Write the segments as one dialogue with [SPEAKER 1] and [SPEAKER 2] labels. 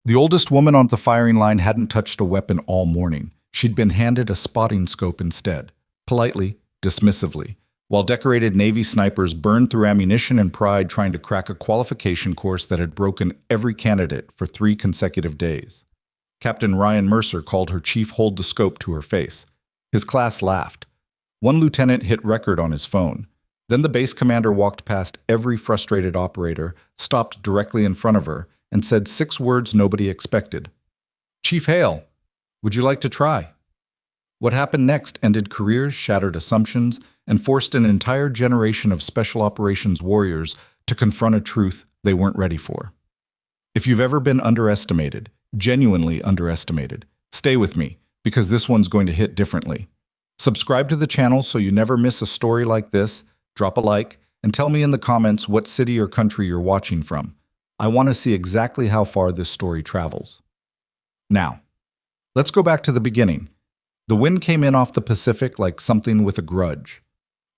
[SPEAKER 1] The oldest woman on the firing line hadn't touched a weapon all morning. She'd been handed a spotting scope instead, politely, dismissively, while decorated Navy snipers burned through ammunition and pride trying to crack a qualification course that had broken every candidate for 3 consecutive days. Captain Ryan Mercer called her chief hold the scope to her face. His class laughed. One lieutenant hit record on his phone. Then the base commander walked past every frustrated operator, stopped directly in front of her, and said 6 words nobody expected. "Chief Hale, would you like to try?" What happened next ended careers, shattered assumptions, and forced an entire generation of special operations warriors to confront a truth they weren't ready for. If you've ever been underestimated, genuinely underestimated, stay with me, because this one's going to hit differently. Subscribe to the channel so you never miss a story like this, drop a like, and tell me in the comments what city or country you're watching from. I want to see exactly how far this story travels. Now, let's go back to the beginning. The wind came in off the Pacific like something with a grudge.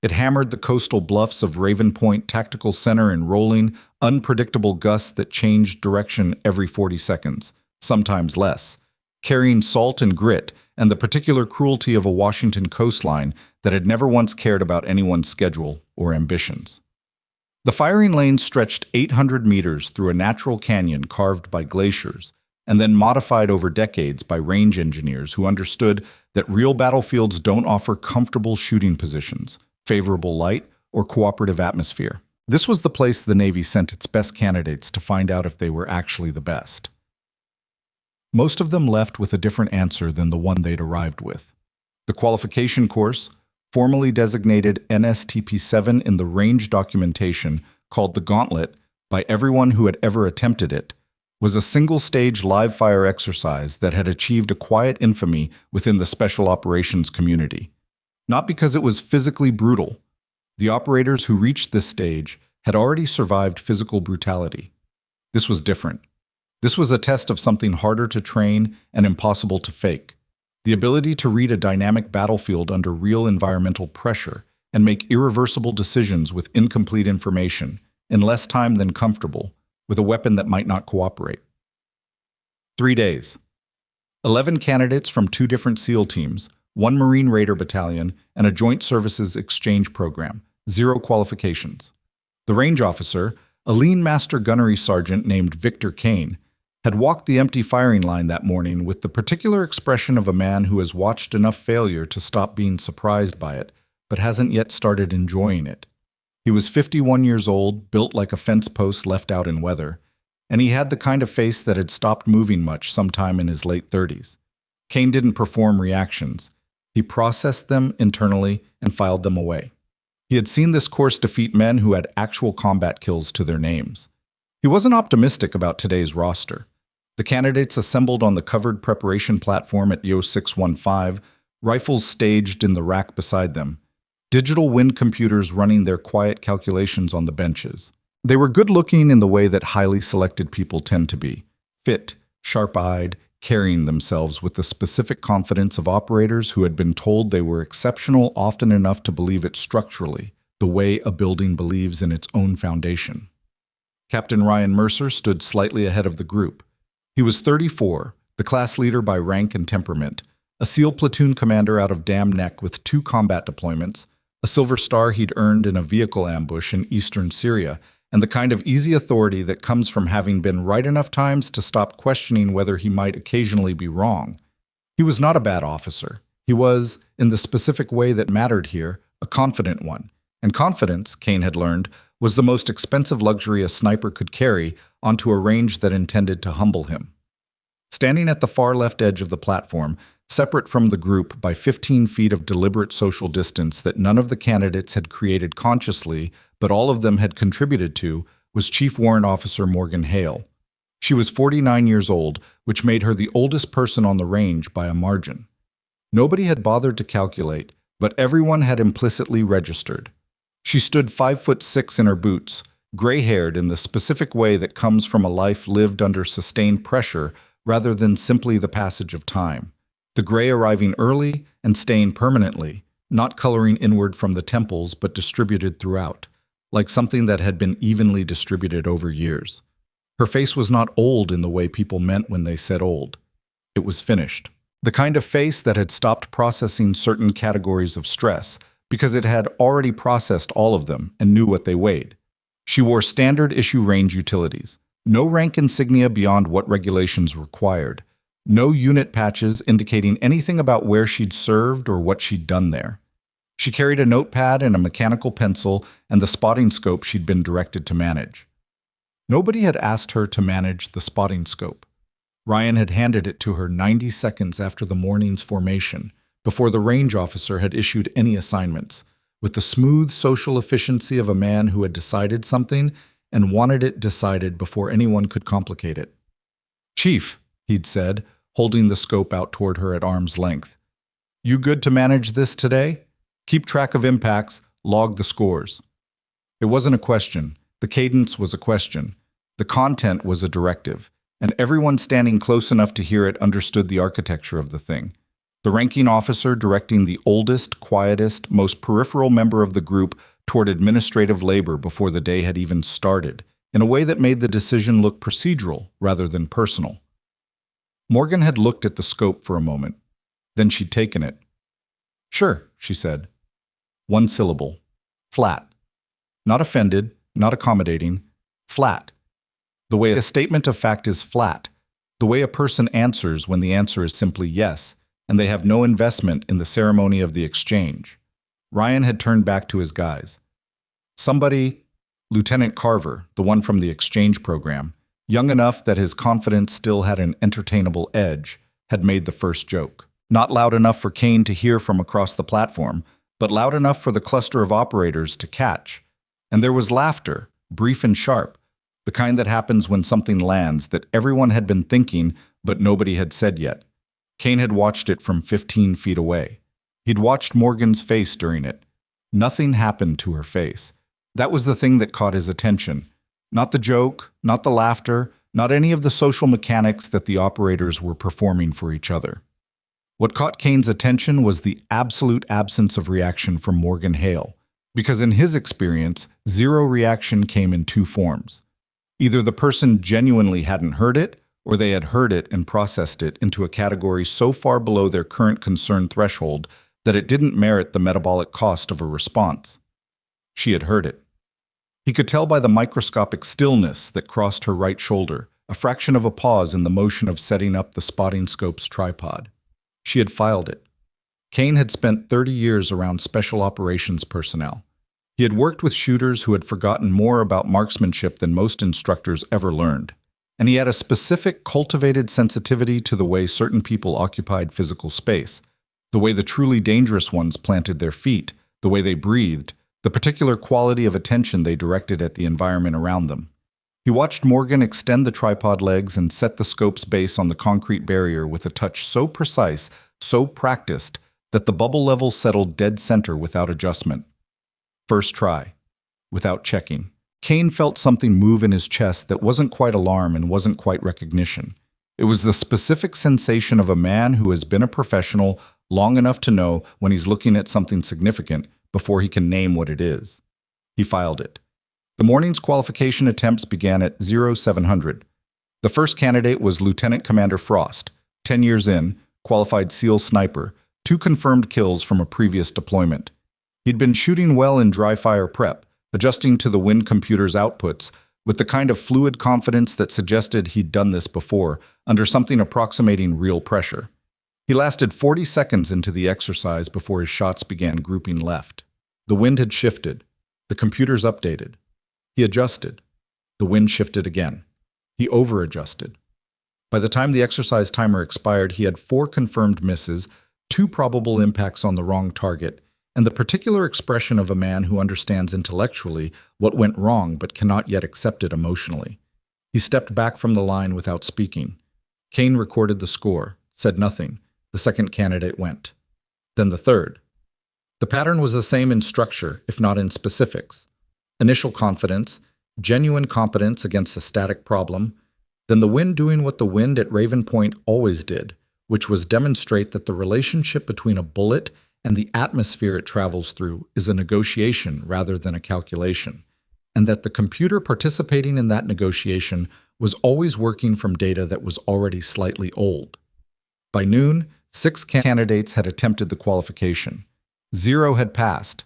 [SPEAKER 1] It hammered the coastal bluffs of Raven Point Tactical Center in rolling, unpredictable gusts that changed direction every 40 seconds, sometimes less, carrying salt and grit and the particular cruelty of a Washington coastline that had never once cared about anyone's schedule or ambitions. The firing lane stretched 800 meters through a natural canyon carved by glaciers, and then modified over decades by range engineers who understood that real battlefields don't offer comfortable shooting positions, favorable light, or cooperative atmosphere. This was the place the Navy sent its best candidates to find out if they were actually the best. Most of them left with a different answer than the one they'd arrived with. The qualification course, formally designated NSTP-7 in the range documentation, called the Gauntlet by everyone who had ever attempted it, was a single-stage live-fire exercise that had achieved a quiet infamy within the special operations community. Not because it was physically brutal. The operators who reached this stage had already survived physical brutality. This was different. This was a test of something harder to train and impossible to fake. The ability to read a dynamic battlefield under real environmental pressure and make irreversible decisions with incomplete information, in less time than comfortable, with a weapon that might not cooperate. 3 days. 11 candidates from 2 different SEAL teams, 1 Marine Raider battalion, and a Joint Services Exchange program, 0 qualifications. The range officer, a lean master gunnery sergeant named Victor Kane, had walked the empty firing line that morning with the particular expression of a man who has watched enough failure to stop being surprised by it, but hasn't yet started enjoying it. He was 51 years old, built like a fence post left out in weather, and he had the kind of face that had stopped moving much sometime in his late 30s. Kane didn't perform reactions. He processed them internally and filed them away. He had seen this course defeat men who had actual combat kills to their names. He wasn't optimistic about today's roster. The candidates assembled on the covered preparation platform at Yo 615, rifles staged in the rack beside them, digital wind computers running their quiet calculations on the benches. They were good-looking in the way that highly selected people tend to be, fit, sharp-eyed, carrying themselves with the specific confidence of operators who had been told they were exceptional often enough to believe it structurally, the way a building believes in its own foundation. Captain Ryan Mercer stood slightly ahead of the group. He was 34, the class leader by rank and temperament, a SEAL platoon commander out of Dam Neck with 2 combat deployments, a Silver Star he'd earned in a vehicle ambush in eastern Syria, and the kind of easy authority that comes from having been right enough times to stop questioning whether he might occasionally be wrong. He was not a bad officer. He was, in the specific way that mattered here, a confident one. And confidence, Kane had learned, was the most expensive luxury a sniper could carry onto a range that intended to humble him. Standing at the far left edge of the platform, separate from the group by 15 feet of deliberate social distance that none of the candidates had created consciously, but all of them had contributed to, was Chief Warrant Officer Morgan Hale. She was 49 years old, which made her the oldest person on the range by a margin. Nobody had bothered to calculate, but everyone had implicitly registered. She stood 5'6" in her boots, gray-haired in the specific way that comes from a life lived under sustained pressure rather than simply the passage of time. The gray arriving early and staying permanently, not coloring inward from the temples but distributed throughout, like something that had been evenly distributed over years. Her face was not old in the way people meant when they said old. It was finished. The kind of face that had stopped processing certain categories of stress because it had already processed all of them and knew what they weighed. She wore standard issue range utilities. No rank insignia beyond what regulations required. No unit patches indicating anything about where she'd served or what she'd done there. She carried a notepad and a mechanical pencil and the spotting scope she'd been directed to manage. Nobody had asked her to manage the spotting scope. Ryan had handed it to her 90 seconds after the morning's formation, before the range officer had issued any assignments, with the smooth social efficiency of a man who had decided something and wanted it decided before anyone could complicate it. "Chief," he'd said, holding the scope out toward her at arm's length. "You good to manage this today? Keep track of impacts, log the scores." It wasn't a question. The cadence was a question. The content was a directive, and everyone standing close enough to hear it understood the architecture of the thing. The ranking officer directing the oldest, quietest, most peripheral member of the group toward administrative labor before the day had even started, in a way that made the decision look procedural rather than personal. Morgan had looked at the scope for a moment. Then she'd taken it. "Sure," she said. One syllable. Flat. Not offended, not accommodating. Flat. The way a statement of fact is flat. The way a person answers when the answer is simply yes, and they have no investment in the ceremony of the exchange. Ryan had turned back to his guys. Somebody, Lieutenant Carver, the one from the exchange program, young enough that his confidence still had an entertainable edge, had made the first joke. Not loud enough for Kane to hear from across the platform, but loud enough for the cluster of operators to catch. And there was laughter, brief and sharp, the kind that happens when something lands that everyone had been thinking but nobody had said yet. Kane had watched it from 15 feet away. He'd watched Morgan's face during it. Nothing happened to her face. That was the thing that caught his attention. Not the joke, not the laughter, not any of the social mechanics that the operators were performing for each other. What caught Kane's attention was the absolute absence of reaction from Morgan Hale, because in his experience, zero reaction came in two forms. Either the person genuinely hadn't heard it, or they had heard it and processed it into a category so far below their current concern threshold that it didn't merit the metabolic cost of a response. She had heard it. He could tell by the microscopic stillness that crossed her right shoulder, a fraction of a pause in the motion of setting up the spotting scope's tripod. She had filed it. Kane had spent 30 years around special operations personnel. He had worked with shooters who had forgotten more about marksmanship than most instructors ever learned. And he had a specific, cultivated sensitivity to the way certain people occupied physical space, the way the truly dangerous ones planted their feet, the way they breathed, the particular quality of attention they directed at the environment around them. He watched Morgan extend the tripod legs and set the scope's base on the concrete barrier with a touch so precise, so practiced, that the bubble level settled dead center without adjustment. First try, without checking. Kane felt something move in his chest that wasn't quite alarm and wasn't quite recognition. It was the specific sensation of a man who has been a professional long enough to know when he's looking at something significant before he can name what it is. He filed it. The morning's qualification attempts began at 0700. The first candidate was Lieutenant Commander Frost, 10 years in, qualified SEAL sniper, 2 confirmed kills from a previous deployment. He'd been shooting well in dry fire prep, adjusting to the wind computer's outputs with the kind of fluid confidence that suggested he'd done this before, under something approximating real pressure. He lasted 40 seconds into the exercise before his shots began grouping left. The wind had shifted. The computers updated. He adjusted. The wind shifted again. He over-adjusted. By the time the exercise timer expired, he had 4 confirmed misses, 2 probable impacts on the wrong target, and the particular expression of a man who understands intellectually what went wrong but cannot yet accept it emotionally. He stepped back from the line without speaking. Kane recorded the score, said nothing. The second candidate went. Then the third. The pattern was the same in structure, if not in specifics. Initial confidence, genuine competence against a static problem, then the wind doing what the wind at Raven Point always did, which was demonstrate that the relationship between a bullet and the atmosphere it travels through is a negotiation rather than a calculation. and that the computer participating in that negotiation was always working from data that was already slightly old. By noon, 6 candidates had attempted the qualification. 0 had passed.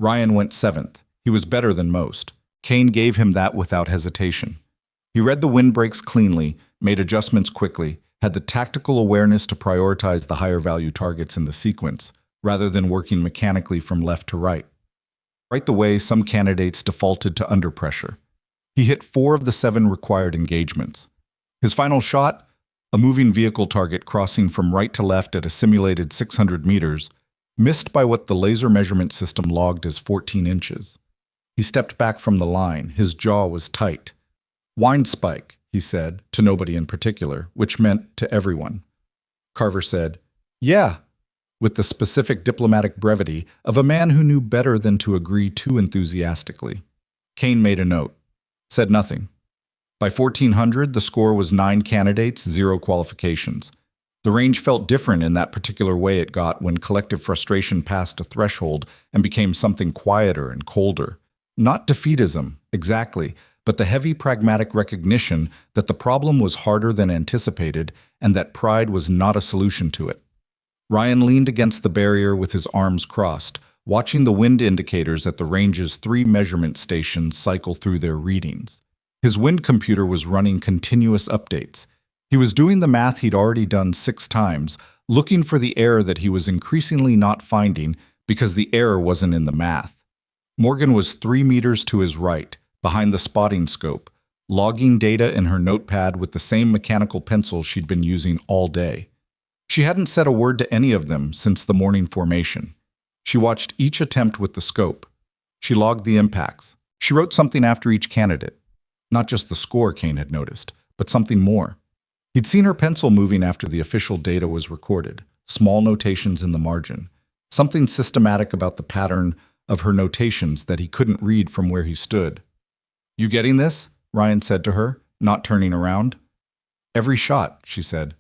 [SPEAKER 1] Ryan went 7th. He was better than most. Kane gave him that without hesitation. He read the windbreaks cleanly, made adjustments quickly, had the tactical awareness to prioritize the higher value targets in the sequence, rather than working mechanically from left to right. Right the way, some candidates defaulted to under pressure. He hit 4 of the 7 required engagements. His final shot, a moving vehicle target crossing from right to left at a simulated 600 meters, missed by what the laser measurement system logged as 14 inches. He stepped back from the line. His jaw was tight. "Wind spike," he said, to nobody in particular, which meant to everyone. Carver said, "Yeah," with the specific diplomatic brevity of a man who knew better than to agree too enthusiastically. Kane made a note, said nothing. By 1400, the score was 9 candidates, 0 qualifications. The range felt different in that particular way it got when collective frustration passed a threshold and became something quieter and colder. Not defeatism, exactly, but the heavy pragmatic recognition that the problem was harder than anticipated and that pride was not a solution to it. Ryan leaned against the barrier with his arms crossed, watching the wind indicators at the range's 3 measurement stations cycle through their readings. His wind computer was running continuous updates. He was doing the math he'd already done 6 times, looking for the error that he was increasingly not finding because the error wasn't in the math. Morgan was 3 meters to his right, behind the spotting scope, logging data in her notepad with the same mechanical pencil she'd been using all day. She hadn't said a word to any of them since the morning formation. She watched each attempt with the scope. She logged the impacts. She wrote something after each candidate. Not just the score Kane had noticed, but something more. He'd seen her pencil moving after the official data was recorded, small notations in the margin, something systematic about the pattern of her notations that he couldn't read from where he stood. "You getting this?" Ryan said to her, not turning around. "Every shot," she said.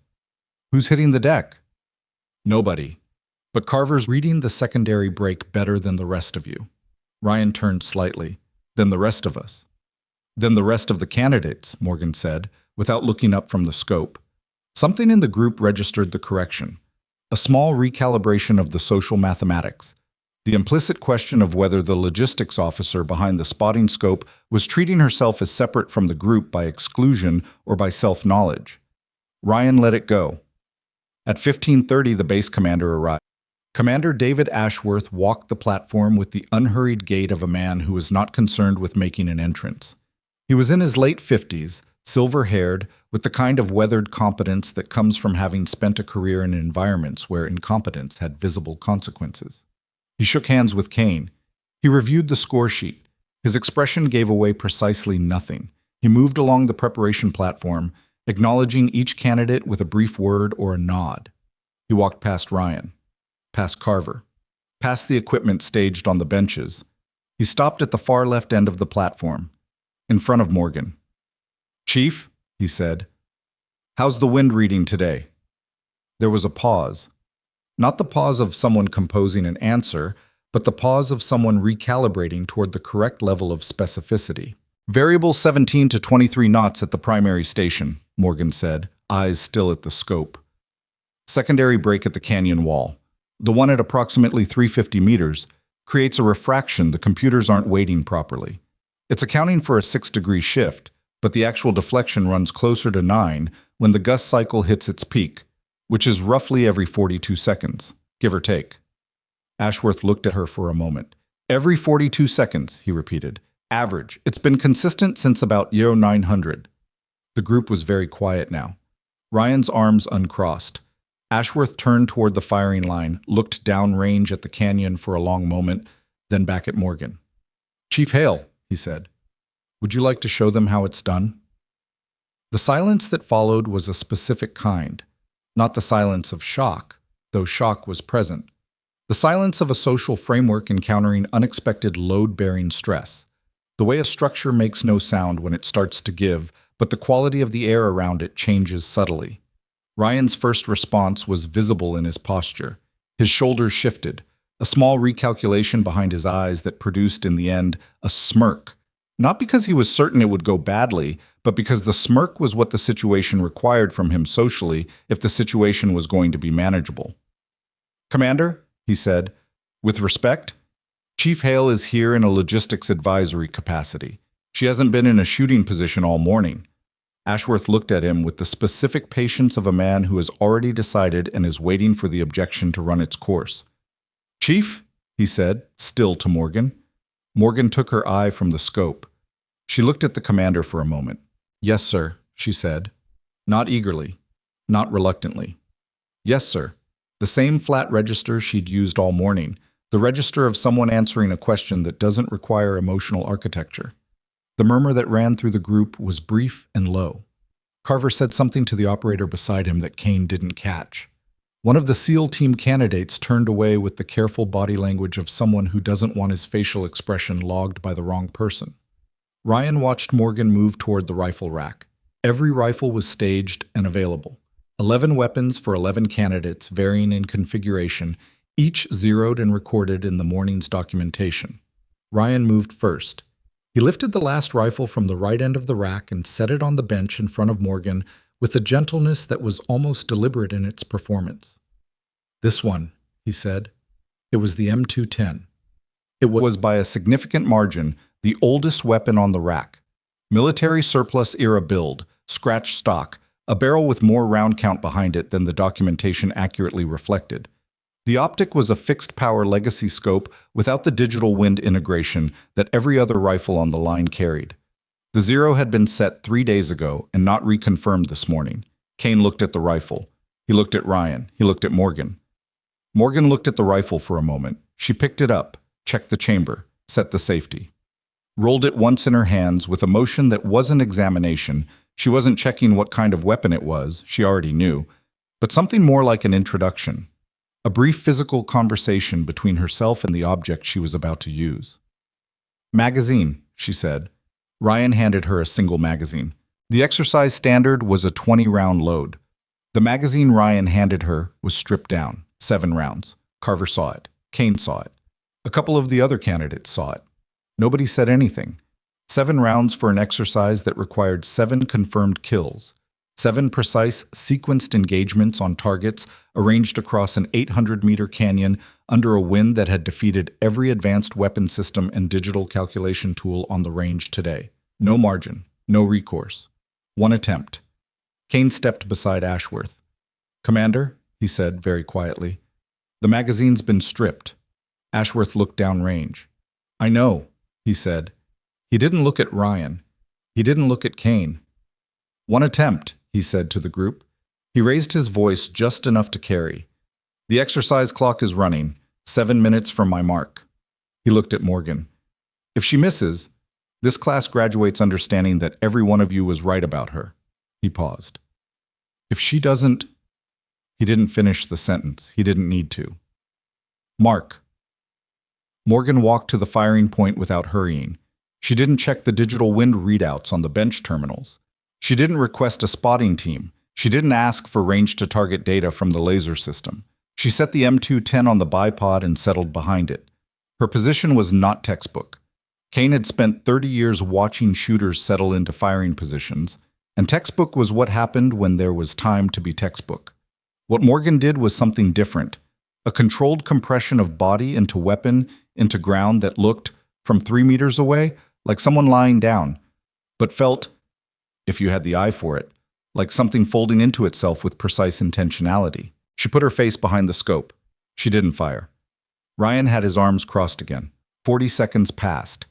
[SPEAKER 1] "Who's hitting the deck?" "Nobody. But Carver's reading the secondary break better than the rest of you." Ryan turned slightly. "Than the rest of us." "Than the rest of the candidates," Morgan said, without looking up from the scope. Something in the group registered the correction. A small recalibration of the social mathematics. The implicit question of whether the logistics officer behind the spotting scope was treating herself as separate from the group by exclusion or by self-knowledge. Ryan let it go. At 15:30, the base commander arrived. Commander David Ashworth walked the platform with the unhurried gait of a man who was not concerned with making an entrance. He was in his late 50s, silver-haired, with the kind of weathered competence that comes from having spent a career in environments where incompetence had visible consequences. He shook hands with Kane. He reviewed the score sheet. His expression gave away precisely nothing. He moved along the preparation platform, acknowledging each candidate with a brief word or a nod. He walked past Ryan, past Carver, past the equipment staged on the benches. He stopped at the far left end of the platform, in front of Morgan. "Chief," he said, "how's the wind reading today?" There was a pause. Not the pause of someone composing an answer, but the pause of someone recalibrating toward the correct level of specificity. "Variable 17 to 23 knots at the primary station," Morgan said, eyes still at the scope. "Secondary break at the canyon wall. The one at approximately 350 meters creates a refraction the computers aren't weighting properly. It's accounting for a 6-degree shift, but the actual deflection runs closer to 9 when the gust cycle hits its peak, which is roughly every 42 seconds, give or take." Ashworth looked at her for a moment. "Every 42 seconds, he repeated. "Average. It's been consistent since about year 900. The group was very quiet now. Ryan's arms uncrossed. Ashworth turned toward the firing line, looked downrange at the canyon for a long moment, then back at Morgan. "Chief Hale," he said, "would you like to show them how it's done?" The silence that followed was a specific kind. Not the silence of shock, though shock was present. The silence of a social framework encountering unexpected load-bearing stress. The way a structure makes no sound when it starts to give, but the quality of the air around it changes subtly. Ryan's first response was visible in his posture. His shoulders shifted, a small recalculation behind his eyes that produced in the end a smirk, Not because he was certain it would go badly, but because the smirk was what the situation required from him socially if the situation was going to be manageable. "Commander," he said, "with respect, Chief Hale is here in a logistics advisory capacity. She hasn't been in a shooting position all morning." Ashworth looked at him with the specific patience of a man who has already decided and is waiting for the objection to run its course. "Chief," he said, still to Morgan. Morgan took her eye from the scope. She looked at the commander for a moment. "Yes, sir," she said. Not eagerly, not reluctantly. "Yes, sir." The same flat register she'd used all morning, the register of someone answering a question that doesn't require emotional architecture. The murmur that ran through the group was brief and low. Carver said something to the operator beside him that Kane didn't catch. One of the SEAL team candidates turned away with the careful body language of someone who doesn't want his facial expression logged by the wrong person. Ryan watched Morgan move toward the rifle rack. Every rifle was staged and available. 11 weapons for 11 candidates, varying in configuration, each zeroed and recorded in the morning's documentation. Ryan moved first. He lifted the last rifle from the right end of the rack and set it on the bench in front of Morgan with a gentleness that was almost deliberate in its performance. "This one," he said. It was the M210. It was by a significant margin the oldest weapon on the rack. Military surplus era build, scratch stock, a barrel with more round count behind it than the documentation accurately reflected. The optic was a fixed-power legacy scope without the digital wind integration that every other rifle on the line carried. The zero had been set 3 days ago and not reconfirmed this morning. Kane looked at the rifle. He looked at Ryan. He looked at Morgan. Morgan looked at the rifle for a moment. She picked it up, checked the chamber, set the safety. Rolled it once in her hands with a motion that wasn't examination. She wasn't checking what kind of weapon it was, she already knew, but something more like an introduction. A brief physical conversation between herself and the object she was about to use. "Magazine," she said. Ryan handed her a single magazine. The exercise standard was a 20-round load. The magazine Ryan handed her was stripped down, 7 rounds. Carver saw it. Kane saw it. A couple of the other candidates saw it. Nobody said anything. 7 rounds for an exercise that required 7 confirmed kills. 7 precise, sequenced engagements on targets arranged across an 800-meter canyon under a wind that had defeated every advanced weapon system and digital calculation tool on the range today. No margin, no recourse. 1 attempt. Kane stepped beside Ashworth. "Commander," he said very quietly, "the magazine's been stripped." Ashworth looked downrange. "I know," he said. He didn't look at Ryan. He didn't look at Kane. "1 attempt," he said to the group. He raised his voice just enough to carry. "The exercise clock is running, 7 minutes from my mark." He looked at Morgan. "If she misses, this class graduates understanding that every one of you was right about her." He paused. "If she doesn't—" He didn't finish the sentence. He didn't need to. "Mark." Morgan walked to the firing point without hurrying. She didn't check the digital wind readouts on the bench terminals. She didn't request a spotting team. She didn't ask for range-to-target data from the laser system. She set the M210 on the bipod and settled behind it. Her position was not textbook. Kane had spent 30 years watching shooters settle into firing positions, and textbook was what happened when there was time to be textbook. What Morgan did was something different. A controlled compression of body into weapon, into ground that looked, from 3 meters away, like someone lying down, but felt, if you had the eye for it, like something folding into itself with precise intentionality. She put her face behind the scope. She didn't fire. Ryan had his arms crossed again. 40 seconds passed.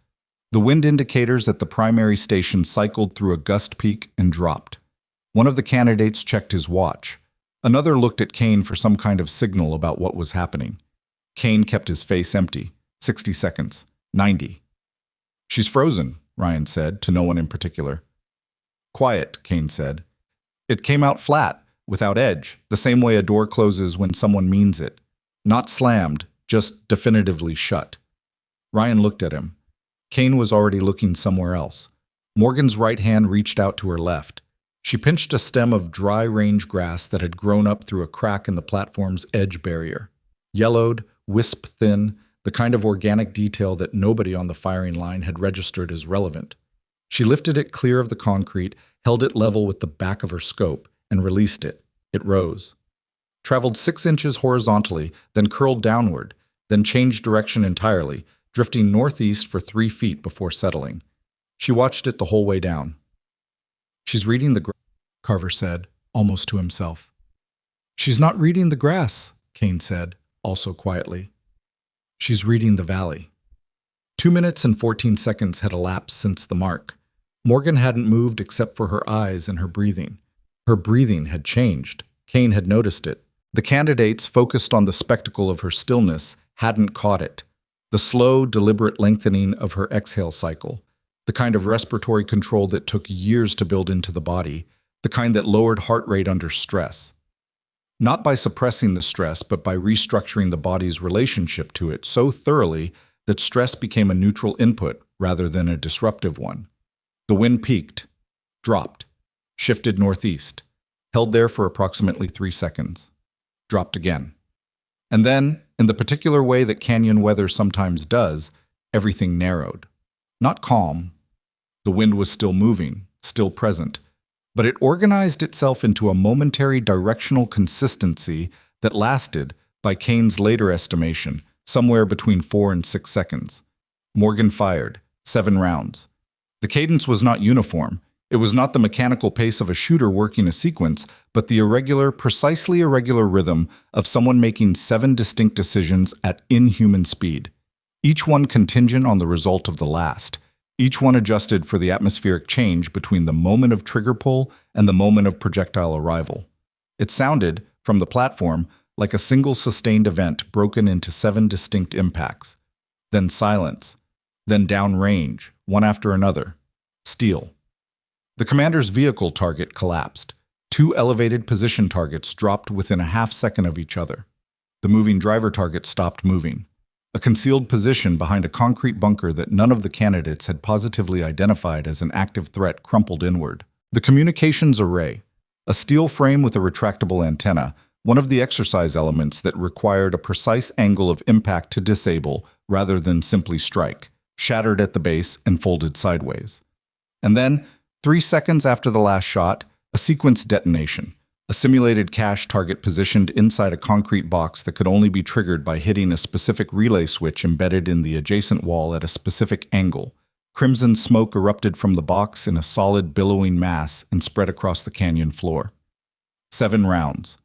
[SPEAKER 1] The wind indicators at the primary station cycled through a gust peak and dropped. One of the candidates checked his watch. Another looked at Kane for some kind of signal about what was happening. Kane kept his face empty. 60 seconds. 90. "She's frozen," Ryan said, to no one in particular. "Quiet," Kane said. "It came out flat, without edge, the same way a door closes when someone means it. Not slammed, just definitively shut." Ryan looked at him. Kane was already looking somewhere else. Morgan's right hand reached out to her left. She pinched a stem of dry range grass that had grown up through a crack in the platform's edge barrier. Yellowed, wisp-thin, the kind of organic detail that nobody on the firing line had registered as relevant. She lifted it clear of the concrete, held it level with the back of her scope, and released it. It rose. Traveled 6 inches horizontally, then curled downward, then changed direction entirely, drifting northeast for 3 feet before settling. She watched it the whole way down. "She's reading the grass," Carver said, almost to himself. "She's not reading the grass," Kane said, also quietly. "She's reading the valley." 2 minutes and 14 seconds had elapsed since the mark. Morgan hadn't moved except for her eyes and her breathing. Her breathing had changed. Kane had noticed it. The candidates, focused on the spectacle of her stillness, hadn't caught it. The slow, deliberate lengthening of her exhale cycle, the kind of respiratory control that took years to build into the body, the kind that lowered heart rate under stress. Not by suppressing the stress, but by restructuring the body's relationship to it so thoroughly that stress became a neutral input rather than a disruptive one. The wind peaked, dropped, shifted northeast, held there for approximately 3 seconds, dropped again. And then, in the particular way that canyon weather sometimes does, everything narrowed. Not calm. The wind was still moving, still present, but it organized itself into a momentary directional consistency that lasted, by Kane's later estimation, somewhere between 4 and 6 seconds. Morgan fired, 7 rounds. The cadence was not uniform. It was not the mechanical pace of a shooter working a sequence, but the irregular, precisely irregular rhythm of someone making 7 distinct decisions at inhuman speed, each one contingent on the result of the last, each one adjusted for the atmospheric change between the moment of trigger pull and the moment of projectile arrival. It sounded, from the platform, like a single sustained event broken into 7 distinct impacts. Then silence. Then downrange, one after another. Steel. The commander's vehicle target collapsed. 2 elevated position targets dropped within a half-second of each other. The moving driver target stopped moving. A concealed position behind a concrete bunker that none of the candidates had positively identified as an active threat crumpled inward. The communications array, a steel frame with a retractable antenna, one of the exercise elements that required a precise angle of impact to disable rather than simply strike, shattered at the base and folded sideways. And then, 3 seconds after the last shot, a sequence detonation, a simulated cache target positioned inside a concrete box that could only be triggered by hitting a specific relay switch embedded in the adjacent wall at a specific angle. Crimson smoke erupted from the box in a solid billowing mass and spread across the canyon floor. 7 rounds.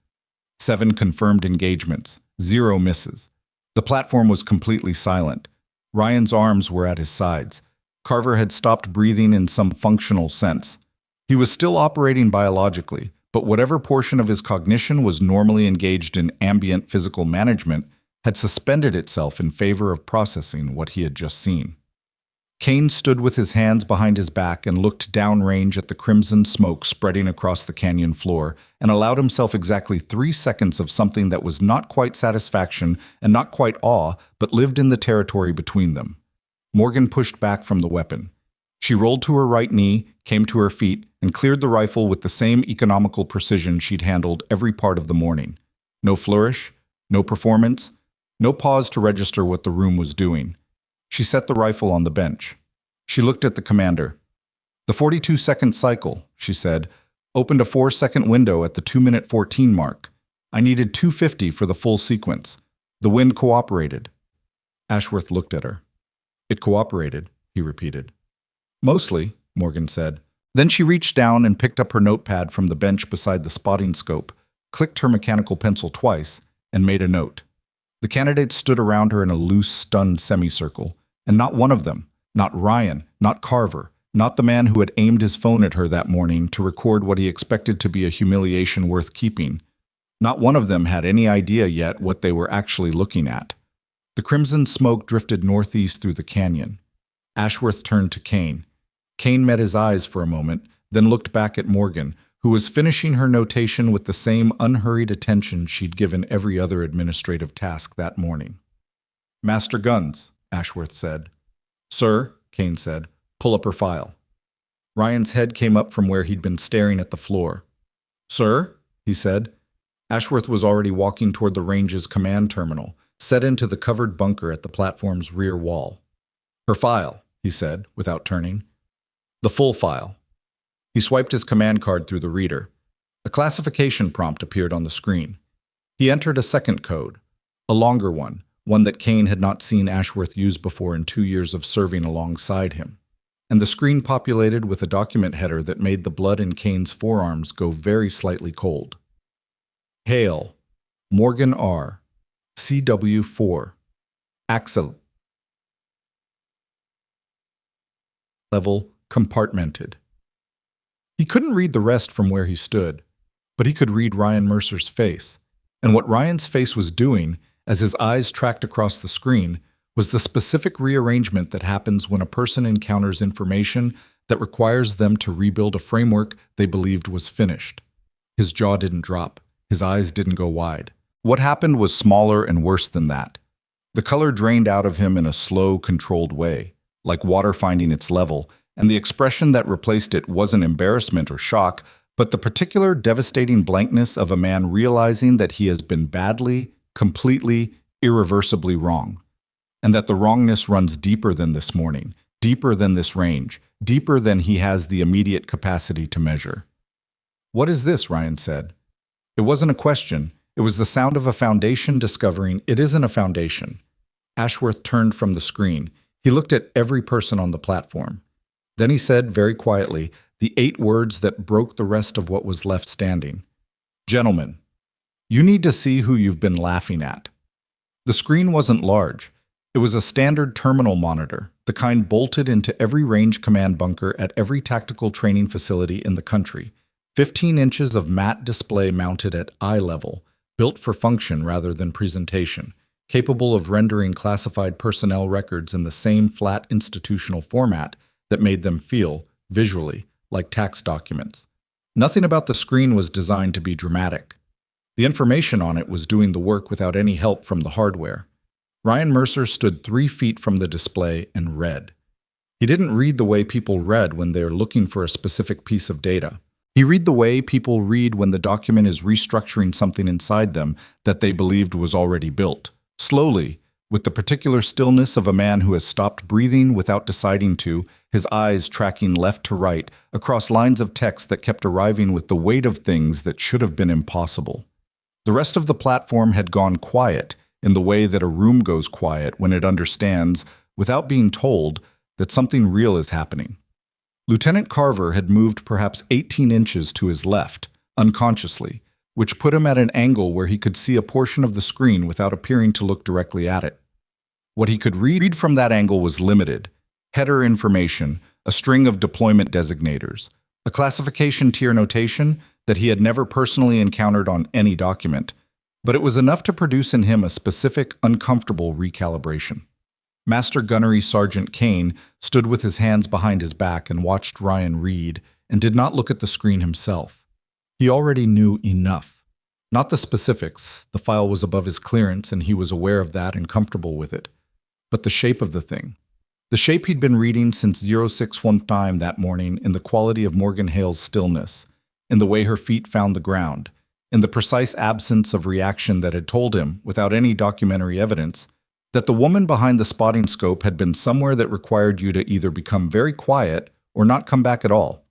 [SPEAKER 1] 7 confirmed engagements. 0 misses. The platform was completely silent. Ryan's arms were at his sides. Carver had stopped breathing in some functional sense. He was still operating biologically, but whatever portion of his cognition was normally engaged in ambient physical management had suspended itself in favor of processing what he had just seen. Kane stood with his hands behind his back and looked downrange at the crimson smoke spreading across the canyon floor and allowed himself exactly 3 seconds of something that was not quite satisfaction and not quite awe, but lived in the territory between them. Morgan pushed back from the weapon. She rolled to her right knee, came to her feet, and cleared the rifle with the same economical precision she'd handled every part of the morning. No flourish, no performance, no pause to register what the room was doing. She set the rifle on the bench. She looked at the commander. "The 42-second cycle," she said, "opened a 4-second window at the 2-minute 14 mark. I needed 250 for the full sequence. The wind cooperated." Ashworth looked at her. "It cooperated," he repeated. "Mostly," Morgan said. Then she reached down and picked up her notepad from the bench beside the spotting scope, clicked her mechanical pencil twice, and made a note. The candidates stood around her in a loose, stunned semicircle, and not one of them, not Ryan, not Carver, not the man who had aimed his phone at her that morning to record what he expected to be a humiliation worth keeping, not one of them had any idea yet what they were actually looking at. The crimson smoke drifted northeast through the canyon. Ashworth turned to Kane. Kane met his eyes for a moment, then looked back at Morgan, who was finishing her notation with the same unhurried attention she'd given every other administrative task that morning. "Master Guns," Ashworth said. "Sir," Kane said, "pull up her file." Ryan's head came up from where he'd been staring at the floor. "Sir," he said. Ashworth was already walking toward the range's command terminal, set into the covered bunker at the platform's rear wall. "Her file," he said, without turning. "The full file." He swiped his command card through the reader. A classification prompt appeared on the screen. He entered a second code, a longer one that Kane had not seen Ashworth use before in 2 years of serving alongside him. And the screen populated with a document header that made the blood in Kane's forearms go very slightly cold. Hale, Morgan R., CW4, Axel. Level compartmented. He couldn't read the rest from where he stood, but he could read Ryan Mercer's face. And what Ryan's face was doing, as his eyes tracked across the screen, was the specific rearrangement that happens when a person encounters information that requires them to rebuild a framework they believed was finished. His jaw didn't drop. His eyes didn't go wide. What happened was smaller and worse than that. The color drained out of him in a slow, controlled way, like water finding its level, and the expression that replaced it wasn't embarrassment or shock, but the particular devastating blankness of a man realizing that he has been badly, completely, irreversibly wrong, and that the wrongness runs deeper than this morning, deeper than this range, deeper than he has the immediate capacity to measure. "What is this?" Ryan said. It wasn't a question. It was the sound of a foundation discovering it isn't a foundation. Ashworth turned from the screen. He looked at every person on the platform. Then he said, very quietly, the 8 words that broke the rest of what was left standing. "Gentlemen, you need to see who you've been laughing at." The screen wasn't large. It was a standard terminal monitor, the kind bolted into every range command bunker at every tactical training facility in the country. 15 inches of matte display mounted at eye level, built for function rather than presentation, capable of rendering classified personnel records in the same flat institutional format that made them feel, visually, like tax documents. Nothing about the screen was designed to be dramatic. The information on it was doing the work without any help from the hardware. Ryan Mercer stood 3 feet from the display and read. He didn't read the way people read when they're looking for a specific piece of data. He read the way people read when the document is restructuring something inside them that they believed was already built. Slowly, with the particular stillness of a man who has stopped breathing without deciding to, his eyes tracking left to right across lines of text that kept arriving with the weight of things that should have been impossible. The rest of the platform had gone quiet in the way that a room goes quiet when it understands, without being told, that something real is happening. Lieutenant Carver had moved perhaps 18 inches to his left, unconsciously, which put him at an angle where he could see a portion of the screen without appearing to look directly at it. What he could read from that angle was limited: header information, a string of deployment designators, a classification tier notation that he had never personally encountered on any document, but it was enough to produce in him a specific, uncomfortable recalibration. Master Gunnery Sergeant Kane stood with his hands behind his back and watched Ryan read and did not look at the screen himself. He already knew enough. Not the specifics, the file was above his clearance and he was aware of that and comfortable with it, but the shape of the thing. The shape he'd been reading since 061 time that morning, in the quality of Morgan Hale's stillness, in the way her feet found the ground, in the precise absence of reaction that had told him, without any documentary evidence, that the woman behind the spotting scope had been somewhere that required you to either become very quiet or not come back at all.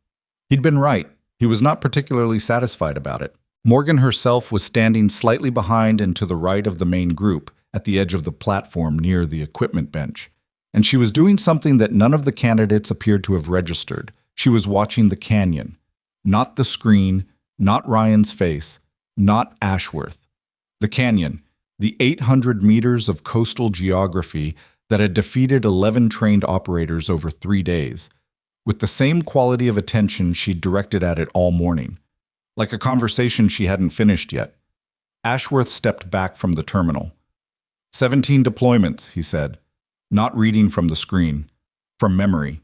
[SPEAKER 1] He'd been right. He was not particularly satisfied about it. Morgan herself was standing slightly behind and to the right of the main group, at the edge of the platform near the equipment bench. And she was doing something that none of the candidates appeared to have registered. She was watching the canyon. Not the screen, not Ryan's face, not Ashworth. The canyon. The 800 meters of coastal geography that had defeated 11 trained operators over 3 days, with the same quality of attention she'd directed at it all morning, like a conversation she hadn't finished yet. Ashworth stepped back from the terminal. 17 deployments, he said, not reading from the screen, from memory.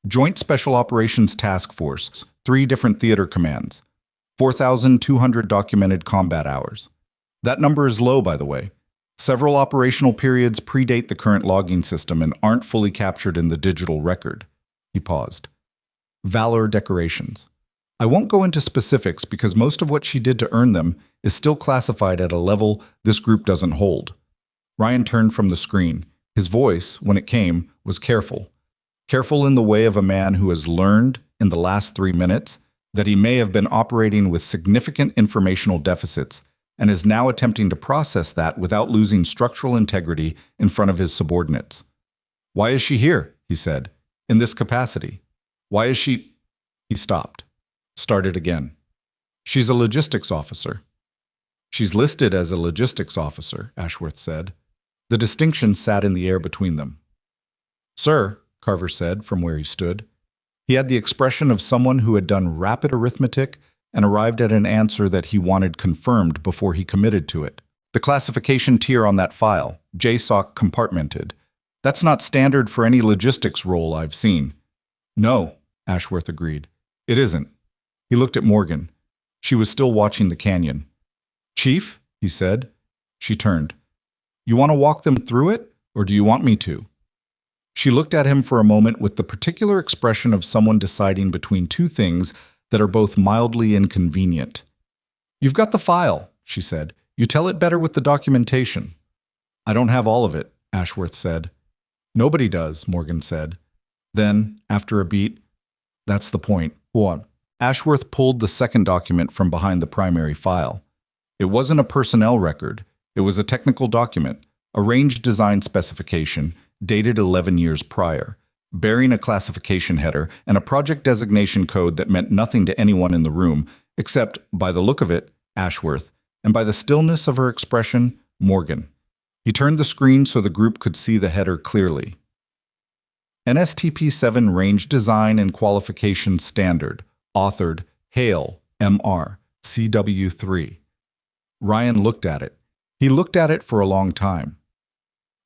[SPEAKER 1] Joint Special Operations Task Force, 3 different theater commands, 4,200 documented combat hours. That number is low, by the way. Several operational periods predate the current logging system and aren't fully captured in the digital record. He paused. Valor decorations. I won't go into specifics because most of what she did to earn them is still classified at a level this group doesn't hold. Ryan turned from the screen. His voice, when it came, was careful. Careful in the way of a man who has learned, in the last 3 minutes, that he may have been operating with significant informational deficits and is now attempting to process that without losing structural integrity in front of his subordinates. "Why is she here?" he said. "In this capacity. Why is she—" He stopped. Started again. "She's a logistics officer." "She's listed as a logistics officer," Ashworth said. The distinction sat in the air between them. "Sir," Carver said from where he stood. He had the expression of someone who had done rapid arithmetic and arrived at an answer that he wanted confirmed before he committed to it. "The classification tier on that file, JSOC compartmented. That's not standard for any logistics role I've seen." "No," Ashworth agreed. "It isn't." He looked at Morgan. She was still watching the canyon. "Chief," he said. She turned. "You want to walk them through it, or do you want me to?" She looked at him for a moment with the particular expression of someone deciding between two things that are both mildly inconvenient. "You've got the file," she said. "You tell it better with the documentation." "I don't have all of it," Ashworth said. "Nobody does," Morgan said. Then, after a beat, "That's the point. Go on." Ashworth pulled the second document from behind the primary file. It wasn't a personnel record. It was a technical document, a range design specification, dated 11 years prior, bearing a classification header and a project designation code that meant nothing to anyone in the room, except, by the look of it, Ashworth, and by the stillness of her expression, Morgan. He turned the screen so the group could see the header clearly. NSTP-7 Range Design and Qualification Standard, authored Hale, M.R., CW3. Ryan looked at it. He looked at it for a long time.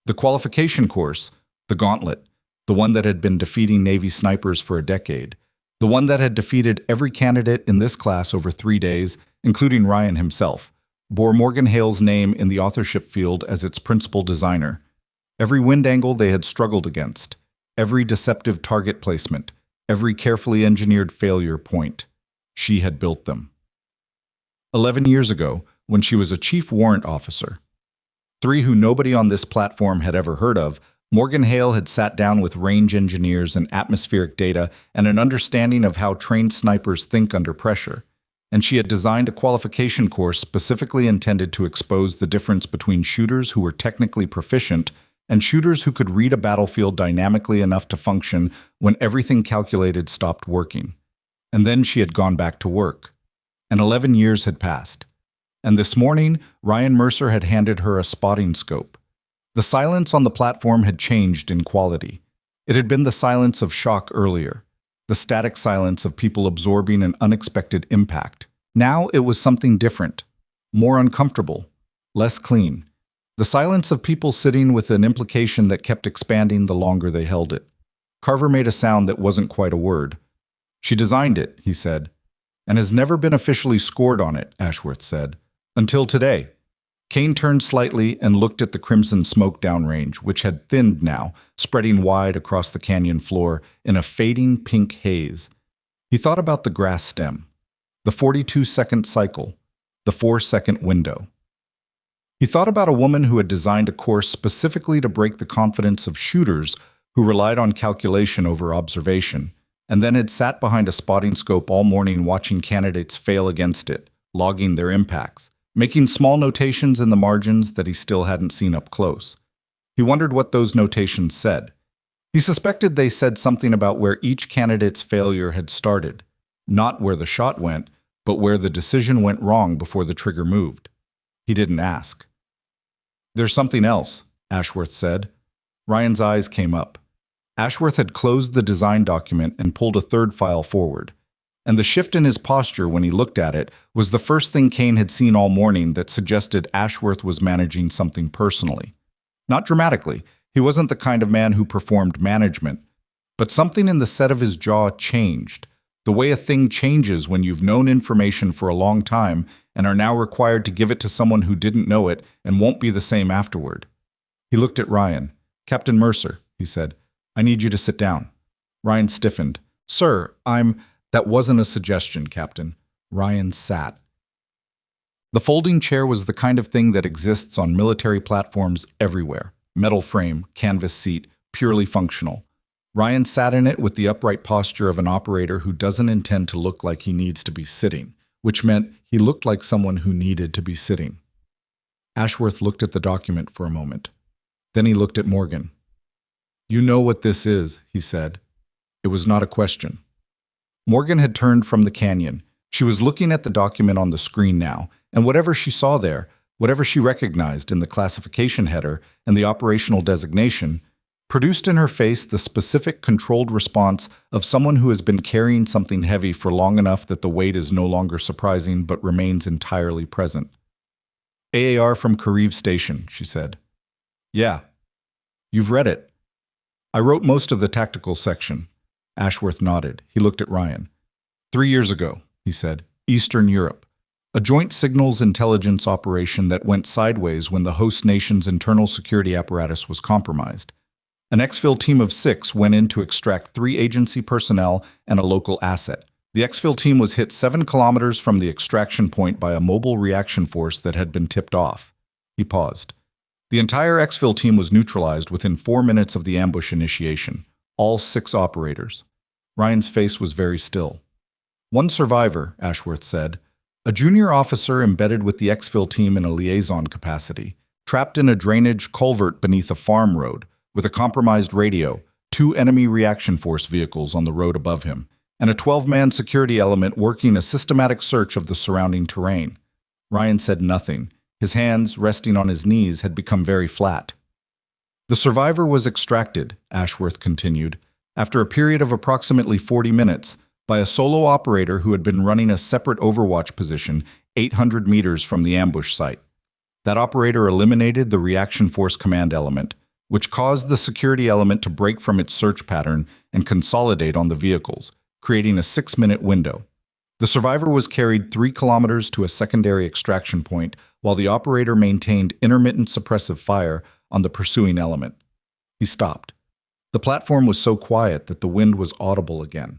[SPEAKER 1] The qualification course, the gauntlet, the one that had been defeating Navy snipers for a decade, the one that had defeated every candidate in this class over 3 days, including Ryan himself, bore Morgan Hale's name in the authorship field as its principal designer. Every wind angle they had struggled against, every deceptive target placement, every carefully engineered failure point, she had built them. 11 years ago, when she was a chief warrant officer, 3 who nobody on this platform had ever heard of, Morgan Hale had sat down with range engineers and atmospheric data and an understanding of how trained snipers think under pressure, and she had designed a qualification course specifically intended to expose the difference between shooters who were technically proficient and shooters who could read a battlefield dynamically enough to function when everything calculated stopped working. And then she had gone back to work. And 11 years had passed. And this morning, Ryan Mercer had handed her a spotting scope. The silence on the platform had changed in quality. It had been the silence of shock earlier, the static silence of people absorbing an unexpected impact. Now it was something different, more uncomfortable, less clean. The silence of people sitting with an implication that kept expanding the longer they held it. Carver made a sound that wasn't quite a word. "She designed it," he said, "and has never been officially scored on it," Ashworth said. "Until today." Kane turned slightly and looked at the crimson smoke downrange, which had thinned now, spreading wide across the canyon floor in a fading pink haze. He thought about the grass stem, the 42-second cycle, the 4-second window. He thought about a woman who had designed a course specifically to break the confidence of shooters who relied on calculation over observation, and then had sat behind a spotting scope all morning watching candidates fail against it, logging their impacts, making small notations in the margins that he still hadn't seen up close. He wondered what those notations said. He suspected they said something about where each candidate's failure had started, not where the shot went, but where the decision went wrong before the trigger moved. He didn't ask. "There's something else," Ashworth said. Ryan's eyes came up. Ashworth had closed the design document and pulled a third file forward. And the shift in his posture when he looked at it was the first thing Kane had seen all morning that suggested Ashworth was managing something personally. Not dramatically. He wasn't the kind of man who performed management. But something in the set of his jaw changed. The way a thing changes when you've known information for a long time and are now required to give it to someone who didn't know it and won't be the same afterward. He looked at Ryan. "Captain Mercer," he said, "I need you to sit down." Ryan stiffened. "Sir, That wasn't a suggestion, Captain." Ryan sat. The folding chair was the kind of thing that exists on military platforms everywhere. Metal frame, canvas seat, purely functional. Ryan sat in it with the upright posture of an operator who doesn't intend to look like he needs to be sitting, which meant he looked like someone who needed to be sitting. Ashworth looked at the document for a moment. Then he looked at Morgan. "You know what this is," he said. It was not a question. Morgan had turned from the canyon. She was looking at the document on the screen now, and whatever she saw there, whatever she recognized in the classification header and the operational designation, produced in her face the specific controlled response of someone who has been carrying something heavy for long enough that the weight is no longer surprising but remains entirely present. "AAR from Kareev Station," she said. "Yeah. You've read it." "I wrote most of the tactical section." Ashworth nodded. He looked at Ryan. 3 years ago, he said, Eastern Europe. A joint signals intelligence operation that went sideways when the host nation's internal security apparatus was compromised. An exfil team of 6 went in to extract 3 agency personnel and a local asset. The exfil team was hit 7 kilometers from the extraction point by a mobile reaction force that had been tipped off. He paused. The entire exfil team was neutralized within 4 minutes of the ambush initiation. All 6 operators. Ryan's face was very still. "One survivor," Ashworth said. "A junior officer embedded with the exfil team in a liaison capacity, trapped in a drainage culvert beneath a farm road, with a compromised radio, 2 enemy reaction force vehicles on the road above him, and a 12-man security element working a systematic search of the surrounding terrain." Ryan said nothing. His hands, resting on his knees, had become very flat. "The survivor was extracted," Ashworth continued, "after a period of approximately 40 minutes, by a solo operator who had been running a separate overwatch position 800 meters from the ambush site. That operator eliminated the reaction force command element, which caused the security element to break from its search pattern and consolidate on the vehicles, creating a 6-minute window. The survivor was carried 3 kilometers to a secondary extraction point, while the operator maintained intermittent suppressive fire on the pursuing element." He stopped. The platform was so quiet that the wind was audible again.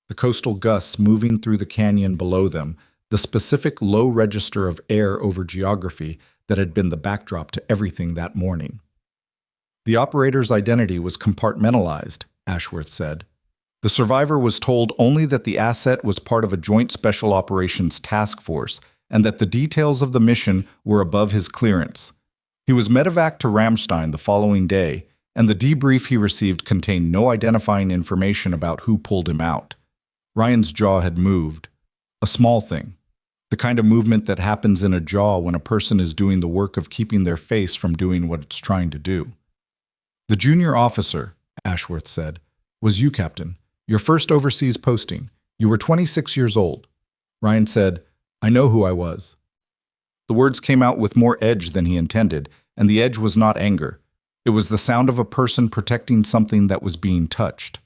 [SPEAKER 1] The coastal gusts moving through the canyon below them, the specific low register of air over geography that had been the backdrop to everything that morning. "The operator's identity was compartmentalized," Ashworth said. "The survivor was told only that the asset was part of a joint special operations task force and that the details of the mission were above his clearance. He was medevaced to Ramstein the following day, and the debrief he received contained no identifying information about who pulled him out." Ryan's jaw had moved. A small thing. The kind of movement that happens in a jaw when a person is doing the work of keeping their face from doing what it's trying to do. "The junior officer," Ashworth said, "was you, Captain. Your first overseas posting. You were 26 years old." Ryan said, "I know who I was." The words came out with more edge than he intended, and the edge was not anger. It was the sound of a person protecting something that was being touched.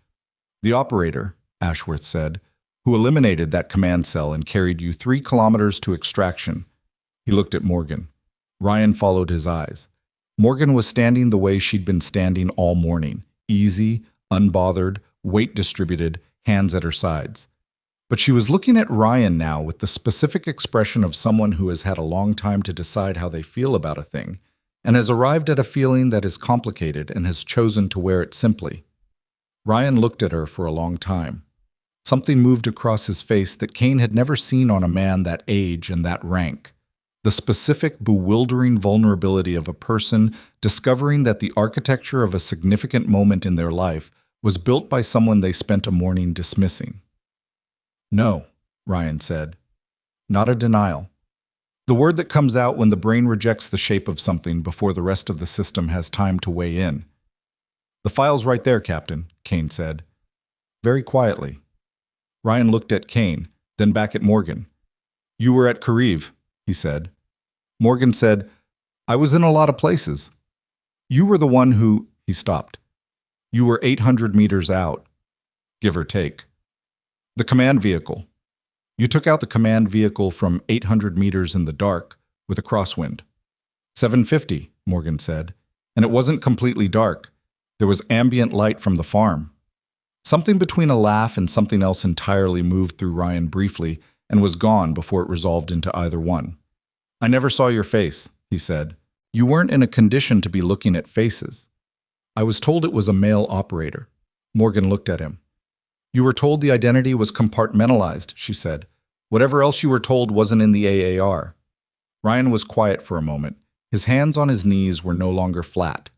[SPEAKER 1] "The operator," Ashworth said, "who eliminated that command cell and carried you 3 kilometers to extraction." He looked at Morgan. Ryan followed his eyes. Morgan was standing the way she'd been standing all morning, easy, unbothered, weight distributed, hands at her sides. But she was looking at Ryan now with the specific expression of someone who has had a long time to decide how they feel about a thing, and has arrived at a feeling that is complicated and has chosen to wear it simply. Ryan looked at her for a long time. Something moved across his face that Kane had never seen on a man that age and that rank. The specific, bewildering vulnerability of a person discovering that the architecture of a significant moment in their life was built by someone they spent a morning dismissing. "No," Ryan said. Not a denial. The word that comes out when the brain rejects the shape of something before the rest of the system has time to weigh in. "The file's right there, Captain," Kane said. Very quietly. Ryan looked at Kane, then back at Morgan. "You were at Kareev," he said. Morgan said, "I was in a lot of places." "You were the one who—" He stopped. "You were 800 meters out, give or take. The command vehicle. You took out the command vehicle from 800 meters in the dark with a crosswind." 750, Morgan said. "And it wasn't completely dark. There was ambient light from the farm." Something between a laugh and something else entirely moved through Ryan briefly and was gone before it resolved into either one. I never saw your face, he said. You weren't in a condition to be looking at faces. I was told it was a male operator. Morgan looked at him. You were told the identity was compartmentalized, she said. Whatever else you were told wasn't in the AAR. Ryan was quiet for a moment. His hands on his knees were no longer flat.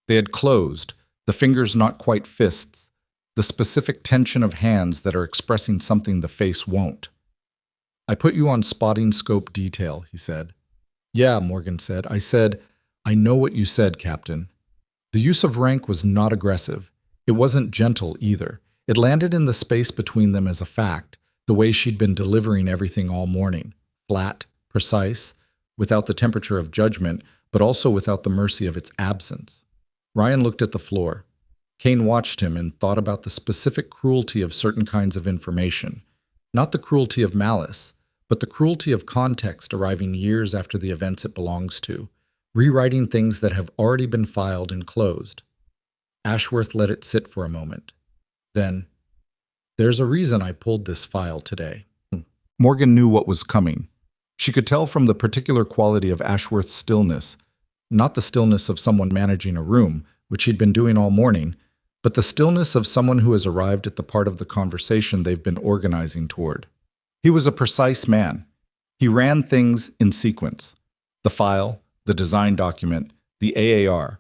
[SPEAKER 1] They had closed, the fingers not quite fists, the specific tension of hands that are expressing something the face won't. I put you on spotting scope detail, he said. Yeah, Morgan said. I know what you said, Captain. The use of rank was not aggressive. It wasn't gentle either. It landed in the space between them as a fact, the way she'd been delivering everything all morning. Flat, precise, without the temperature of judgment, but also without the mercy of its absence. Ryan looked at the floor. Kane watched him and thought about the specific cruelty of certain kinds of information. Not the cruelty of malice, but the cruelty of context arriving years after the events it belongs to, rewriting things that have already been filed and closed. Ashworth let it sit for a moment. Then, there's a reason I pulled this file today. Morgan knew what was coming. She could tell from the particular quality of Ashworth's stillness, not the stillness of someone managing a room, which he'd been doing all morning, but the stillness of someone who has arrived at the part of the conversation they've been organizing toward. He was a precise man. He ran things in sequence. The file, the design document, the AAR.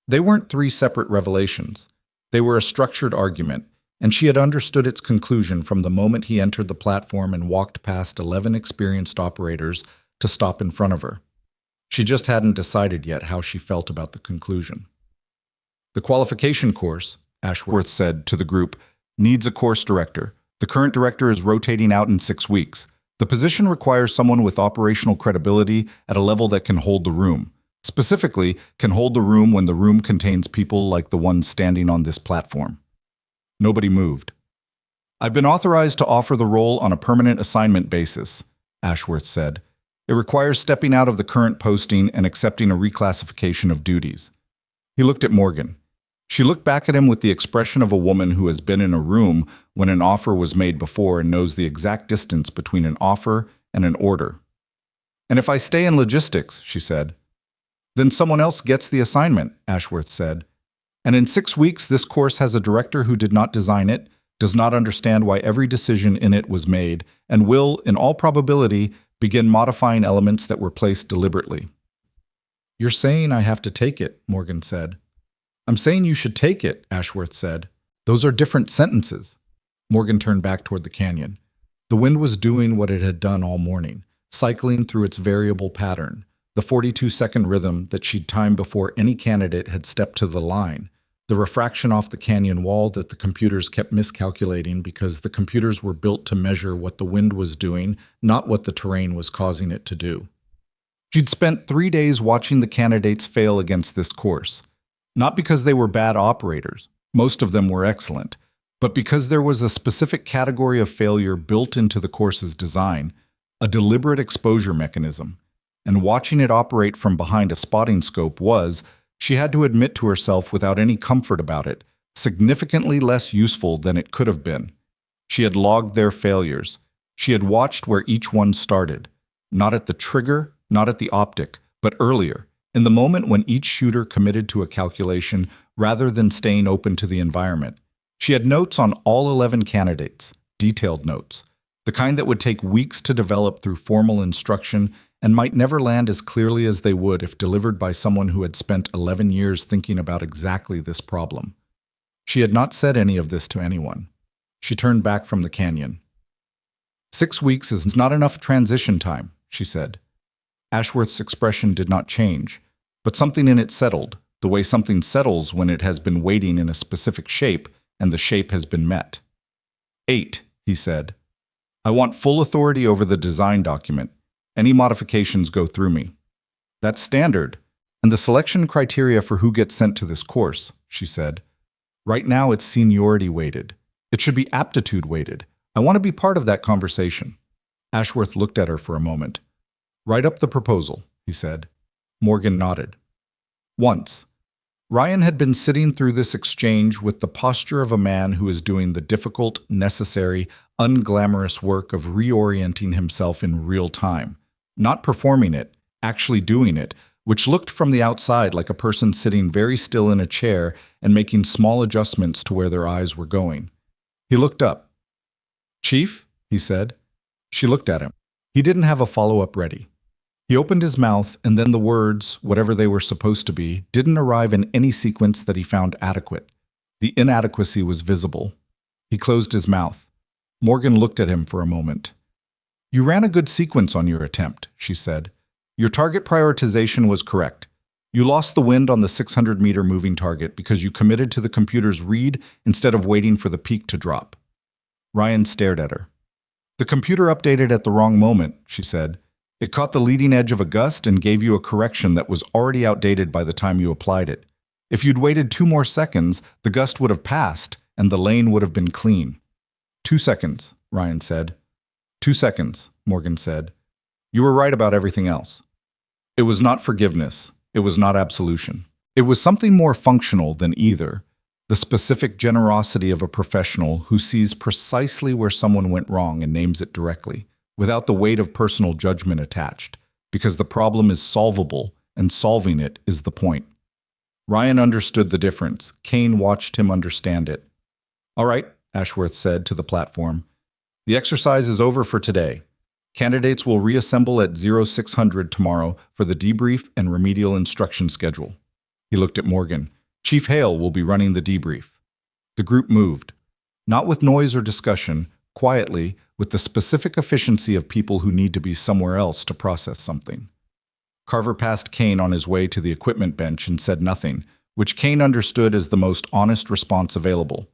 [SPEAKER 1] They weren't three separate revelations. They were a structured argument, and she had understood its conclusion from the moment he entered the platform and walked past 11 experienced operators to stop in front of her. She just hadn't decided yet how she felt about the conclusion. The qualification course, Ashworth said to the group, needs a course director. The current director is rotating out in 6 weeks. The position requires someone with operational credibility at a level that can hold the room. Specifically, can hold the room when the room contains people like the ones standing on this platform. Nobody moved. I've been authorized to offer the role on a permanent assignment basis, Ashworth said. It requires stepping out of the current posting and accepting a reclassification of duties. He looked at Morgan. She looked back at him with the expression of a woman who has been in a room when an offer was made before and knows the exact distance between an offer and an order. And if I stay in logistics, she said. Then someone else gets the assignment, Ashworth said. And in 6 weeks, this course has a director who did not design it, does not understand why every decision in it was made, and will, in all probability, begin modifying elements that were placed deliberately. You're saying I have to take it, Morgan said. I'm saying you should take it, Ashworth said. Those are different sentences. Morgan turned back toward the canyon. The wind was doing what it had done all morning, cycling through its variable pattern, the 42-second rhythm that she'd timed before any candidate had stepped to the line, the refraction off the canyon wall that the computers kept miscalculating because the computers were built to measure what the wind was doing, not what the terrain was causing it to do. She'd spent 3 days watching the candidates fail against this course. Not because they were bad operators, most of them were excellent, but because there was a specific category of failure built into the course's design, a deliberate exposure mechanism. And watching it operate from behind a spotting scope was, she had to admit to herself without any comfort about it, significantly less useful than it could have been. She had logged their failures. She had watched where each one started, not at the trigger, not at the optic, but earlier, in the moment when each shooter committed to a calculation rather than staying open to the environment. She had notes on all 11 candidates, detailed notes, the kind that would take weeks to develop through formal instruction and might never land as clearly as they would if delivered by someone who had spent 11 years thinking about exactly this problem. She had not said any of this to anyone. She turned back from the canyon. 6 weeks is not enough transition time, she said. Ashworth's expression did not change, but something in it settled, the way something settles when it has been waiting in a specific shape and the shape has been met. 8, he said. I want full authority over the design document. Any modifications go through me. That's standard, and the selection criteria for who gets sent to this course, she said. Right now it's seniority weighted. It should be aptitude weighted. I want to be part of that conversation. Ashworth looked at her for a moment. Write up the proposal, he said. Morgan nodded. Once, Ryan had been sitting through this exchange with the posture of a man who is doing the difficult, necessary, unglamorous work of reorienting himself in real time, not performing it, actually doing it, which looked from the outside like a person sitting very still in a chair and making small adjustments to where their eyes were going. He looked up. "Chief?" he said. She looked at him. He didn't have a follow-up ready. He opened his mouth, and then the words, whatever they were supposed to be, didn't arrive in any sequence that he found adequate. The inadequacy was visible. He closed his mouth. Morgan looked at him for a moment. "You ran a good sequence on your attempt," she said. "Your target prioritization was correct. You lost the wind on the 600-meter moving target because you committed to the computer's read instead of waiting for the peak to drop." Ryan stared at her. "The computer updated at the wrong moment," she said. "It caught the leading edge of a gust and gave you a correction that was already outdated by the time you applied it. If you'd waited 2 more seconds, the gust would have passed and the lane would have been clean." 2 seconds, Ryan said. 2 seconds, Morgan said. "You were right about everything else." It was not forgiveness. It was not absolution. It was something more functional than either. The specific generosity of a professional who sees precisely where someone went wrong and names it directly, without the weight of personal judgment attached, because the problem is solvable, and solving it is the point. Ryan understood the difference. Kane watched him understand it. "All right," Ashworth said to the platform. "The exercise is over for today. Candidates will reassemble at 0600 tomorrow for the debrief and remedial instruction schedule." He looked at Morgan. "Chief Hale will be running the debrief." The group moved. Not with noise or discussion, quietly, with the specific efficiency of people who need to be somewhere else to process something. Carver passed Kane on his way to the equipment bench and said nothing, which Kane understood as the most honest response available.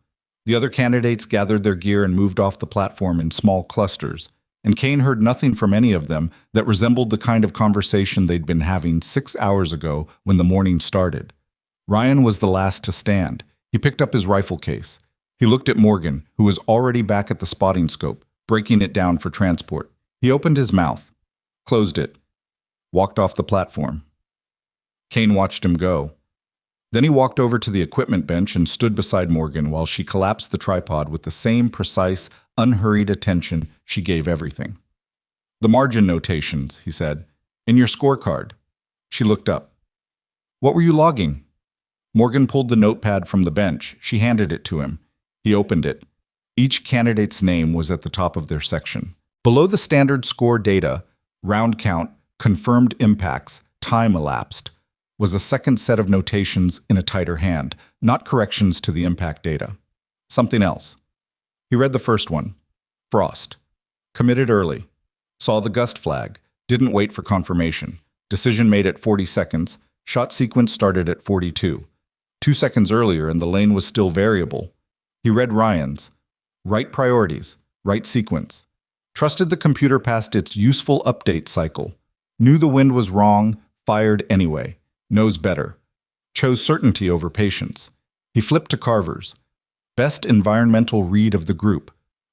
[SPEAKER 1] The other candidates gathered their gear and moved off the platform in small clusters, and Kane heard nothing from any of them that resembled the kind of conversation they'd been having 6 hours ago when the morning started. Ryan was the last to stand. He picked up his rifle case. He looked at Morgan, who was already back at the spotting scope, breaking it down for transport. He opened his mouth, closed it, walked off the platform. Kane watched him go. Then he walked over to the equipment bench and stood beside Morgan while she collapsed the tripod with the same precise, unhurried attention she gave everything. "The margin notations," he said. "In your scorecard." She looked up. "What were you logging?" Morgan pulled the notepad from the bench. She handed it to him. He opened it. Each candidate's name was at the top of their section. Below the standard score data, round count, confirmed impacts, time elapsed, was a second set of notations in a tighter hand, not corrections to the impact data. Something else. He read the first one. Frost. Committed early. Saw the gust flag. Didn't wait for confirmation. Decision made at 40 seconds. Shot sequence started at 42. 2 seconds earlier and the lane was still variable. He read Ryan's. Right priorities. Right sequence. Trusted the computer past its useful update cycle. Knew the wind was wrong. Fired anyway. Knows better. Chose certainty over patience. He flipped to Carver's. Best environmental read of the group.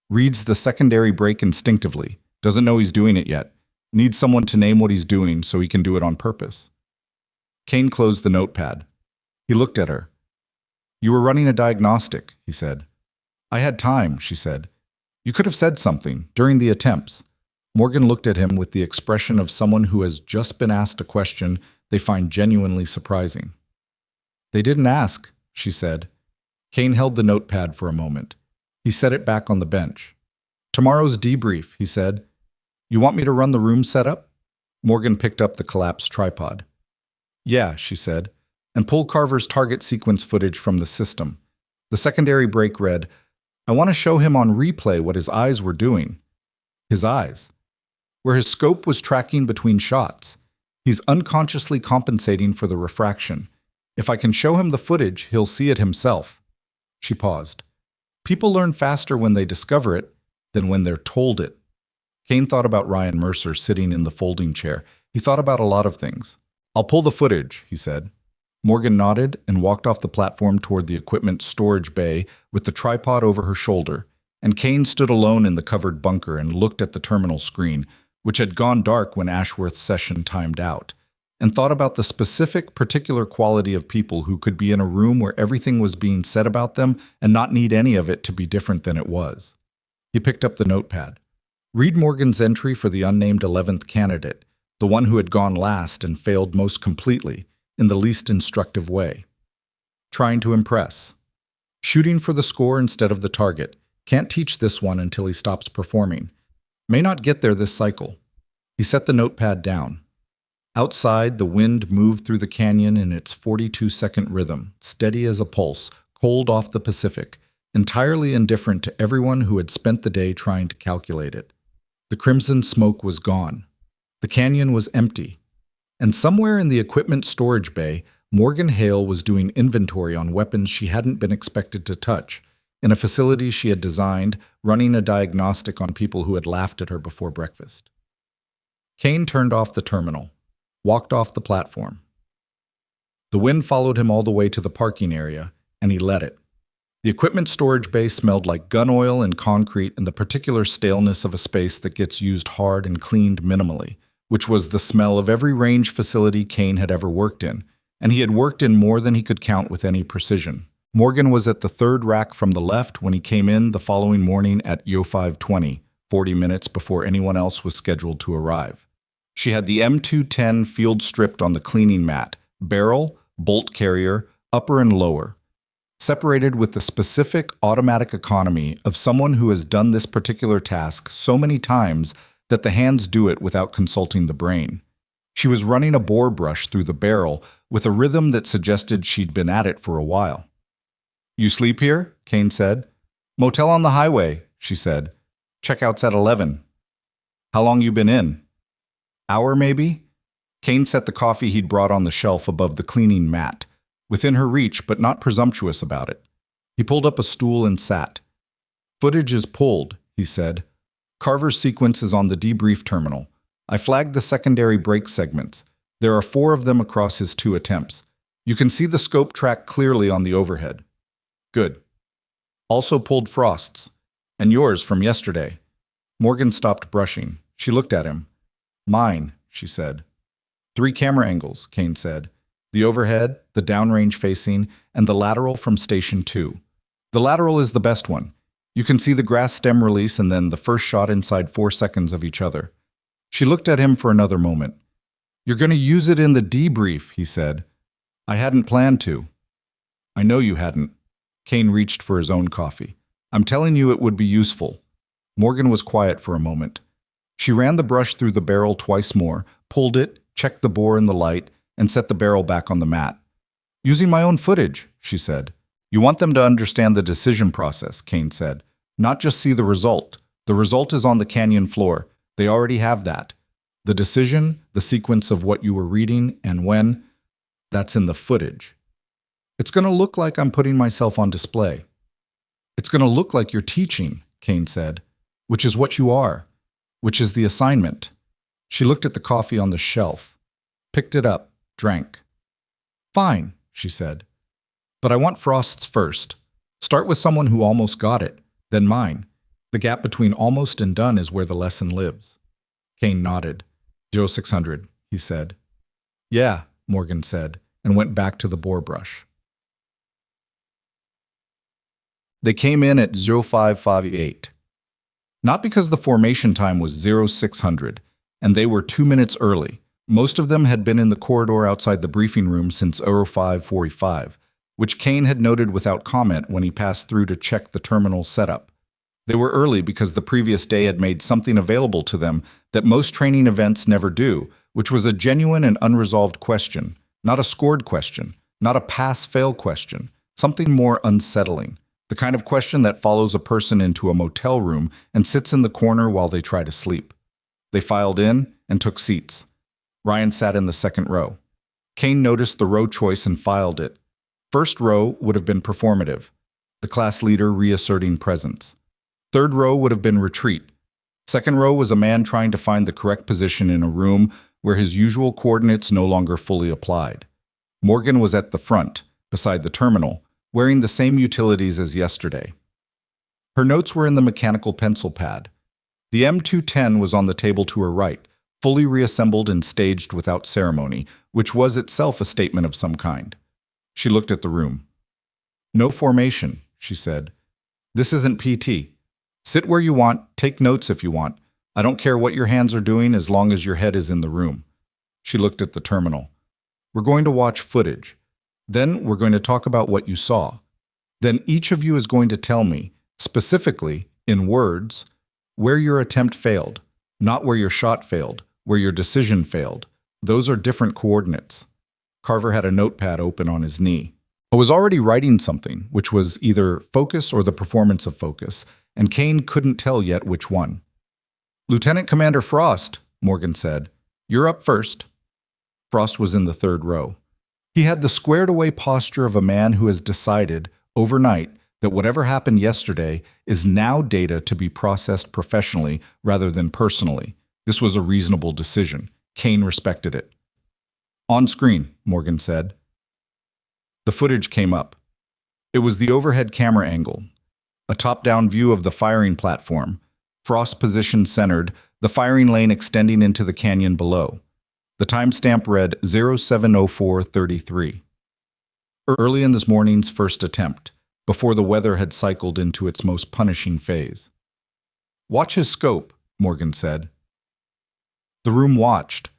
[SPEAKER 1] Reads the secondary break instinctively. Doesn't know he's doing it yet. Needs someone to name what he's doing so he can do it on purpose. Kane closed the notepad. He looked at her. "You were running a diagnostic," he said. "I had time," she said. "You could have said something during the attempts." Morgan looked at him with the expression of someone who has just been asked a question they find genuinely surprising. "They didn't ask," she said. Kane held the notepad for a moment. He set it back on the bench. "Tomorrow's debrief," he said. "You want me to run the room setup?" Morgan picked up the collapsed tripod. "Yeah," she said, and pulled Carver's target sequence footage from the system. The secondary break read, "I want to show him on replay what his eyes were doing." His eyes. Where his scope was tracking between shots. He's unconsciously compensating for the refraction. If I can show him the footage, he'll see it himself. She paused. People learn faster when they discover it than when they're told it. Kane thought about Ryan Mercer sitting in the folding chair. He thought about a lot of things. "I'll pull the footage," he said. Morgan nodded and walked off the platform toward the equipment storage bay with the tripod over her shoulder, and Kane stood alone in the covered bunker and looked at the terminal screen, which had gone dark when Ashworth's session timed out, and thought about the specific, particular quality of people who could be in a room where everything was being said about them and not need any of it to be different than it was. He picked up the notepad. "Read Morgan's entry for the unnamed 11th candidate. the one who had gone last and failed most completely, in the least instructive way. Trying to impress. Shooting for the score instead of the target. Can't teach this one until he stops performing. May not get there this cycle. He set the notepad down. Outside, the wind moved through the canyon in its 42-second rhythm, steady as a pulse, cold off the Pacific, entirely indifferent to everyone who had spent the day trying to calculate it. The crimson smoke was gone. The canyon was empty. And somewhere in the equipment storage bay, Morgan Hale was doing inventory on weapons she hadn't been expected to touch, in a facility she had designed, running a diagnostic on people who had laughed at her before breakfast. Kane turned off the terminal, walked off the platform. The wind followed him all the way to the parking area, and he let it. The equipment storage bay smelled like gun oil and concrete and the particular staleness of a space that gets used hard and cleaned minimally, which was the smell of every range facility Kane had ever worked in, and he had worked in more than he could count with any precision. Morgan was at the third rack from the left when he came in the following morning at 5:20, 40 minutes before anyone else was scheduled to arrive. She had the M210 field stripped on the cleaning mat, barrel, bolt carrier, upper and lower, separated with the specific automatic economy of someone who has done this particular task so many times that the hands do it without consulting the brain. She was running a bore brush through the barrel with a rhythm that suggested she'd been at it for a while. "You sleep here?" Kane said. "Motel on the highway," she said. "Checkout's at 11. How long you been in?" "Hour, maybe?" Kane set the coffee he'd brought on the shelf above the cleaning mat, within her reach but not presumptuous about it. He pulled up a stool and sat. "Footage is pulled," he said. "Carver's sequence is on the debrief terminal. I flagged the secondary brake segments. There are 4 of them across his 2 attempts. You can see the scope track clearly on the overhead." "Good. Also pulled Frost's. And yours from yesterday." Morgan stopped brushing. She looked at him. "Mine," she said. 3 camera angles, Kane said. The overhead, the downrange facing, and the lateral from Station 2. The lateral is the best one. You can see the grass stem release and then the first shot inside 4 seconds of each other. She looked at him for another moment. "You're going to use it in the debrief," he said. "I hadn't planned to." "I know you hadn't." Kane reached for his own coffee. "I'm telling you it would be useful." Morgan was quiet for a moment. She ran the brush through the barrel twice more, pulled it, checked the bore and the light, and set the barrel back on the mat. "Using my own footage," she said. "You want them to understand the decision process," Kane said. "Not just see the result. The result is on the canyon floor. They already have that. The decision, the sequence of what you were reading and when, that's in the footage. It's going to look like I'm putting myself on display." "It's going to look like you're teaching," Kane said, "which is what you are, which is the assignment." She looked at the coffee on the shelf, picked it up, drank. "Fine," she said. "But I want Frost's first. Start with someone who almost got it, then mine. The gap between almost and done is where the lesson lives." Kane nodded. 0600, he said. "Yeah," Morgan said, and went back to the bore brush. They came in at 0558. Not because the formation time was 0600, and they were 2 minutes early. Most of them had been in the corridor outside the briefing room since 0545, which Kane had noted without comment when he passed through to check the terminal setup. They were early because the previous day had made something available to them that most training events never do, which was a genuine and unresolved question, not a scored question, not a pass-fail question, something more unsettling. The kind of question that follows a person into a motel room and sits in the corner while they try to sleep. They filed in and took seats. Ryan sat in the second row. Kane noticed the row choice and filed it. First row would have been performative, the class leader reasserting presence. Third row would have been retreat. Second row was a man trying to find the correct position in a room where his usual coordinates no longer fully applied. Morgan was at the front, beside the terminal, wearing the same utilities as yesterday. Her notes were in the mechanical pencil pad. The M210 was on the table to her right, fully reassembled and staged without ceremony, which was itself a statement of some kind. She looked at the room. "No formation," she said. "This isn't PT. Sit where you want, take notes if you want. I don't care what your hands are doing as long as your head is in the room. She looked at the terminal. We're going to watch footage. Then we're going to talk about what you saw. Then each of you is going to tell me, specifically, in words, where your attempt failed, not where your shot failed, where your decision failed. Those are different coordinates. Carver had a notepad open on his knee. I was already writing something, which was either focus or the performance of focus, and Kane couldn't tell yet which one. Lieutenant Commander Frost, Morgan said, you're up first. Frost was in the third row. He had the squared-away posture of a man who has decided, overnight, that whatever happened yesterday is now data to be processed professionally rather than personally. This was a reasonable decision. Kane respected it. On screen, Morgan said. The footage came up. It was the overhead camera angle, a top-down view of the firing platform, Frost position centered, the firing lane extending into the canyon below. The timestamp read 07:04:33. Early in this morning's first attempt, before the weather had cycled into its most punishing phase. Watch his scope, Morgan said. The room watched.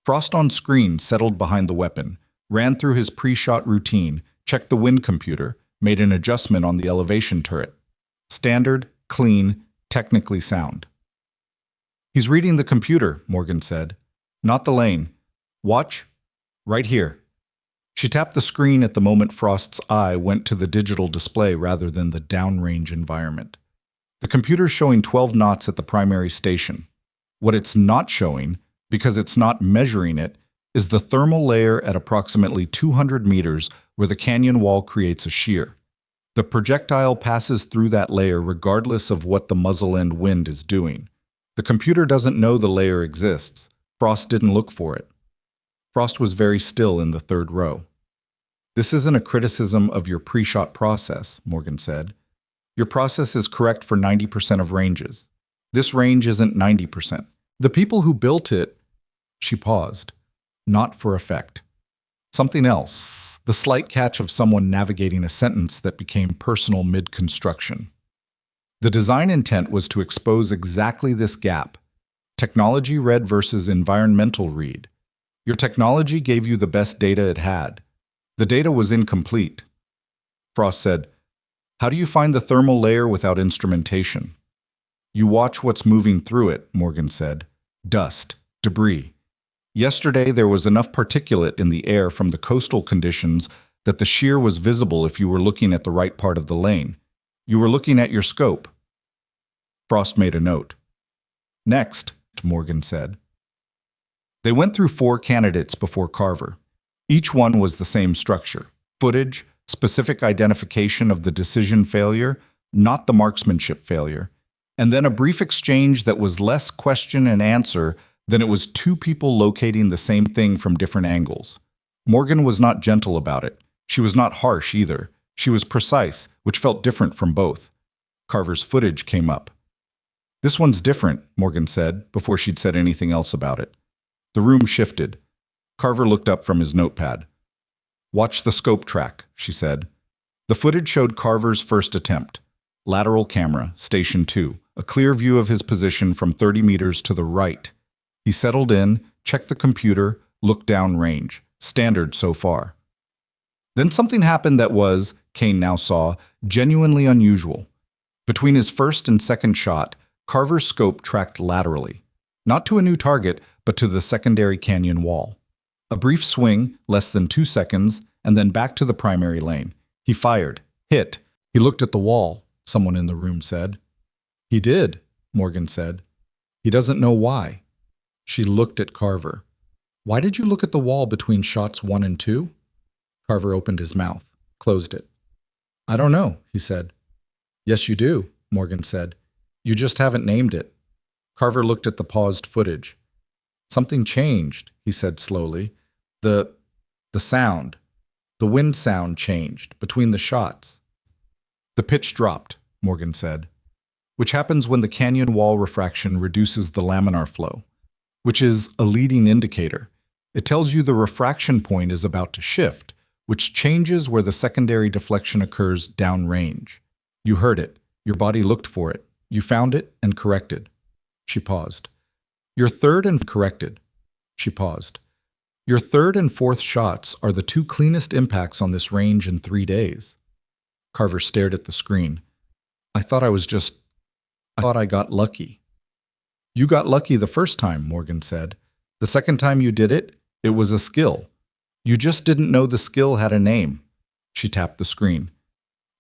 [SPEAKER 1] Frost on screen settled behind the weapon, ran through his pre-shot routine, checked the wind computer, made an adjustment on the elevation turret. Standard, clean, technically sound. He's reading the computer, Morgan said. Not the lane. Watch. Right here. She tapped the screen at the moment Frost's eye went to the digital display rather than the downrange environment. The computer's showing 12 knots at the primary station. What it's not showing, because it's not measuring it, is the thermal layer at approximately 200 meters where the canyon wall creates a shear. The projectile passes through that layer regardless of what the muzzle end wind is doing. The computer doesn't know the layer exists. Frost didn't look for it. Frost was very still in the third row. This isn't a criticism of your pre-shot process, Morgan said. Your process is correct for 90% of ranges. This range isn't 90%. The people who built it, she paused, not for effect. Something else, the slight catch of someone navigating a sentence that became personal mid-construction. The design intent was to expose exactly this gap. Technology read versus environmental read. Your technology gave you the best data it had. The data was incomplete. Frost said, how do you find the thermal layer without instrumentation? You watch what's moving through it, Morgan said. Dust, debris. Yesterday there was enough particulate in the air from the coastal conditions that the shear was visible if you were looking at the right part of the lane. You were looking at your scope. Frost made a note. Next, Morgan said. They went through 4 candidates before Carver. Each one was the same structure. Footage, specific identification of the decision failure, not the marksmanship failure, and then a brief exchange that was less question and answer than it was 2 people locating the same thing from different angles. Morgan was not gentle about it. She was not harsh either. She was precise, which felt different from both. Carver's footage came up. This one's different, Morgan said, before she'd said anything else about it. The room shifted. Carver looked up from his notepad. Watch the scope track, she said. The footage showed Carver's first attempt. Lateral camera, station 2, a clear view of his position from 30 meters to the right. He settled in, checked the computer, looked down range. Standard so far. Then something happened that was, Kane now saw, genuinely unusual. Between his first and second shot, Carver's scope tracked laterally. Not to a new target, but to the secondary canyon wall. A brief swing, less than 2 seconds, and then back to the primary lane. He fired, hit. He looked at the wall, someone in the room said. He did, Morgan said. He doesn't know why. She looked at Carver. Why did you look at the wall between shots 1 and 2? Carver opened his mouth, closed it. I don't know, he said. Yes, you do, Morgan said. You just haven't named it. Carver looked at the paused footage. Something changed, he said slowly. The sound. The wind sound changed between the shots. The pitch dropped, Morgan said, which happens when the canyon wall refraction reduces the laminar flow, which is a leading indicator. It tells you the refraction point is about to shift, which changes where the secondary deflection occurs downrange. You heard it. Your body looked for it. You found it and corrected. She paused. Your third and corrected. She paused. Your third and fourth shots are the two cleanest impacts on this range in 3 days. Carver stared at the screen. I thought I got lucky. You got lucky the first time, Morgan said. The second time you did it, it was a skill. You just didn't know the skill had a name. She tapped the screen.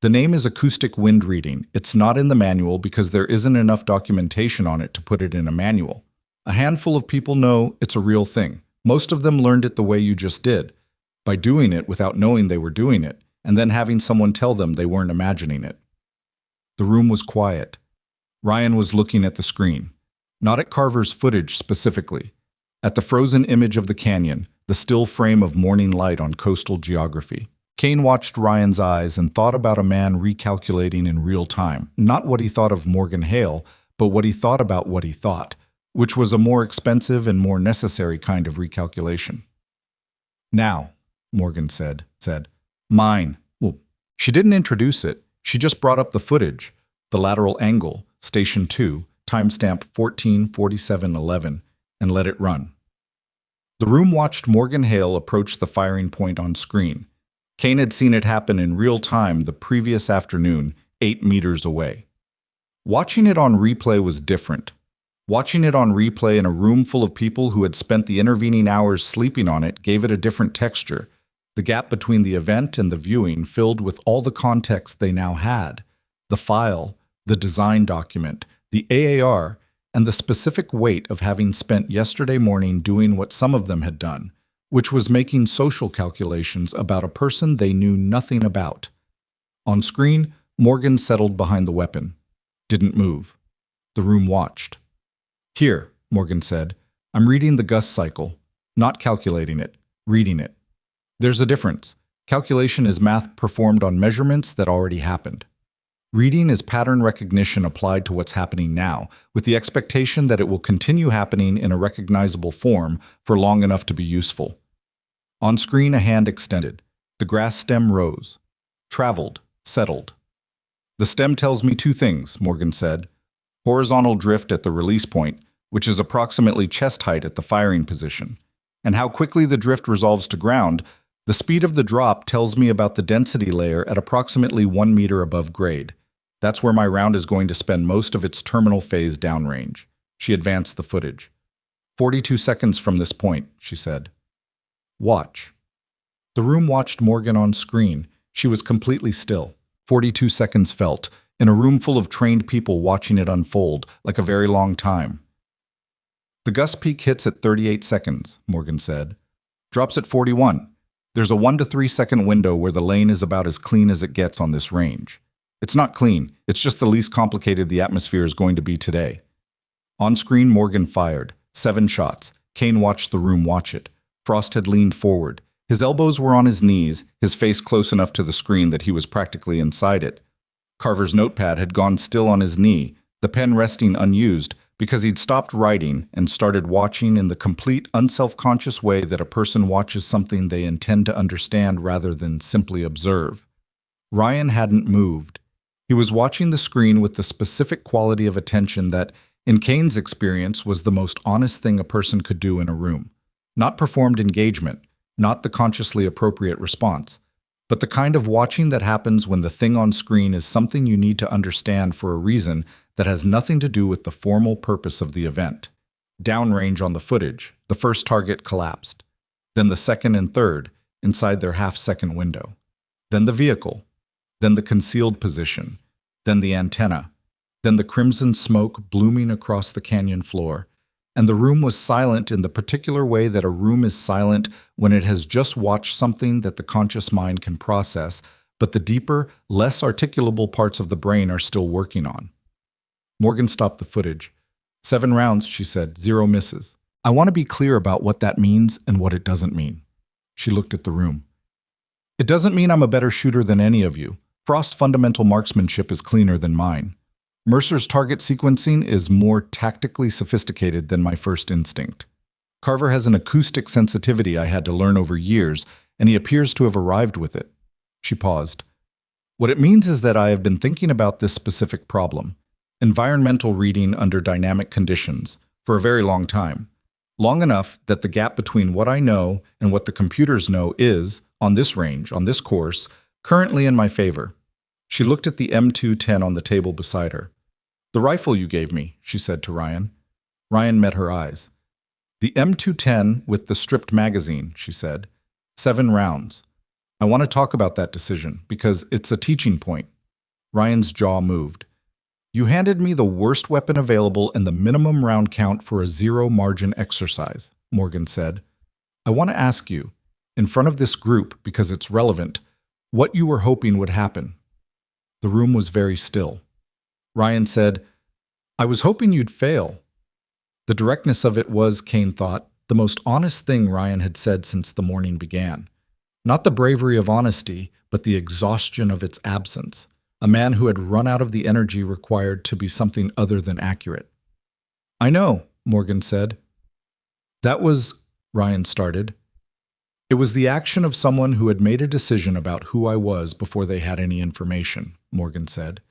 [SPEAKER 1] The name is acoustic wind reading. It's not in the manual because there isn't enough documentation on it to put it in a manual. A handful of people know it's a real thing. Most of them learned it the way you just did, by doing it without knowing they were doing it, and then having someone tell them they weren't imagining it. The room was quiet. Ryan was looking at the screen, not at Carver's footage specifically, at the frozen image of the canyon, the still frame of morning light on coastal geography. Kane watched Ryan's eyes and thought about a man recalculating in real time, not what he thought of Morgan Hale, but what he thought about what he thought, which was a more expensive and more necessary kind of recalculation. Now, Morgan said, mine. Well, she didn't introduce it. She just brought up the footage, the lateral angle, station 2, timestamp 14:47:11, and let it run. The room watched Morgan Hale approach the firing point on screen. Kane had seen it happen in real time the previous afternoon, 8 meters away. Watching it on replay was different. Watching it on replay in a room full of people who had spent the intervening hours sleeping on it gave it a different texture. The gap between the event and the viewing filled with all the context they now had. The file, the design document, the AAR, and the specific weight of having spent yesterday morning doing what some of them had done, which was making social calculations about a person they knew nothing about. On screen, Morgan settled behind the weapon. Didn't move. The room watched. Here, Morgan said, I'm reading the gust cycle, not calculating it, reading it. There's a difference. Calculation is math performed on measurements that already happened. Reading is pattern recognition applied to what's happening now, with the expectation that it will continue happening in a recognizable form for long enough to be useful. On screen, a hand extended. The grass stem rose, traveled, settled. The stem tells me two things, Morgan said. Horizontal drift at the release point, which is approximately chest height at the firing position, and how quickly the drift resolves to ground. The speed of the drop tells me about the density layer at approximately 1 meter above grade. That's where my round is going to spend most of its terminal phase downrange. She advanced the footage. 42 seconds from this point, she said. Watch. The room watched Morgan on screen. She was completely still. 42 seconds felt, in a room full of trained people watching it unfold, like a very long time. The gust peak hits at 38 seconds, Morgan said. Drops at 41. There's a 1 to 3 second window where the lane is about as clean as it gets on this range. It's not clean, it's just the least complicated the atmosphere is going to be today. On screen, Morgan fired. 7 shots. Kane watched the room watch it. Frost had leaned forward. His elbows were on his knees, his face close enough to the screen that he was practically inside it. Carver's notepad had gone still on his knee, the pen resting unused, because he'd stopped writing and started watching in the complete, unselfconscious way that a person watches something they intend to understand rather than simply observe. Ryan hadn't moved. He was watching the screen with the specific quality of attention that, in Kane's experience, was the most honest thing a person could do in a room. Not performed engagement, not the consciously appropriate response, but the kind of watching that happens when the thing on screen is something you need to understand for a reason that has nothing to do with the formal purpose of the event. Downrange on the footage, the first target collapsed. Then the second and third, inside their half-second window. Then the vehicle. Then the concealed position. Then the antenna. Then the crimson smoke blooming across the canyon floor. And the room was silent in the particular way that a room is silent when it has just watched something that the conscious mind can process, but the deeper, less articulable parts of the brain are still working on. Morgan stopped the footage. 7 rounds, she said, 0 misses. I want to be clear about what that means and what it doesn't mean. She looked at the room. It doesn't mean I'm a better shooter than any of you. Frost's fundamental marksmanship is cleaner than mine. Mercer's target sequencing is more tactically sophisticated than my first instinct. Carver has an acoustic sensitivity I had to learn over years, and he appears to have arrived with it. She paused. What it means is that I have been thinking about this specific problem, environmental reading under dynamic conditions, for a very long time. Long enough that the gap between what I know and what the computers know is, on this range, on this course, currently in my favor. She looked at the M210 on the table beside her. The rifle you gave me, she said to Ryan. Ryan met her eyes. The M210 with the stripped magazine, she said. 7 rounds. I want to talk about that decision because it's a teaching point. Ryan's jaw moved. You handed me the worst weapon available and the minimum round count for a zero-margin exercise, Morgan said. I want to ask you, in front of this group because it's relevant, what you were hoping would happen. The room was very still. Ryan said, I was hoping you'd fail. The directness of it was, Kane thought, the most honest thing Ryan had said since the morning began. Not the bravery of honesty, but the exhaustion of its absence. A man who had run out of the energy required to be something other than accurate. I know, Morgan said. That was, Ryan started. It was the action of someone who had made a decision about who I was before they had any information, Morgan said.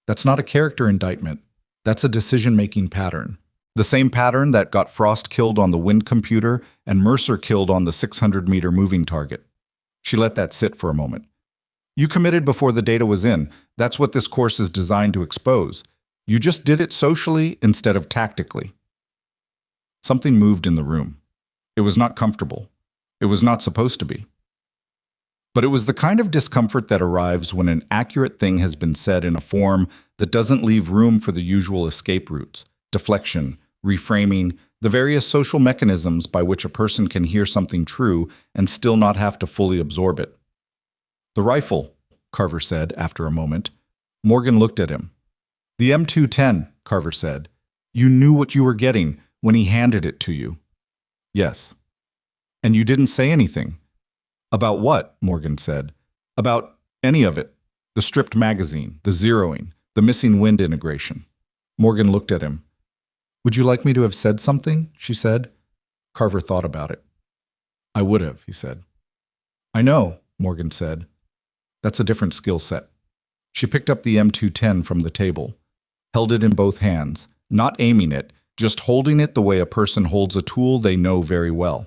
[SPEAKER 1] That's not a character indictment. That's a decision-making pattern. The same pattern that got Frost killed on the wind computer and Mercer killed on the 600-meter moving target. She let that sit for a moment. You committed before the data was in. That's what this course is designed to expose. You just did it socially instead of tactically. Something moved in the room. It was not comfortable. It was not supposed to be. But it was the kind of discomfort that arrives when an accurate thing has been said in a form that doesn't leave room for the usual escape routes, deflection, reframing, the various social mechanisms by which a person can hear something true and still not have to fully absorb it. The rifle, Carver said after a moment. Morgan looked at him. The M210, Carver said. You knew what you were getting when he handed it to you. Yes. And you didn't say anything. About what? Morgan said. About any of it. The stripped magazine, the zeroing, the missing wind integration. Morgan looked at him. Would you like me to have said something? She said. Carver thought about it. I would have, he said. I know, Morgan said. That's a different skill set. She picked up the M210 from the table, held it in both hands, not aiming it, just holding it the way a person holds a tool they know very well.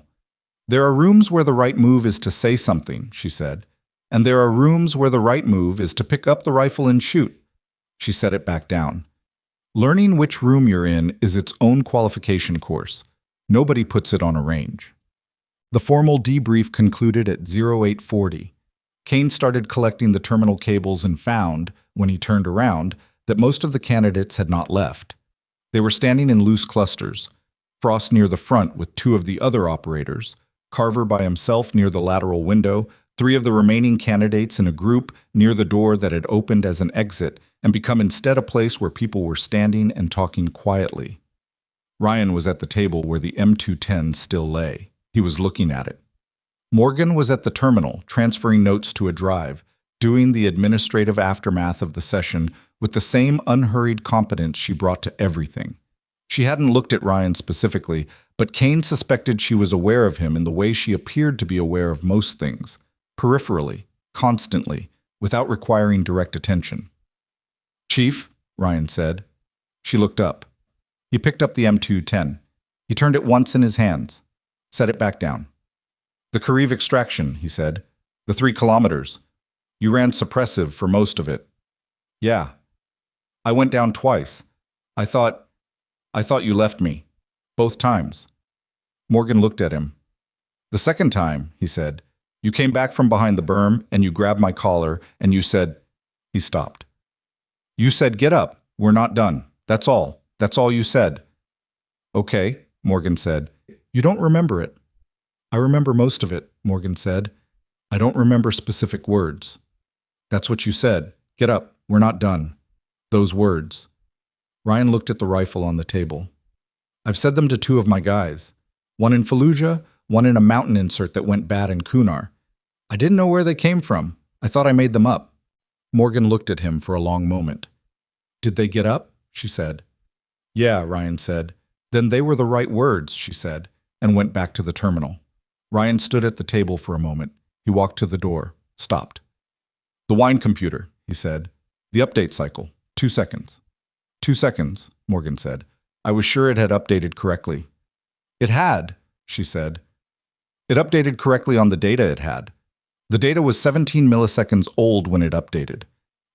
[SPEAKER 1] There are rooms where the right move is to say something, she said, and there are rooms where the right move is to pick up the rifle and shoot. She set it back down. Learning which room you're in is its own qualification course. Nobody puts it on a range. The formal debrief concluded at 0840. Kane started collecting the terminal cables and found, when he turned around, that most of the candidates had not left. They were standing in loose clusters, Frost near the front with 2 of the other operators, Carver by himself near the lateral window, 3 of the remaining candidates in a group near the door that had opened as an exit and become instead a place where people were standing and talking quietly. Ryan was at the table where the M210 still lay. He was looking at it. Morgan was at the terminal, transferring notes to a drive, doing the administrative aftermath of the session with the same unhurried competence she brought to everything. She hadn't looked at Ryan specifically, but Kane suspected she was aware of him in the way she appeared to be aware of most things, peripherally, constantly, without requiring direct attention. Chief, Ryan said. She looked up. He picked up the M210. He turned it once in his hands, set it back down. The Kariv extraction, he said. The 3 kilometers. You ran suppressive for most of it. Yeah. I went down twice. I thought you left me. Both times. Morgan looked at him. The second time, he said, you came back from behind the berm and you grabbed my collar and you said, he stopped. You said, get up. We're not done. That's all. That's all you said. Okay, Morgan said. You don't remember it. I remember most of it, Morgan said. I don't remember specific words. That's what you said. Get up. We're not done. Those words. Ryan looked at the rifle on the table. I've said them to 2 of my guys. One in Fallujah, one in a mountain insert that went bad in Kunar. I didn't know where they came from. I thought I made them up. Morgan looked at him for a long moment. Did they get up? She said. Yeah, Ryan said. Then they were the right words, she said, and went back to the terminal. Ryan stood at the table for a moment. He walked to the door, stopped. The wine computer, he said. The update cycle. 2 seconds. 2 seconds, Morgan said. I was sure it had updated correctly. It had, she said. It updated correctly on the data it had. The data was 17 milliseconds old when it updated.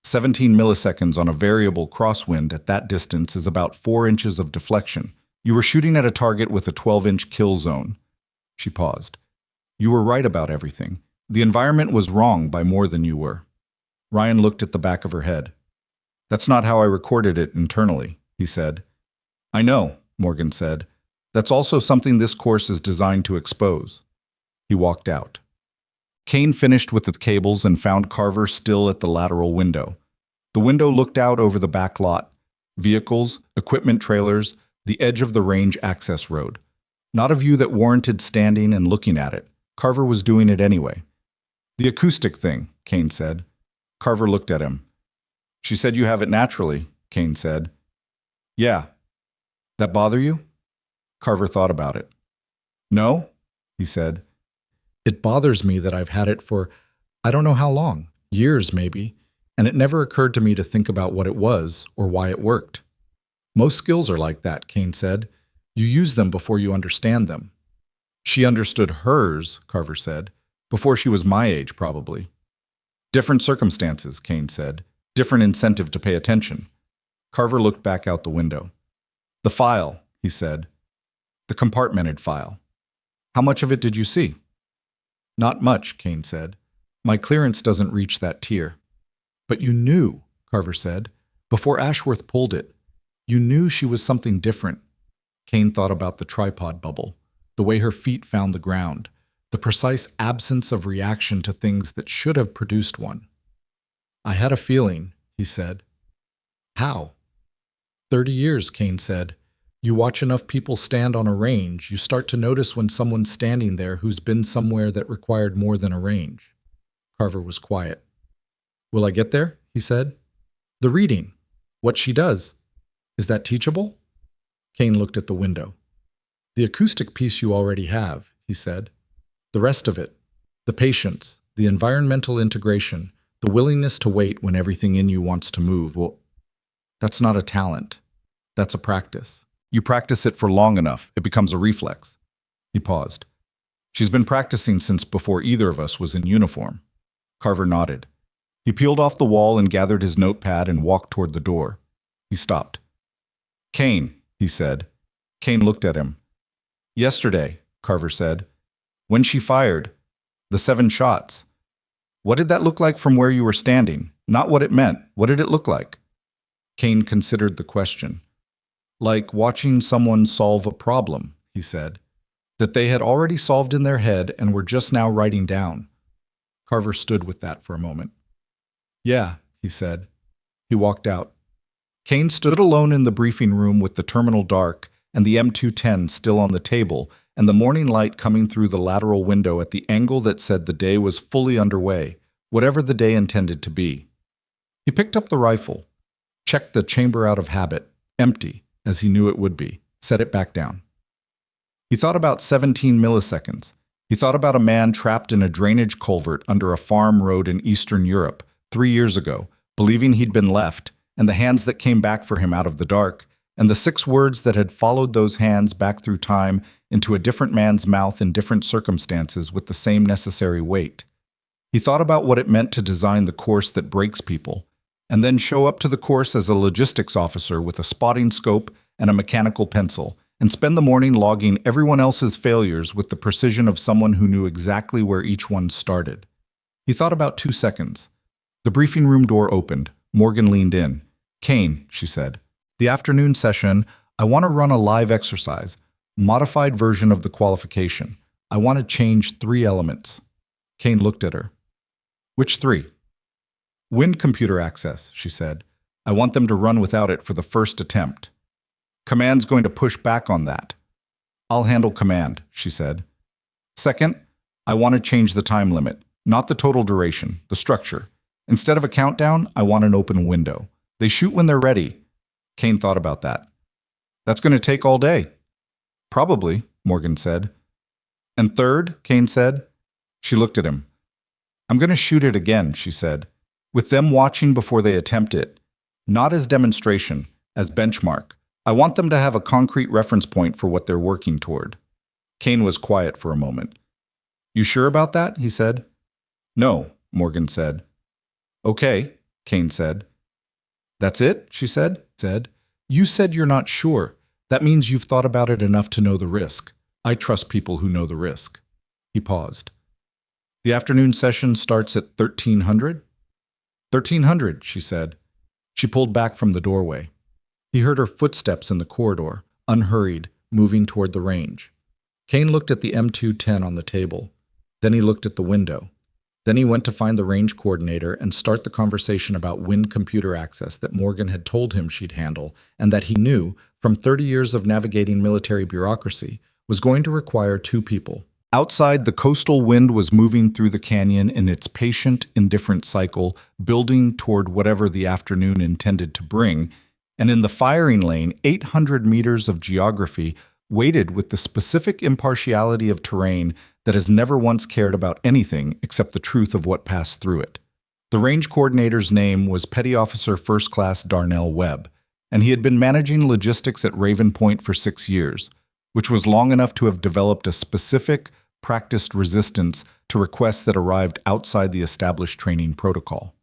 [SPEAKER 1] 17 milliseconds on a variable crosswind at that distance is about 4 inches of deflection. You were shooting at a target with a 12-inch kill zone. She paused. You were right about everything. The environment was wrong by more than you were. Ryan looked at the back of her head. That's not how I recorded it internally, he said. I know, Morgan said. That's also something this course is designed to expose. He walked out. Kane finished with the cables and found Carver still at the lateral window. The window looked out over the back lot. Vehicles, equipment trailers, the edge of the range access road. Not a view that warranted standing and looking at it. Carver was doing it anyway. The acoustic thing, Kane said. Carver looked at him. She said you have it naturally, Kane said. Yeah. That bother you? Carver thought about it. No, he said. It bothers me that I've had it for, I don't know how long, years maybe, and it never occurred to me to think about what it was or why it worked. Most skills are like that, Kane said. You use them before you understand them. She understood hers, Carver said, before she was my age, probably. Different circumstances, Kane said. Different incentive to pay attention. Carver looked back out the window. The file, he said. The compartmented file. How much of it did you see? Not much, Kane said. My clearance doesn't reach that tier. But you knew, Carver said, before Ashworth pulled it. You knew she was something different. Kane thought about the tripod bubble, the way her feet found the ground, the precise absence of reaction to things that should have produced one. I had a feeling, he said. How? 30 years, Kane said. You watch enough people stand on a range, you start to notice when someone's standing there who's been somewhere that required more than a range. Carver was quiet. Will I get there? He said. The reading. What she does. Is that teachable? Kane looked at the window. The acoustic piece you already have, he said. The rest of it. The patience, the environmental integration, the willingness to wait when everything in you wants to move. Well, that's not a talent. That's a practice. You practice it for long enough, it becomes a reflex. He paused. She's been practicing since before either of us was in uniform. Carver nodded. He peeled off the wall and gathered his notepad and walked toward the door. He stopped. Kane, he said. Kane looked at him. Yesterday, Carver said. When she fired, the 7 shots. What did that look like from where you were standing? Not what it meant. What did it look like? Kane considered the question. Like watching someone solve a problem, he said, that they had already solved in their head and were just now writing down. Carver stood with that for a moment. Yeah, he said. He walked out. Kane stood alone in the briefing room with the terminal dark and the M210 still on the table and the morning light coming through the lateral window at the angle that said the day was fully underway, whatever the day intended to be. He picked up the rifle, checked the chamber out of habit, empty, as he knew it would be, set it back down. He thought about 17 milliseconds. He thought about a man trapped in a drainage culvert under a farm road in Eastern Europe 3 years ago, believing he'd been left, and the hands that came back for him out of the dark, and the 6 words that had followed those hands back through time into a different man's mouth in different circumstances with the same necessary weight. He thought about what it meant to design the course that breaks people, and then show up to the course as a logistics officer with a spotting scope and a mechanical pencil, and spend the morning logging everyone else's failures with the precision of someone who knew exactly where each one started. He thought about 2 seconds. The briefing room door opened. Morgan leaned in. Kane, she said, the afternoon session, I want to run a live exercise, modified version of the qualification. I want to change 3 elements. Kane looked at her. Which 3? Wind computer access, she said. I want them to run without it for the first attempt. Command's going to push back on that. I'll handle command, she said. Second, I want to change the time limit, not the total duration, the structure. Instead of a countdown, I want an open window. They shoot when they're ready. Kane thought about that. That's going to take all day. Probably, Morgan said. And third, Kane said. She looked at him. I'm going to shoot it again, she said, with them watching before they attempt it. Not as demonstration, as benchmark. I want them to have a concrete reference point for what they're working toward. Kane was quiet for a moment. You sure about that? He said. No, Morgan said. Okay, Kane said. That's it? She said. You said you're not sure. That means you've thought about it enough to know the risk. I trust people who know the risk. He paused. The afternoon session starts at 1300? 1300, she said. She pulled back from the doorway. He heard her footsteps in the corridor, unhurried, moving toward the range. Kane looked at the M210 on the table. Then he looked at the window. Then he went to find the range coordinator and start the conversation about wind computer access that Morgan had told him she'd handle and that he knew, from 30 years of navigating military bureaucracy, was going to require 2 people. Outside, the coastal wind was moving through the canyon in its patient, indifferent cycle, building toward whatever the afternoon intended to bring, and in the firing lane, 800 meters of geography waited with the specific impartiality of terrain that has never once cared about anything except the truth of what passed through it. The range coordinator's name was Petty Officer First Class Darnell Webb, and he had been managing logistics at Raven Point for 6 years, which was long enough to have developed a specific, practiced resistance to requests that arrived outside the established training protocol.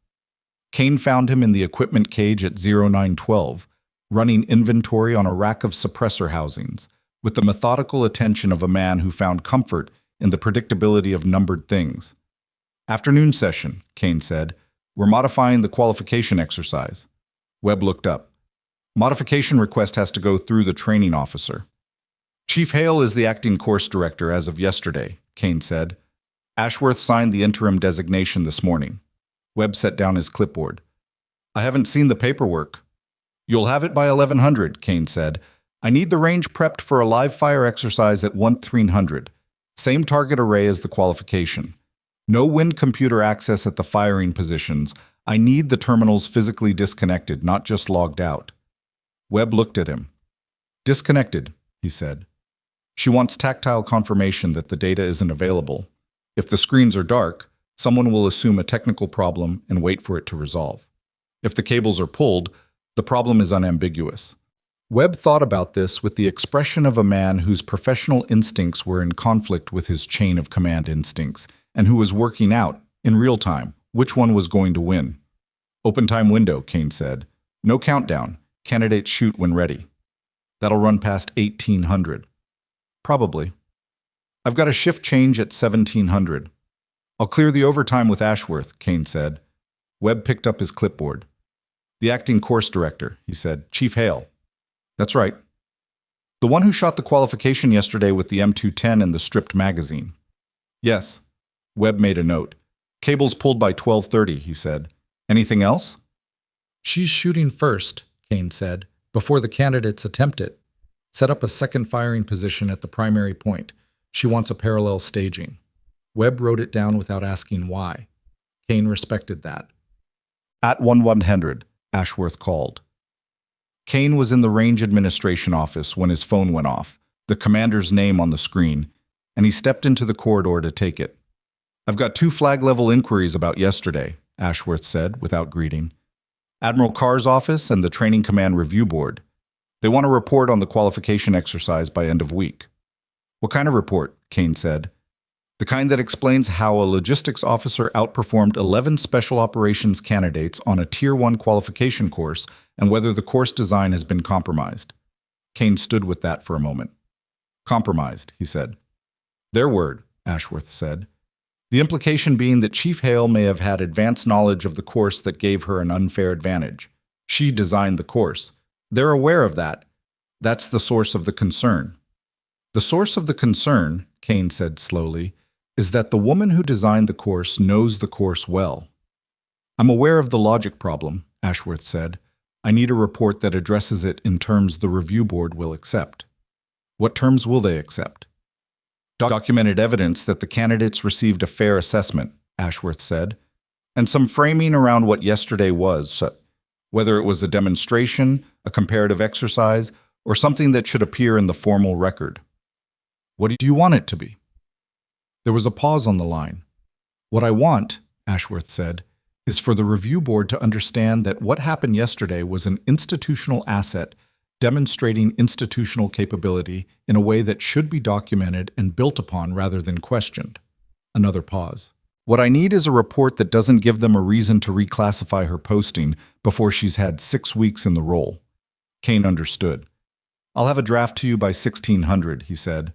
[SPEAKER 1] Kane found him in the equipment cage at 0912, running inventory on a rack of suppressor housings, with the methodical attention of a man who found comfort in the predictability of numbered things. Afternoon session, Kane said. We're modifying the qualification exercise. Webb looked up. Modification request has to go through the training officer. Chief Hale is the acting course director as of yesterday, Kane said. Ashworth signed the interim designation this morning. Webb set down his clipboard. I haven't seen the paperwork. You'll have it by 1100, Kane said. I need the range prepped for a live fire exercise at 1300. Same target array as the qualification. No wind computer access at the firing positions. I need the terminals physically disconnected, not just logged out. Webb looked at him. Disconnected, he said. She wants tactile confirmation that the data isn't available. If the screens are dark, someone will assume a technical problem and wait for it to resolve. If the cables are pulled, the problem is unambiguous. Webb thought about this with the expression of a man whose professional instincts were in conflict with his chain of command instincts, and who was working out, in real time, which one was going to win. Open time window, Kane said. No countdown. Candidates shoot when ready. That'll run past 1800. Probably. I've got a shift change at 1700. I'll clear the overtime with Ashworth, Kane said. Webb picked up his clipboard. The acting course director, he said. Chief Hale. That's right. The one who shot the qualification yesterday with the M210 and the stripped magazine. Yes. Webb made a note. Cables pulled by 12:30, he said. Anything else? She's shooting first, Kane said, before the candidates attempt it. Set up a second firing position at the primary point. She wants a parallel staging. Webb wrote it down without asking why. Kane respected that. At 1100, Ashworth called. Kane was in the range administration office when his phone went off, the commander's name on the screen, and he stepped into the corridor to take it. I've got 2 flag-level inquiries about yesterday, Ashworth said, without greeting. Admiral Carr's office and the Training Command Review Board. They want a report on the qualification exercise by end of week. What kind of report? Kane said. The kind that explains how a logistics officer outperformed 11 special operations candidates on a Tier 1 qualification course and whether the course design has been compromised. Kane stood with that for a moment. Compromised, he said. Their word, Ashworth said. The implication being that Chief Hale may have had advanced knowledge of the course that gave her an unfair advantage. She designed the course. They're aware of that. That's the source of the concern. The source of the concern, Kane said slowly, is that the woman who designed the course knows the course well. I'm aware of the logic problem, Ashworth said. I need a report that addresses it in terms the review board will accept. What terms will they accept? Documented evidence that the candidates received a fair assessment, Ashworth said, and some framing around what yesterday was, whether it was a demonstration, a comparative exercise, or something that should appear in the formal record. What do you want it to be? There was a pause on the line. What I want, Ashworth said, is for the review board to understand that what happened yesterday was an institutional asset demonstrating institutional capability in a way that should be documented and built upon rather than questioned. Another pause. What I need is a report that doesn't give them a reason to reclassify her posting before she's had 6 weeks in the role. Kane understood. I'll have a draft to you by 1600, he said.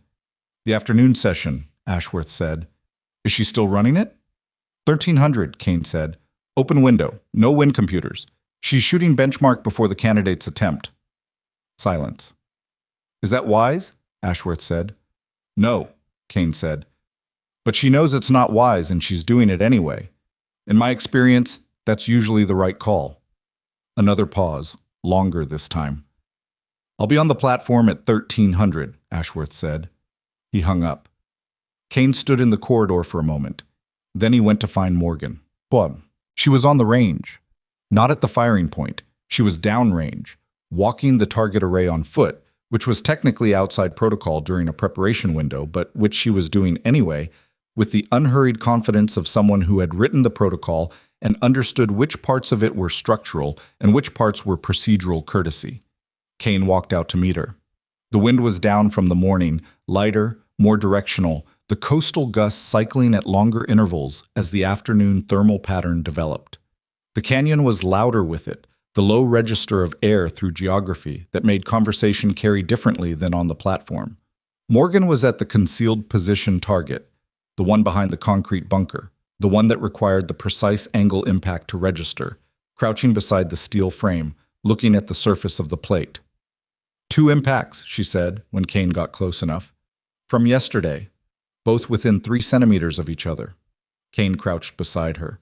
[SPEAKER 1] The afternoon session, Ashworth said. Is she still running it? 1300, Kane said. Open window, no wind computers. She's shooting benchmark before the candidate's attempt. Silence. Is that wise? Ashworth said. No, Kane said. But she knows it's not wise and she's doing it anyway. In my experience, that's usually the right call. Another pause, longer this time. I'll be on the platform at 1300, Ashworth said. He hung up. Kane stood in the corridor for a moment. Then he went to find Morgan. Boom. She was on the range. Not at the firing point. She was downrange, walking the target array on foot, which was technically outside protocol during a preparation window, but which she was doing anyway, with the unhurried confidence of someone who had written the protocol and understood which parts of it were structural and which parts were procedural courtesy. Kane walked out to meet her. The wind was down from the morning, lighter, more directional, the coastal gusts cycling at longer intervals as the afternoon thermal pattern developed. The canyon was louder with it, the low register of air through geography that made conversation carry differently than on the platform. Morgan was at the concealed position target, the one behind the concrete bunker, the one that required the precise angle impact to register, crouching beside the steel frame, looking at the surface of the plate. 2 impacts, she said, when Kane got close enough. From yesterday, both within 3 centimeters of each other. Kane crouched beside her.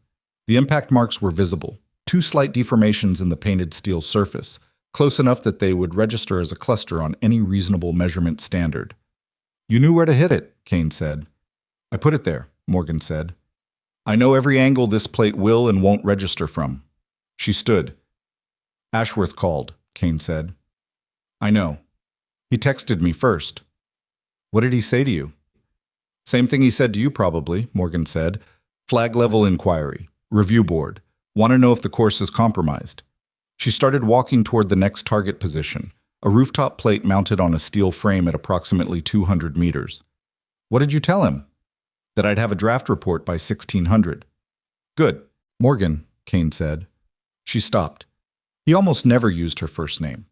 [SPEAKER 1] The impact marks were visible, 2 slight deformations in the painted steel surface, close enough that they would register as a cluster on any reasonable measurement standard. You knew where to hit it, Kane said. I put it there, Morgan said. I know every angle this plate will and won't register from. She stood. Ashworth called, Kane said. I know. He texted me first. What did he say to you? Same thing he said to you probably, Morgan said. Flag level inquiry. Review board. Want to know if the course is compromised. She started walking toward the next target position, a rooftop plate mounted on a steel frame at approximately 200 meters. What did you tell him? That I'd have a draft report by 1600. Good. Morgan, Kane said. She stopped. He almost never used her first name.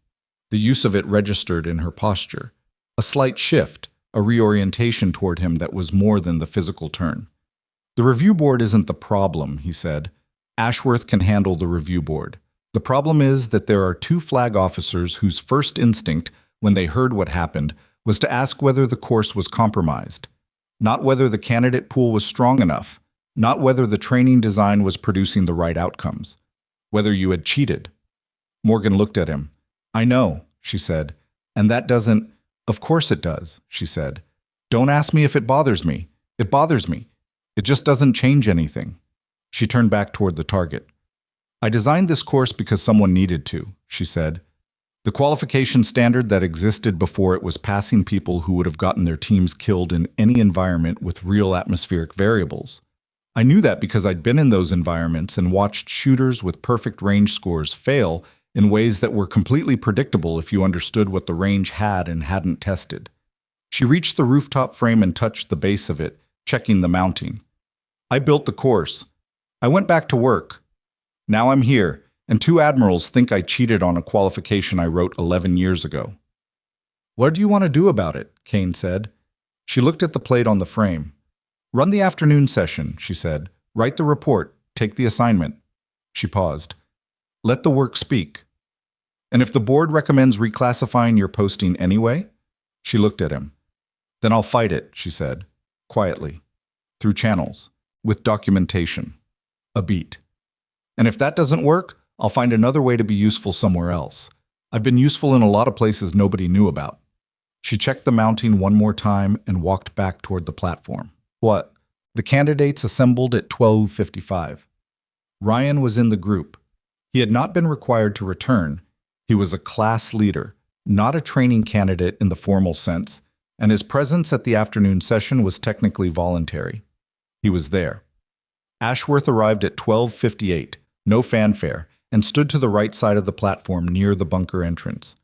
[SPEAKER 1] The use of it registered in her posture. A slight shift, a reorientation toward him that was more than the physical turn. The review board isn't the problem, he said. Ashworth can handle the review board. The problem is that there are 2 flag officers whose first instinct, when they heard what happened, was to ask whether the course was compromised. Not whether the candidate pool was strong enough, not whether the training design was producing the right outcomes, whether you had cheated. Morgan looked at him. I know, she said, and that doesn't— Of course it does, she said. Don't ask me if it bothers me. It bothers me. It just doesn't change anything. She turned back toward the target. I designed this course because someone needed to, she said. The qualification standard that existed before it was passing people who would have gotten their teams killed in any environment with real atmospheric variables. I knew that because I'd been in those environments and watched shooters with perfect range scores fail in ways that were completely predictable if you understood what the range had and hadn't tested. She reached the rooftop frame and touched the base of it, checking the mounting. I built the course. I went back to work. Now I'm here, and 2 admirals think I cheated on a qualification I wrote 11 years ago. What do you want to do about it? Kane said. She looked at the plate on the frame. Run the afternoon session, she said. Write the report. Take the assignment. She paused. Let the work speak. And if the board recommends reclassifying your posting anyway? She looked at him. Then I'll fight it, she said, quietly, through channels, with documentation. A beat. And if that doesn't work, I'll find another way to be useful somewhere else. I've been useful in a lot of places nobody knew about. She checked the mounting one more time and walked back toward the platform. What? The candidates assembled at 12:55. Ryan was in the group. He had not been required to return. He was a class leader, not a training candidate in the formal sense, and his presence at the afternoon session was technically voluntary. He was there. Ashworth arrived at 12:58, no fanfare, and stood to the right side of the platform near the bunker entrance.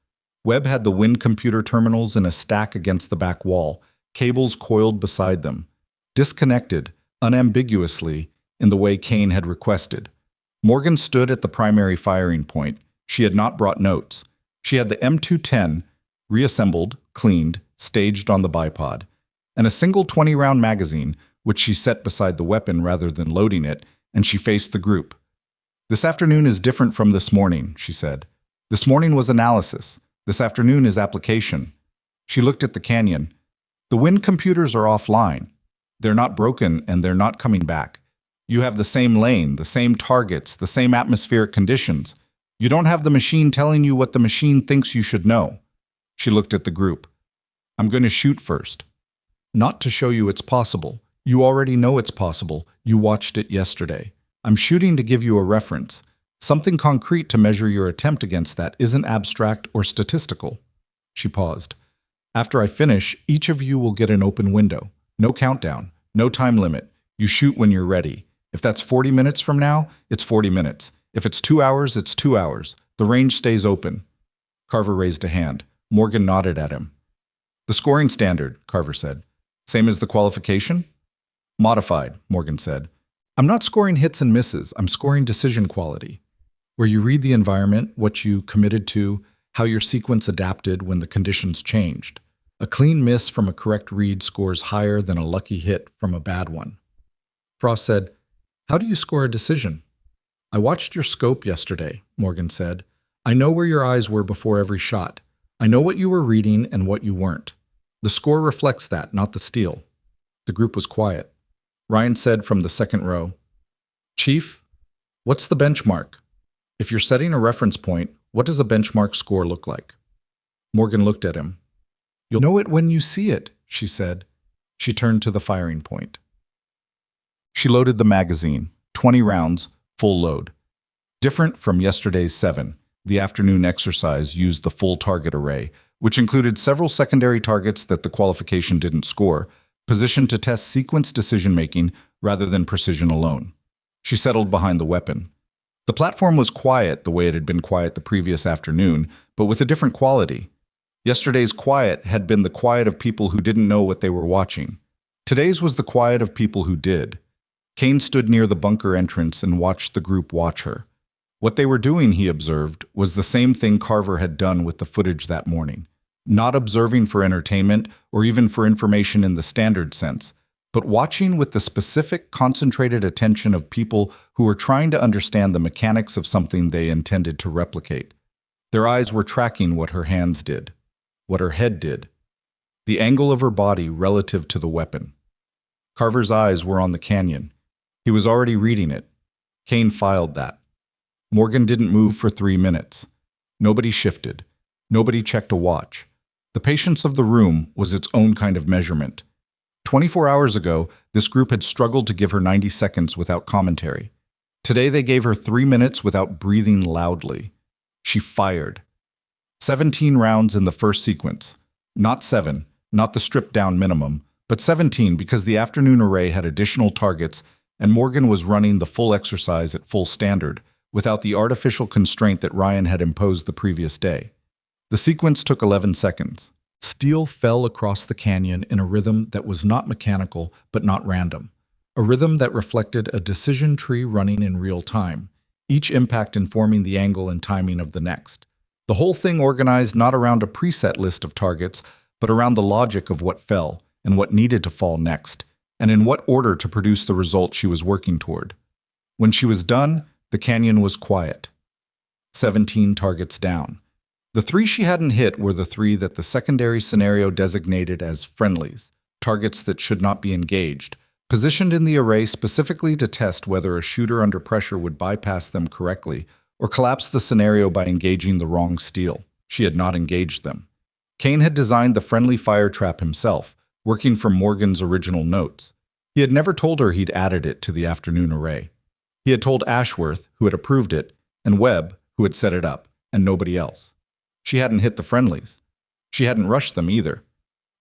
[SPEAKER 1] Webb had the Wind computer terminals in a stack against the back wall, cables coiled beside them, disconnected, unambiguously, in the way Kane had requested. Morgan stood at the primary firing point. She had not brought notes. She had the M210 reassembled, cleaned, staged on the bipod, and a single 20-round magazine, which she set beside the weapon rather than loading it, and she faced the group. "This afternoon is different from this morning," she said. "This morning was analysis. This afternoon is application." She looked at the canyon. "The Wind computers are offline. They're not broken and they're not coming back. You have the same lane, the same targets, the same atmospheric conditions. You don't have the machine telling you what the machine thinks you should know." She looked at the group. "I'm going to shoot first. Not to show you it's possible. You already know it's possible. You watched it yesterday. I'm shooting to give you a reference. Something concrete to measure your attempt against that isn't abstract or statistical." She paused. "After I finish, each of you will get an open window. No countdown, no time limit. You shoot when you're ready. If that's 40 minutes from now, it's 40 minutes. If it's 2 hours, it's 2 hours. The range stays open." Carver raised a hand. Morgan nodded at him. "The scoring standard," Carver said. "Same as the qualification?" "Modified," Morgan said. "I'm not scoring hits and misses. I'm scoring decision quality, where you read the environment, what you committed to, how your sequence adapted when the conditions changed. A clean miss from a correct read scores higher than a lucky hit from a bad one." Frost said, "How do you score a decision?" "I watched your scope yesterday," Morgan said. "I know where your eyes were before every shot. I know what you were reading and what you weren't. The score reflects that, not the steal." The group was quiet. Ryan said from the second row, "Chief, what's the benchmark? If you're setting a reference point, what does a benchmark score look like?" Morgan looked at him. "You'll know it when you see it," she said. She turned to the firing point. She loaded the magazine, 20 rounds, full load. Different from yesterday's 7, the afternoon exercise used the full target array, which included several secondary targets that the qualification didn't score, positioned to test sequence decision-making rather than precision alone. She settled behind the weapon. The platform was quiet the way it had been quiet the previous afternoon, but with a different quality. Yesterday's quiet had been the quiet of people who didn't know what they were watching. Today's was the quiet of people who did. Kane stood near the bunker entrance and watched the group watch her. What they were doing, he observed, was the same thing Carver had done with the footage that morning. Not observing for entertainment or even for information in the standard sense, but watching with the specific, concentrated attention of people who were trying to understand the mechanics of something they intended to replicate. Their eyes were tracking what her hands did, what her head did, the angle of her body relative to the weapon. Carver's eyes were on the canyon. He was already reading it. Kane filed that. Morgan didn't move for 3 minutes. Nobody shifted. Nobody checked a watch. The patience of the room was its own kind of measurement. 24 hours ago, this group had struggled to give her 90 seconds without commentary. Today they gave her 3 minutes without breathing loudly. She fired. 17 rounds in the first sequence. Not 7, not the stripped-down minimum, but 17 because the afternoon array had additional targets and Morgan was running the full exercise at full standard, without the artificial constraint that Ryan had imposed the previous day. The sequence took 11 seconds. Steel fell across the canyon in a rhythm that was not mechanical but not random, a rhythm that reflected a decision tree running in real time, each impact informing the angle and timing of the next. The whole thing organized not around a preset list of targets, but around the logic of what fell and what needed to fall next, and in what order to produce the result she was working toward. When she was done, the canyon was quiet. 17 targets down. The 3 she hadn't hit were the 3 that the secondary scenario designated as friendlies, targets that should not be engaged, positioned in the array specifically to test whether a shooter under pressure would bypass them correctly or collapse the scenario by engaging the wrong steel. She had not engaged them. Kane had designed the friendly fire trap himself, working from Morgan's original notes. He had never told her he'd added it to the afternoon array. He had told Ashworth, who had approved it, and Webb, who had set it up, and nobody else. She hadn't hit the friendlies. She hadn't rushed them either.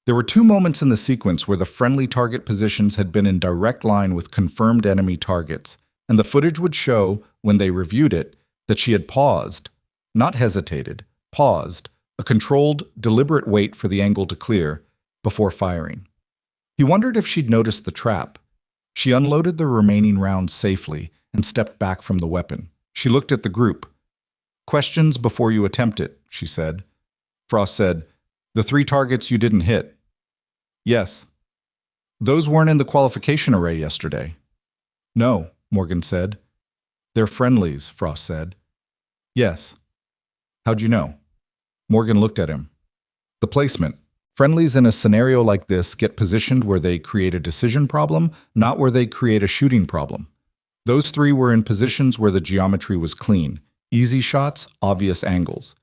[SPEAKER 1] There were 2 moments in the sequence where the friendly target positions had been in direct line with confirmed enemy targets, and the footage would show, when they reviewed it, that she had paused, not hesitated, paused, a controlled, deliberate wait for the angle to clear before firing. He wondered if she'd noticed the trap. She unloaded the remaining rounds safely and stepped back from the weapon. She looked at the group. "Questions before you attempt it," she said. Frost said, "The 3 targets you didn't hit." "Yes." "Those weren't in the qualification array yesterday." "No," Morgan said. "They're friendlies," Frost said. "Yes." "How'd you know?" Morgan looked at him. "The placement. Friendlies in a scenario like this get positioned where they create a decision problem, not where they create a shooting problem. Those 3 were in positions where the geometry was clean. Easy shots, obvious angles.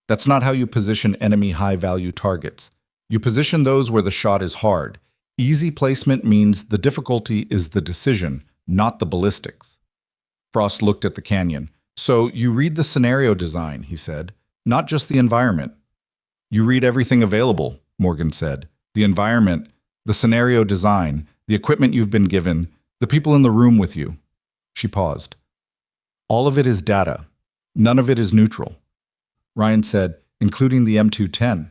[SPEAKER 1] That's not how you position enemy high-value targets. You position those where the shot is hard. Easy placement means the difficulty is the decision, not the ballistics." Frost looked at the canyon. "So you read the scenario design," he said, "not just the environment." "You read everything available," Morgan said. "The environment, the scenario design, the equipment you've been given, the people in the room with you." She paused. "All of it is data. None of it is neutral." Ryan said, "Including the M210.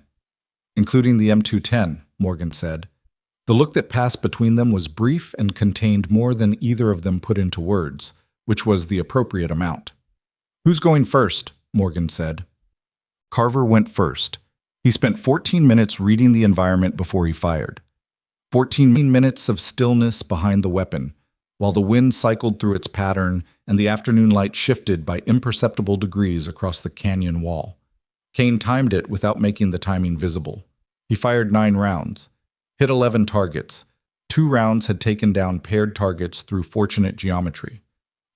[SPEAKER 1] "Including the M210, Morgan said. The look that passed between them was brief and contained more than either of them put into words, which was the appropriate amount. "Who's going first?" Morgan said. Carver went first. He spent 14 minutes reading the environment before he fired. 14 minutes of stillness behind the weapon, while the wind cycled through its pattern and the afternoon light shifted by imperceptible degrees across the canyon wall. Kane timed it without making the timing visible. He fired 9 rounds, hit 11 targets. 2 rounds had taken down paired targets through fortunate geometry.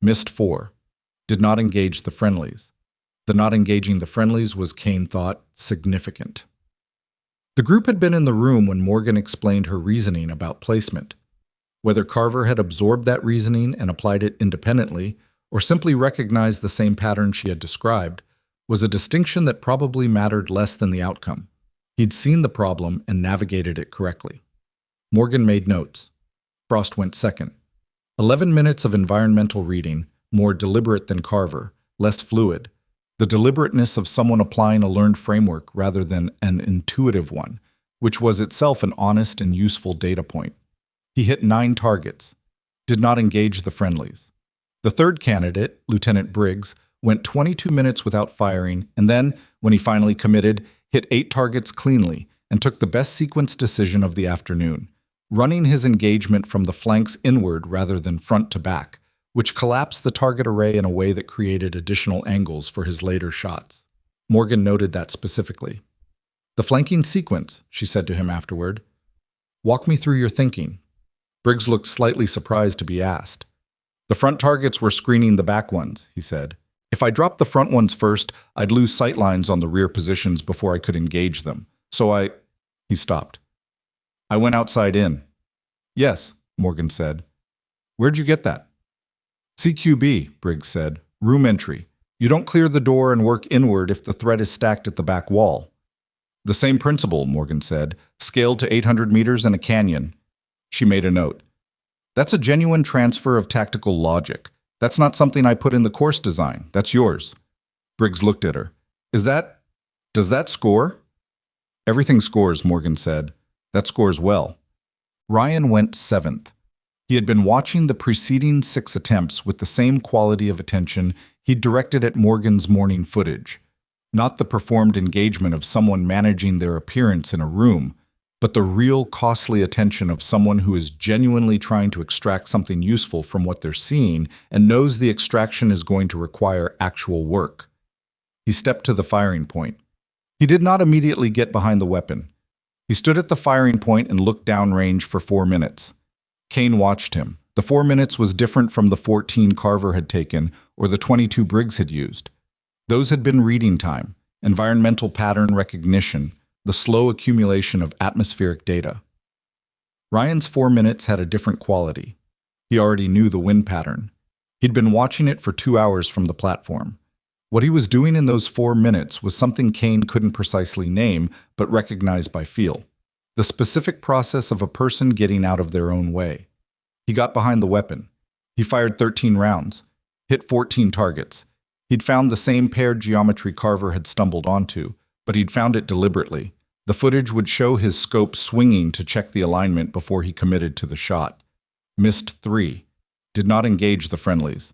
[SPEAKER 1] Missed 4. Did not engage the friendlies. The not engaging the friendlies was, Kane thought, significant. The group had been in the room when Morgan explained her reasoning about placement. Whether Carver had absorbed that reasoning and applied it independently, or simply recognized the same pattern she had described, was a distinction that probably mattered less than the outcome. He'd seen the problem and navigated it correctly. Morgan made notes. Frost went second. 11 minutes of environmental reading, more deliberate than Carver, less fluid. The deliberateness of someone applying a learned framework rather than an intuitive one, which was itself an honest and useful data point. He hit 9 targets, did not engage the friendlies. The third candidate, Lieutenant Briggs, went 22 minutes without firing, and then, when he finally committed, hit 8 targets cleanly and took the best sequence decision of the afternoon, running his engagement from the flanks inward rather than front to back, which collapsed the target array in a way that created additional angles for his later shots. Morgan noted that specifically. "The flanking sequence," she said to him afterward. "Walk me through your thinking." Briggs looked slightly surprised to be asked. "The front targets were screening the back ones," he said. "If I dropped the front ones first, I'd lose sight lines on the rear positions before I could engage them. So He stopped. "I went outside in." "Yes," Morgan said. "Where'd you get that?" "CQB," Briggs said. "Room entry. You don't clear the door and work inward if the threat is stacked at the back wall." "The same principle," Morgan said. "Scaled to 800 meters in a canyon." She made a note. "That's a genuine transfer of tactical logic. That's not something I put in the course design. That's yours." Briggs looked at her. Does that score?" "Everything scores," Morgan said. "That scores well." Ryan went 7th. He had been watching the preceding 6 attempts with the same quality of attention he'd directed at Morgan's morning footage. Not the performed engagement of someone managing their appearance in a room, but the real costly attention of someone who is genuinely trying to extract something useful from what they're seeing and knows the extraction is going to require actual work. He stepped to the firing point. He did not immediately get behind the weapon. He stood at the firing point and looked downrange for 4 minutes. Kane watched him. The 4 minutes was different from the 14 Carver had taken or the 22 Briggs had used. Those had been reading time, environmental pattern recognition, the slow accumulation of atmospheric data. Ryan's 4 minutes had a different quality. He already knew the wind pattern. He'd been watching it for 2 hours from the platform. What he was doing in those 4 minutes was something Kane couldn't precisely name, but recognized by feel. The specific process of a person getting out of their own way. He got behind the weapon. He fired 13 rounds, hit 14 targets. He'd found the same paired geometry Carver had stumbled onto, but he'd found it deliberately. The footage would show his scope swinging to check the alignment before he committed to the shot. Missed 3. Did not engage the friendlies.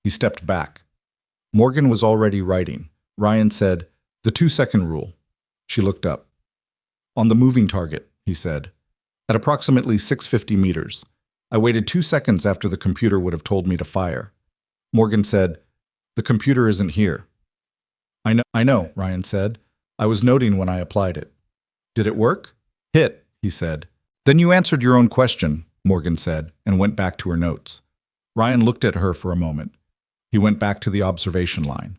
[SPEAKER 1] He stepped back. Morgan was already writing. Ryan said, "The 2-second rule." She looked up. "On the moving target," he said. "At approximately 650 meters. I waited 2 seconds after the computer would have told me to fire." Morgan said, "The computer isn't here." I know, Ryan said. "I was noting when I applied it." "Did it work?" "Hit," he said. "Then you answered your own question," Morgan said, and went back to her notes. Ryan looked at her for a moment. He went back to the observation line.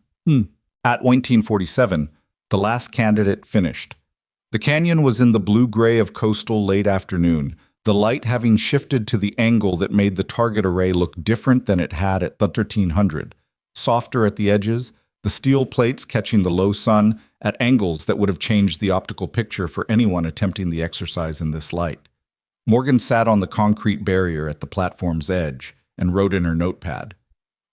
[SPEAKER 1] At 1947, the last candidate finished. The canyon was in the blue-gray of coastal late afternoon, the light having shifted to the angle that made the target array look different than it had at 1300, softer at the edges, the steel plates catching the low sun at angles that would have changed the optical picture for anyone attempting the exercise in this light. Morgan sat on the concrete barrier at the platform's edge and wrote in her notepad.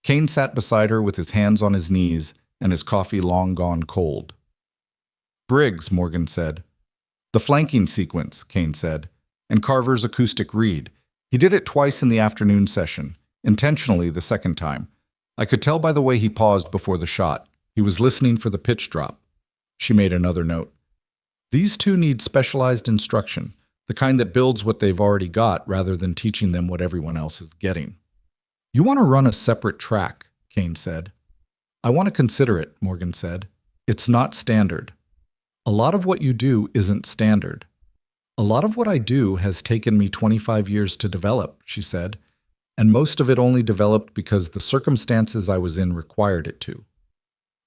[SPEAKER 1] Kane sat beside her with his hands on his knees and his coffee long gone cold. "Briggs," Morgan said. "The flanking sequence," Kane said, "and Carver's acoustic read. He did it twice in the afternoon session, intentionally the second time. I could tell by the way he paused before the shot. He was listening for the pitch drop." She made another note. "These two need specialized instruction, the kind that builds what they've already got rather than teaching them what everyone else is getting." "You want to run a separate track," Kane said. "I want to consider it," Morgan said. "It's not standard. A lot of what you do isn't standard. A lot of what I do has taken me 25 years to develop," she said, "and most of it only developed because the circumstances I was in required it to.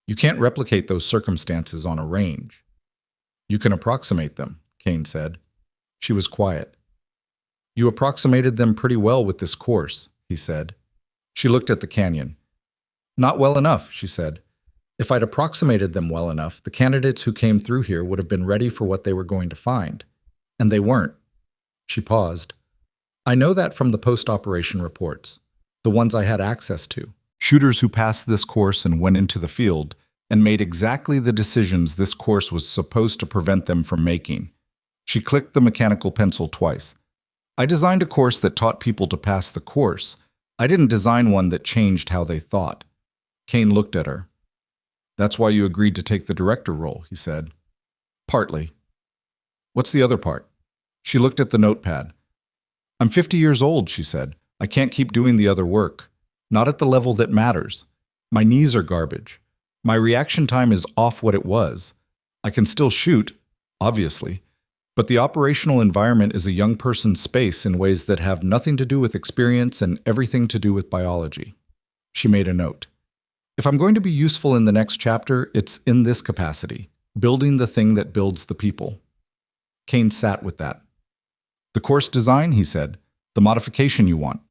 [SPEAKER 1] You can't replicate those circumstances on a range." "You can approximate them," Kane said. She was quiet. "You approximated them pretty well with this course," he said. She looked at the canyon. "Not well enough," she said. "If I'd approximated them well enough, the candidates who came through here would have been ready for what they were going to find. And they weren't." She paused. "I know that from the post-operation reports, the ones I had access to. Shooters who passed this course and went into the field and made exactly the decisions this course was supposed to prevent them from making." She clicked the mechanical pencil twice. "I designed a course that taught people to pass the course. I didn't design one that changed how they thought." Kane looked at her. "That's why you agreed to take the director role," he said. "Partly." "What's the other part?" She looked at the notepad. "I'm 50 years old," she said. "I can't keep doing the other work. Not at the level that matters. My knees are garbage. My reaction time is off what it was. I can still shoot, obviously, but the operational environment is a young person's space in ways that have nothing to do with experience and everything to do with biology." She made a note. "If I'm going to be useful in the next chapter, it's in this capacity, building the thing that builds the people." Kane sat with that. "The course design," he said. "The modification you want.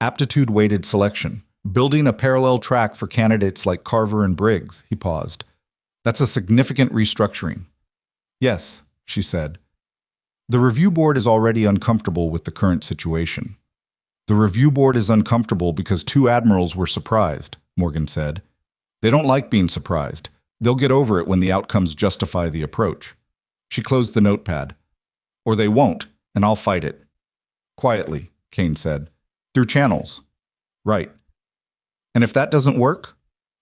[SPEAKER 1] Aptitude-weighted selection. Building a parallel track for candidates like Carver and Briggs." He paused. "That's a significant restructuring." "Yes," she said. "The review board is already uncomfortable with the current situation." "The review board is uncomfortable because 2 admirals were surprised," Morgan said. "They don't like being surprised. They'll get over it when the outcomes justify the approach." She closed the notepad. "Or they won't, and I'll fight it." "Quietly," Kane said. "Through channels." "Right. And if that doesn't work?"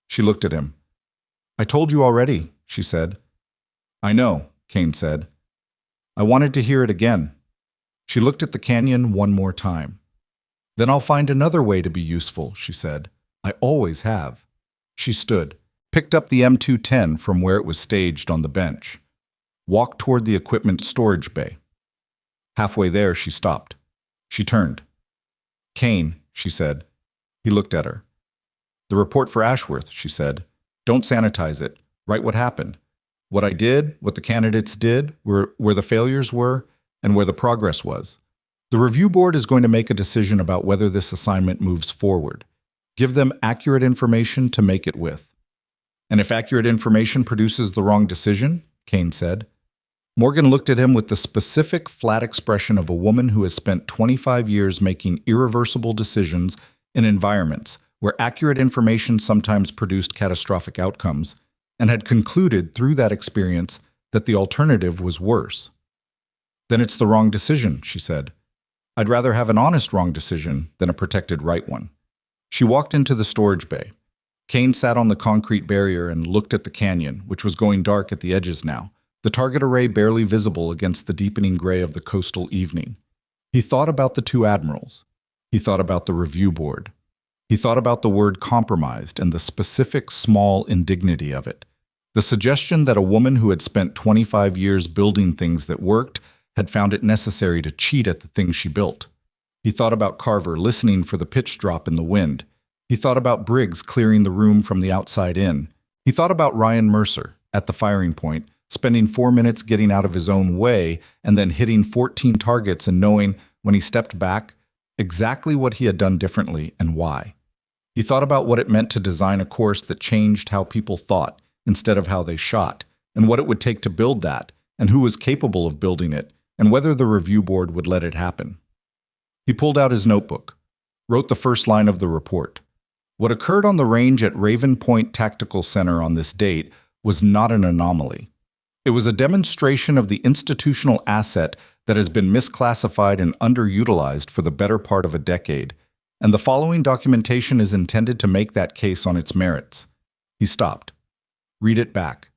[SPEAKER 1] She looked at him. "I told you already," she said. "I know," Kane said. "I wanted to hear it again." She looked at the canyon one more time. "Then I'll find another way to be useful," she said. "I always have." She stood, picked up the M210 from where it was staged on the bench, walked toward the equipment storage bay. Halfway there, she stopped. She turned. "Kane," she said. He looked at her. "The report for Ashworth," she said. "Don't sanitize it. Write what happened. What I did, what the candidates did, where the failures were, and where the progress was. The review board is going to make a decision about whether this assignment moves forward. Give them accurate information to make it with." "And if accurate information produces the wrong decision?" Kane said. Morgan looked at him with the specific, flat expression of a woman who has spent 25 years making irreversible decisions in environments where accurate information sometimes produced catastrophic outcomes, and had concluded through that experience that the alternative was worse. Then it's the wrong decision, she said. I'd rather have an honest wrong decision than a protected right one. She walked into the storage bay. Kane sat on the concrete barrier and looked at the canyon, which was going dark at the edges now, the target array barely visible against the deepening gray of the coastal evening. He thought about the two admirals. He thought about the review board. He thought about the word compromised and the specific small indignity of it. The suggestion that a woman who had spent 25 years building things that worked had found it necessary to cheat at the things she built. He thought about Carver listening for the pitch drop in the wind. He thought about Briggs clearing the room from the outside in. He thought about Ryan Mercer, at the firing point, spending 4 minutes getting out of his own way and then hitting 14 targets and knowing, when he stepped back, exactly what he had done differently and why. He thought about what it meant to design a course that changed how people thought instead of how they shot, and what it would take to build that, and who was capable of building it, and whether the review board would let it happen. He pulled out his notebook, wrote the first line of the report. What occurred on the range at Raven Point Tactical Center on this date was not an anomaly. It was a demonstration of the institutional asset that has been misclassified and underutilized for the better part of a decade, and the following documentation is intended to make that case on its merits. He stopped. Read it back.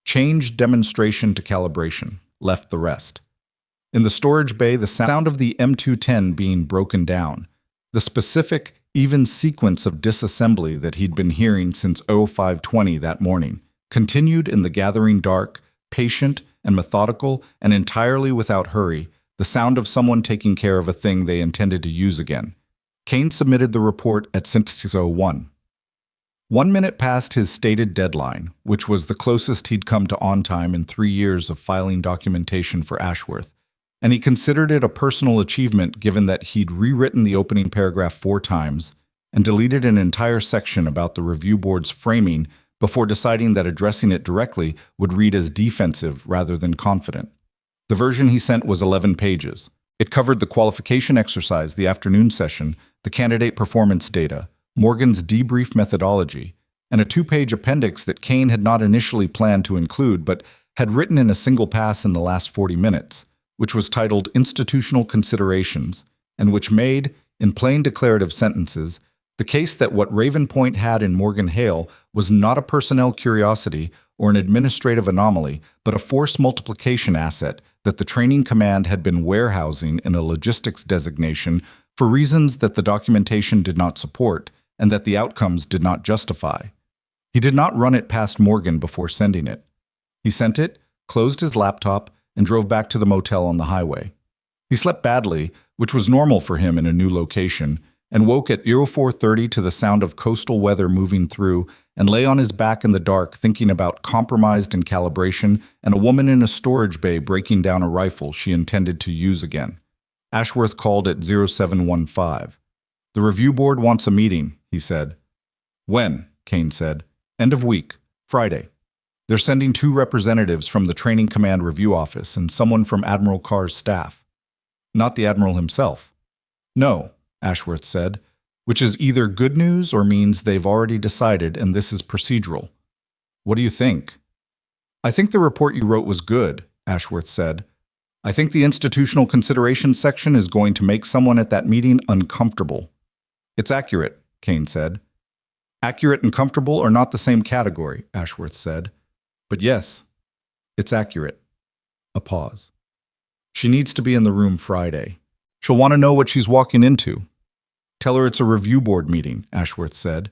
[SPEAKER 1] Changed demonstration to calibration. Left the rest. In the storage bay, the sound of the M210 being broken down, the specific, even sequence of disassembly that he'd been hearing since 0520 that morning, continued in the gathering dark, patient and methodical and entirely without hurry, the sound of someone taking care of a thing they intended to use again. Kane submitted the report at 6:01. 1 minute past his stated deadline, which was the closest he'd come to on time in 3 years of filing documentation for Ashworth, and he considered it a personal achievement given that he'd rewritten the opening paragraph 4 times and deleted an entire section about the review board's framing before deciding that addressing it directly would read as defensive rather than confident. The version he sent was 11 pages. It covered the qualification exercise, the afternoon session, the candidate performance data, Morgan's debrief methodology, and a 2-page appendix that Kane had not initially planned to include but had written in a single pass in the last 40 minutes, which was titled Institutional Considerations, and which made, in plain declarative sentences, the case that what Raven Point had in Morgan Hale was not a personnel curiosity or an administrative anomaly, but a force multiplication asset that the training command had been warehousing in a logistics designation for reasons that the documentation did not support and that the outcomes did not justify. He did not run it past Morgan before sending it. He sent it, closed his laptop, and drove back to the motel on the highway. He slept badly, which was normal for him in a new location, and woke at 04:30 to the sound of coastal weather moving through and lay on his back in the dark thinking about compromised in calibration and a woman in a storage bay breaking down a rifle she intended to use again. Ashworth called at 0715. The review board wants a meeting, he said. When? Kane said. End of week, Friday. They're sending 2 representatives from the Training Command Review Office and someone from Admiral Carr's staff. Not the Admiral himself. No, Ashworth said, which is either good news or means they've already decided and this is procedural. What do you think? I think the report you wrote was good, Ashworth said. I think the institutional consideration section is going to make someone at that meeting uncomfortable. It's accurate, Kane said. Accurate and comfortable are not the same category, Ashworth said. But yes, it's accurate. A pause. She needs to be in the room Friday. She'll want to know what she's walking into. Tell her it's a review board meeting, Ashworth said.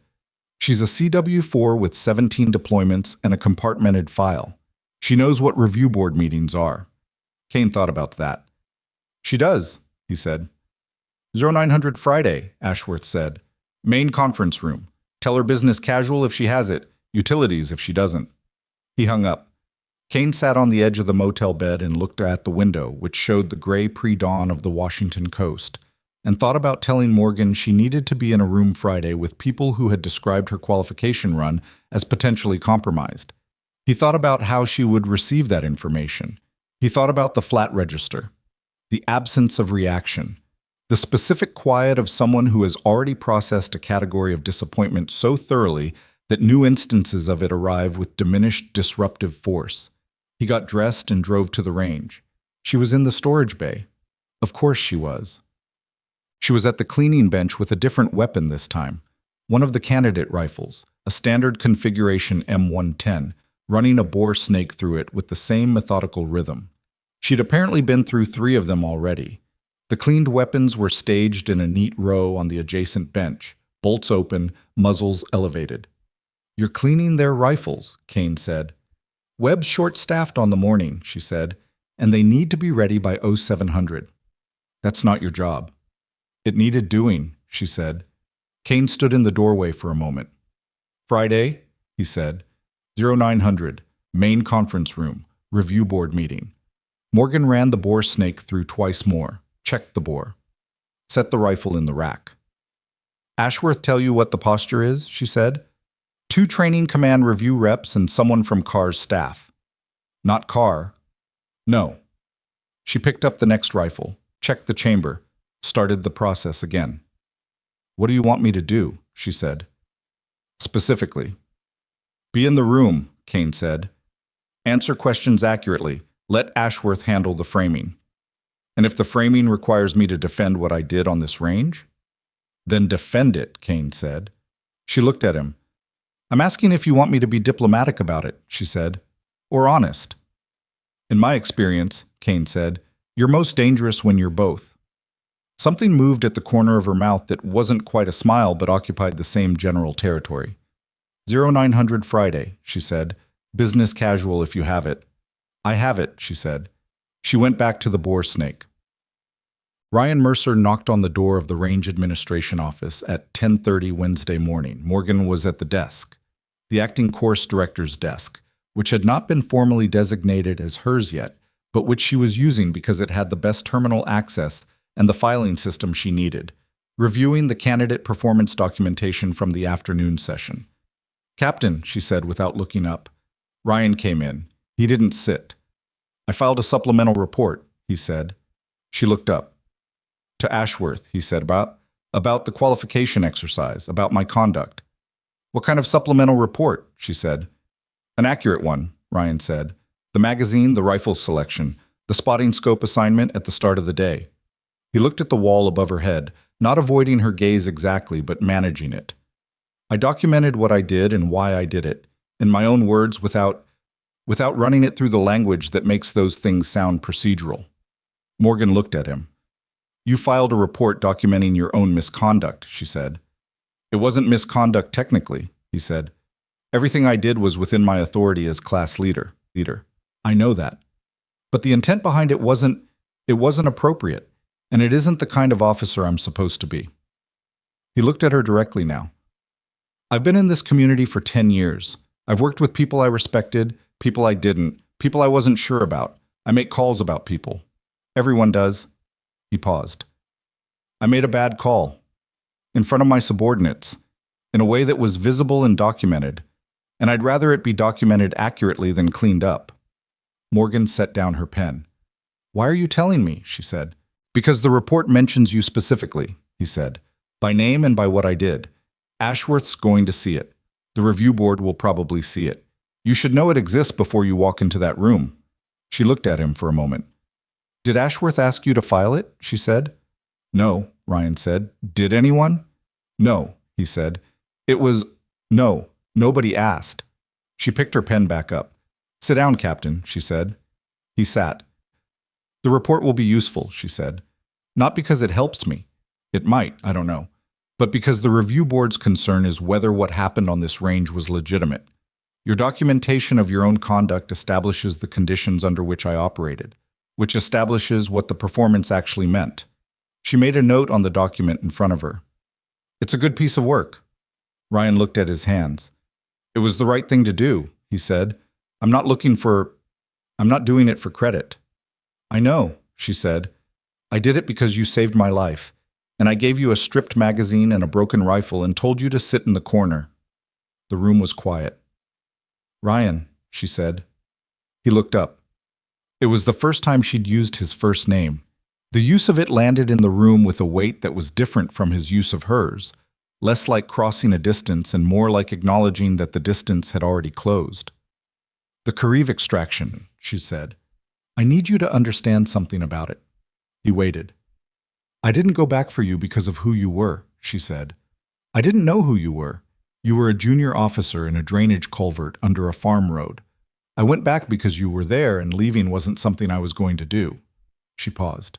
[SPEAKER 1] She's a CW4 with 17 deployments and a compartmented file. She knows what review board meetings are. Kane thought about that. She does, he said. 0900 Friday, Ashworth said. Main conference room. Tell her business casual if she has it, utilities if she doesn't. He hung up. Kane sat on the edge of the motel bed and looked at the window, which showed the gray pre-dawn of the Washington coast, and thought about telling Morgan she needed to be in a room Friday with people who had described her qualification run as potentially compromised. He thought about how she would receive that information. He thought about the flat register, the absence of reaction, the specific quiet of someone who has already processed a category of disappointment so thoroughly that new instances of it arrive with diminished disruptive force. He got dressed and drove to the range. She was in the storage bay. Of course she was. She was at the cleaning bench with a different weapon this time. One of the candidate rifles, a standard configuration M110, running a bore snake through it with the same methodical rhythm. She'd apparently been through 3 of them already. The cleaned weapons were staged in a neat row on the adjacent bench, bolts open, muzzles elevated. "You're cleaning their rifles," Kane said. "Webb's short-staffed on the morning," she said, "and they need to be ready by 0700. That's not your job." "It needed doing," she said. Kane stood in the doorway for a moment. "Friday," he said. 0900, main conference room, review board meeting. Morgan ran the bore snake through twice more, checked the bore. Set the rifle in the rack. "Ashworth tell you what the posture is?" she said. 2 training command review reps and someone from Carr's staff." "Not Carr." "No." She picked up the next rifle, checked the chamber, started the process again. "What do you want me to do?" she said. "Specifically." "Be in the room," Kane said. "Answer questions accurately. Let Ashworth handle the framing." "And if the framing requires me to defend what I did on this range?" "Then defend it," Kane said. She looked at him. "I'm asking if you want me to be diplomatic about it," she said, "or honest." "In my experience," Kane said, "you're most dangerous when you're both." Something moved at the corner of her mouth that wasn't quite a smile but occupied the same general territory. 0900 Friday, she said. "Business casual if you have it." "I have it," she said. She went back to the bore snake. Ryan Mercer knocked on the door of the range administration office at 10:30 Wednesday morning. Morgan was at the desk, the acting course director's desk, which had not been formally designated as hers yet, but which she was using because it had the best terminal access and the filing system she needed, reviewing the candidate performance documentation from the afternoon session. "Captain," she said without looking up. Ryan came in. He didn't sit. "I filed a supplemental report," he said. She looked up. "To Ashworth," he said, about the qualification exercise, about my conduct." "What kind of supplemental report?" she said. "An accurate one," Ryan said. "The magazine, the rifle selection, the spotting scope assignment at the start of the day." He looked at the wall above her head, not avoiding her gaze exactly, but managing it. "I documented what I did and why I did it, in my own words without running it through the language that makes those things sound procedural." Morgan looked at him. "You filed a report documenting your own misconduct," she said. "It wasn't misconduct technically," he said. "Everything I did was within my authority as class leader. I know that. But the intent behind it wasn't appropriate, and it isn't the kind of officer I'm supposed to be." He looked at her directly now. "I've been in this community for 10 years. I've worked with people I respected, people I didn't, people I wasn't sure about. I make calls about people. Everyone does." He paused. "I made a bad call. In front of my subordinates. In a way that was visible and documented. And I'd rather it be documented accurately than cleaned up." Morgan set down her pen. "Why are you telling me?" she said. "Because the report mentions you specifically," he said. "By name and by what I did. Ashworth's going to see it. The review board will probably see it. You should know it exists before you walk into that room." She looked at him for a moment. "Did Ashworth ask you to file it?" she said. "No," Ryan said. "Did anyone?" "No," he said. No, nobody asked." She picked her pen back up. "Sit down, Captain," she said. He sat. "The report will be useful," she said. "Not because it helps me. It might, I don't know. But because the review board's concern is whether what happened on this range was legitimate. Your documentation of your own conduct establishes the conditions under which I operated, which establishes what the performance actually meant." She made a note on the document in front of her. "It's a good piece of work." Ryan looked at his hands. "It was the right thing to do," he said. I'm not doing it for credit." "I know," she said. "I did it because you saved my life, and I gave you a stripped magazine and a broken rifle and told you to sit in the corner." The room was quiet. "Ryan," she said. He looked up. It was the first time she'd used his first name. The use of it landed in the room with a weight that was different from his use of hers, less like crossing a distance and more like acknowledging that the distance had already closed. "The Kareev extraction," she said. I need you to understand something about it. He waited. I didn't go back for you because of who you were, she said. I didn't know who you were. You were a junior officer in a drainage culvert under a farm road. I went back because you were there and leaving wasn't something I was going to do. She paused.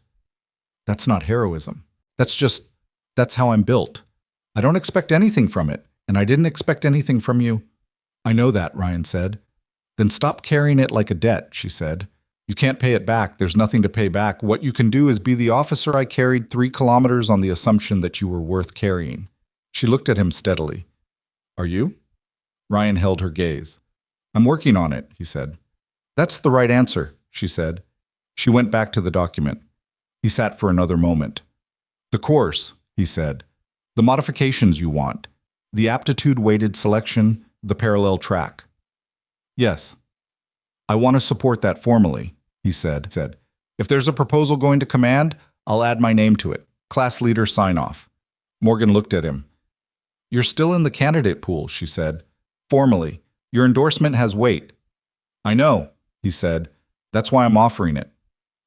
[SPEAKER 1] That's not heroism. That's how I'm built. I don't expect anything from it, and I didn't expect anything from you. I know that, Ryan said. Then stop carrying it like a debt, she said. You can't pay it back. There's nothing to pay back. What you can do is be the officer I carried 3 kilometers on the assumption that you were worth carrying. She looked at him steadily. Are you? Ryan held her gaze. I'm working on it, he said. That's the right answer, she said. She went back to the document. He sat for another moment. The course, he said. The modifications you want. The aptitude-weighted selection, the parallel track. Yes. I want to support that formally, he said. If there's a proposal going to command, I'll add my name to it. Class leader sign-off. Morgan looked at him. You're still in the candidate pool, she said. Formally. Your endorsement has weight. I know, he said. That's why I'm offering it.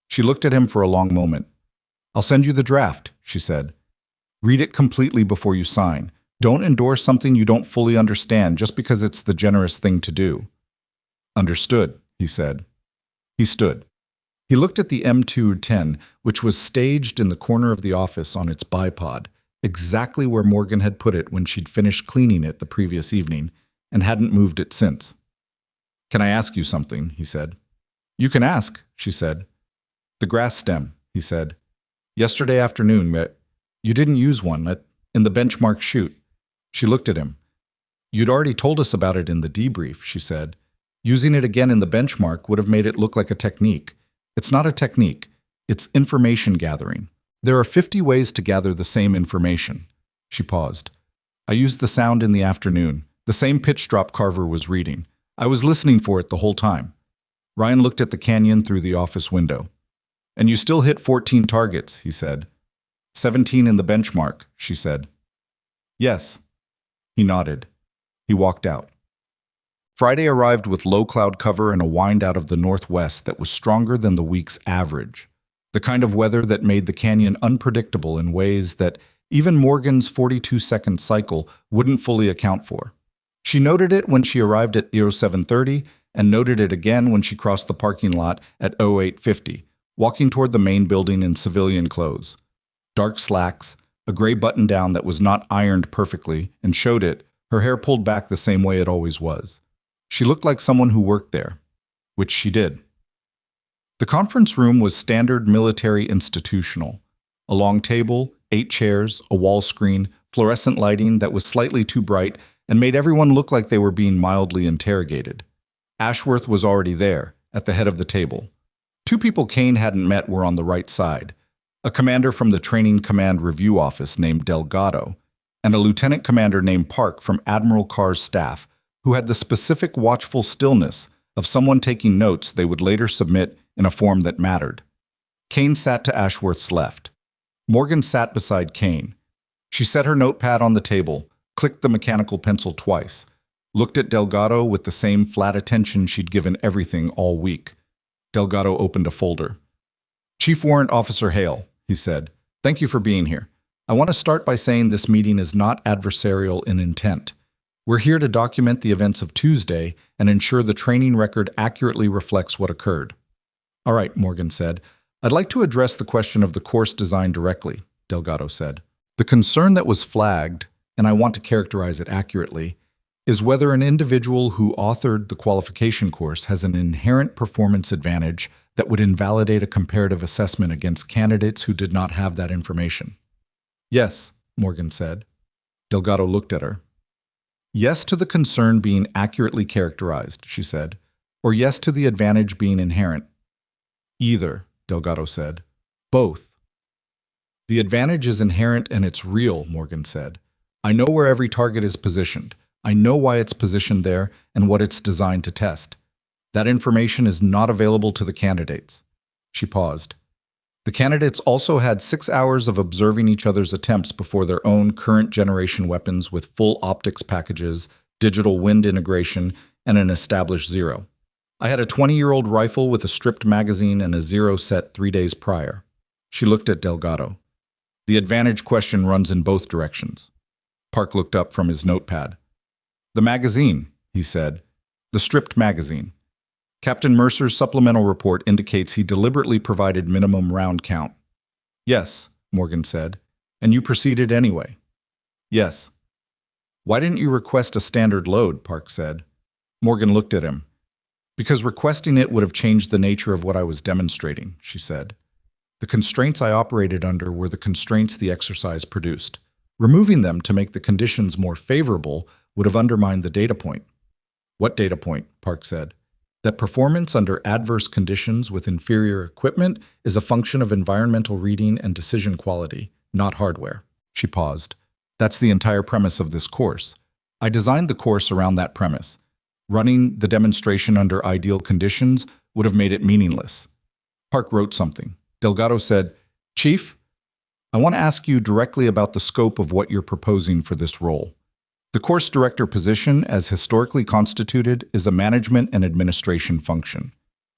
[SPEAKER 1] She looked at him for a long moment. I'll send you the draft, she said. Read it completely before you sign. Don't endorse something you don't fully understand just because it's the generous thing to do. Understood, he said. He stood. He looked at the M210, which was staged in the corner of the office on its bipod, exactly where Morgan had put it when she'd finished cleaning it the previous evening, and hadn't moved it since. Can I ask you something? He said. You can ask, she said. The grass stem, he said. Yesterday afternoon, you didn't use one in the benchmark shoot. She looked at him. You'd already told us about it in the debrief, she said. Using it again in the benchmark would have made it look like a technique. It's not a technique. It's information gathering. There are 50 ways to gather the same information. She paused. I used the sound in the afternoon, the same pitch drop Carver was reading. I was listening for it the whole time. Ryan looked at the canyon through the office window. And you still hit 14 targets, he said. 17 in the benchmark, she said. Yes. He nodded. He walked out. Friday arrived with low cloud cover and a wind out of the northwest that was stronger than the week's average. The kind of weather that made the canyon unpredictable in ways that even Morgan's 42-second cycle wouldn't fully account for. She noted it when she arrived at 0730 and noted it again when she crossed the parking lot at 0850, walking toward the main building in civilian clothes. Dark slacks, a gray button-down that was not ironed perfectly and showed it, her hair pulled back the same way it always was. She looked like someone who worked there, which she did. The conference room was standard military institutional. A long table, 8 chairs, a wall screen, fluorescent lighting that was slightly too bright and made everyone look like they were being mildly interrogated. Ashworth was already there, at the head of the table. 2 people Kane hadn't met were on the right side. A commander from the Training Command Review Office named Delgado, and a lieutenant commander named Park from Admiral Carr's staff, who had the specific watchful stillness of someone taking notes they would later submit in a form that mattered. Kane sat to Ashworth's left. Morgan sat beside Kane. She set her notepad on the table, clicked the mechanical pencil twice, looked at Delgado with the same flat attention she'd given everything all week. Delgado opened a folder. Chief Warrant Officer Hale, he said, thank you for being here. I want to start by saying this meeting is not adversarial in intent. We're here to document the events of Tuesday and ensure the training record accurately reflects what occurred. All right, Morgan said. I'd like to address the question of the course design directly, Delgado said. The concern that was flagged, and I want to characterize it accurately, is whether an individual who authored the qualification course has an inherent performance advantage that would invalidate a comparative assessment against candidates who did not have that information. Yes, Morgan said. Delgado looked at her. Yes to the concern being accurately characterized, she said, or yes to the advantage being inherent. Either, Delgado said. Both. The advantage is inherent and it's real, Morgan said. I know where every target is positioned. I know why it's positioned there and what it's designed to test. That information is not available to the candidates. She paused. The candidates also had 6 hours of observing each other's attempts before their own current-generation weapons with full optics packages, digital wind integration, and an established zero. I had a 20-year-old rifle with a stripped magazine and a zero set 3 days prior. She looked at Delgado. The advantage question runs in both directions. Park looked up from his notepad. The magazine, he said. The stripped magazine. Captain Mercer's supplemental report indicates he deliberately provided minimum round count. Yes, Morgan said. And you proceeded anyway. Yes. Why didn't you request a standard load? Park said. Morgan looked at him. Because requesting it would have changed the nature of what I was demonstrating, she said. The constraints I operated under were the constraints the exercise produced. Removing them to make the conditions more favorable would have undermined the data point. What data point? Park said. That performance under adverse conditions with inferior equipment is a function of environmental reading and decision quality, not hardware. She paused. That's the entire premise of this course. I designed the course around that premise. Running the demonstration under ideal conditions would have made it meaningless. Park wrote something. Delgado said, Chief, I want to ask you directly about the scope of what you're proposing for this role. The course director position, as historically constituted, is a management and administration function.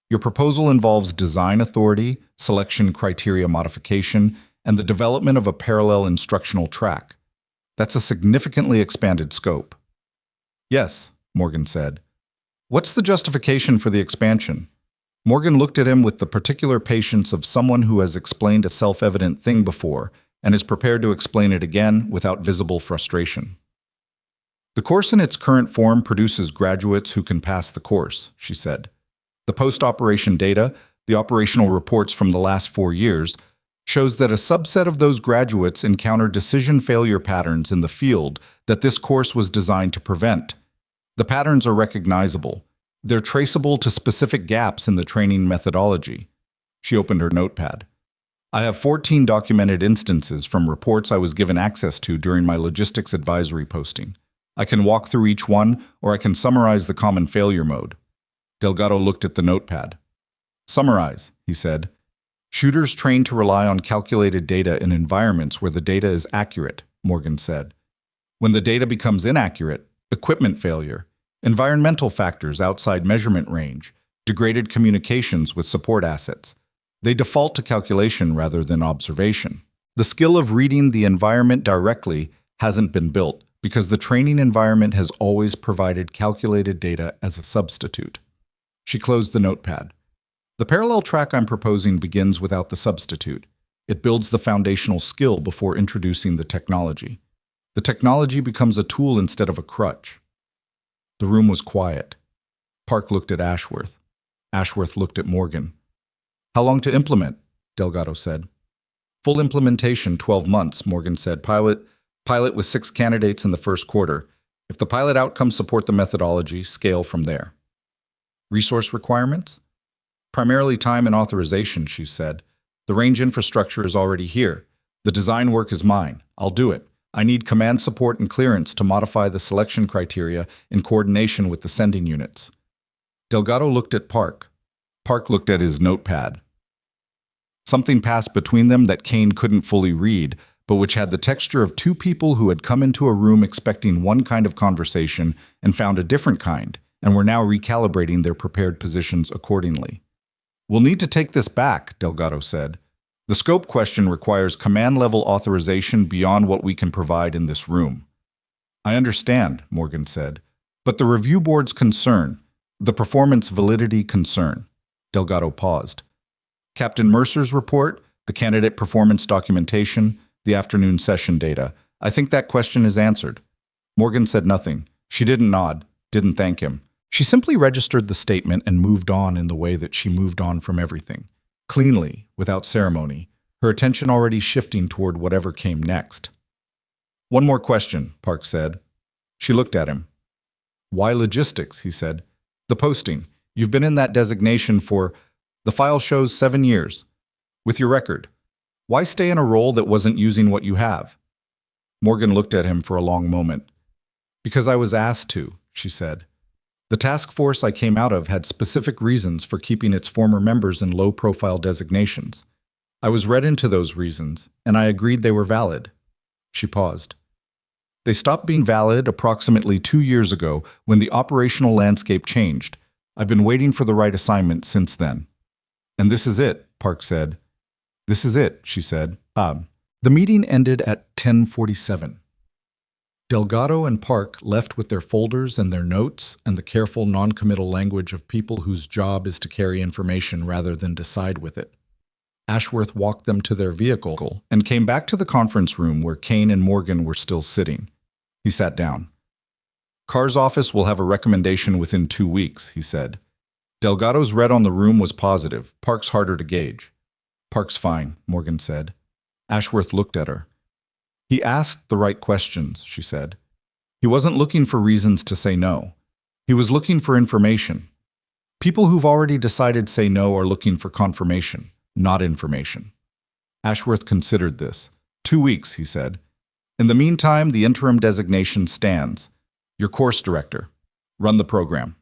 [SPEAKER 1] Your proposal involves design authority, selection criteria modification, and the development of a parallel instructional track. That's a significantly expanded scope. Yes, Morgan said. What's the justification for the expansion? Morgan looked at him with the particular patience of someone who has explained a self-evident thing before and is prepared to explain it again without visible frustration. The course in its current form produces graduates who can pass the course, she said. The post-operation data, the operational reports from the last 4 years, shows that a subset of those graduates encounter decision failure patterns in the field that this course was designed to prevent. The patterns are recognizable. They're traceable to specific gaps in the training methodology. She opened her notepad. I have 14 documented instances from reports I was given access to during my logistics advisory posting. I can walk through each one, or I can summarize the common failure mode. Delgado looked at the notepad. Summarize, he said. Shooters trained to rely on calculated data in environments where the data is accurate, Morgan said. When the data becomes inaccurate, equipment failure, environmental factors outside measurement range, degraded communications with support assets, they default to calculation rather than observation. The skill of reading the environment directly hasn't been built because the training environment has always provided calculated data as a substitute. She closed the notepad. The parallel track I'm proposing begins without the substitute. It builds the foundational skill before introducing the technology. The technology becomes a tool instead of a crutch. The room was quiet. Park looked at Ashworth. Ashworth looked at Morgan. How long to implement? Delgado said. Full implementation, 12 months, Morgan said. Pilot with 6 candidates in the first quarter. If the pilot outcomes support the methodology, scale from there. Resource requirements? Primarily time and authorization, she said. The range infrastructure is already here. The design work is mine. I'll do it. I need command support and clearance to modify the selection criteria in coordination with the sending units. Delgado looked at Park. Park looked at his notepad. Something passed between them that Kane couldn't fully read, but which had the texture of 2 people who had come into a room expecting one kind of conversation and found a different kind, and were now recalibrating their prepared positions accordingly. We'll need to take this back, Delgado said. The scope question requires command-level authorization beyond what we can provide in this room. I understand, Morgan said, but the review board's concern, the performance validity concern. Delgado paused. Captain Mercer's report, the candidate performance documentation, the afternoon session data. I think that question is answered. Morgan said nothing. She didn't nod, didn't thank him. She simply registered the statement and moved on in the way that she moved on from everything. Cleanly, without ceremony, her attention already shifting toward whatever came next. One more question, Park said. She looked at him. Why logistics, he said. The posting. You've been in that designation for, the file shows 7 years. With your record. Why stay in a role that wasn't using what you have? Morgan looked at him for a long moment. Because I was asked to, she said. The task force I came out of had specific reasons for keeping its former members in low-profile designations. I was read into those reasons, and I agreed they were valid. She paused. They stopped being valid approximately 2 years ago when the operational landscape changed. I've been waiting for the right assignment since then. And this is it, Park said. This is it, she said. The meeting ended at 10:47. Delgado and Park left with their folders and their notes and the careful non-committal language of people whose job is to carry information rather than decide with it. Ashworth walked them to their vehicle and came back to the conference room where Kane and Morgan were still sitting. He sat down. Carr's office will have a recommendation within 2 weeks, he said. Delgado's read on the room was positive. Park's harder to gauge. Park's fine, Morgan said. Ashworth looked at her. He asked the right questions, she said. He wasn't looking for reasons to say no. He was looking for information. People who've already decided say no are looking for confirmation, not information. Ashworth considered this. 2 weeks, he said. In the meantime, the interim designation stands. Your course director. Run the program.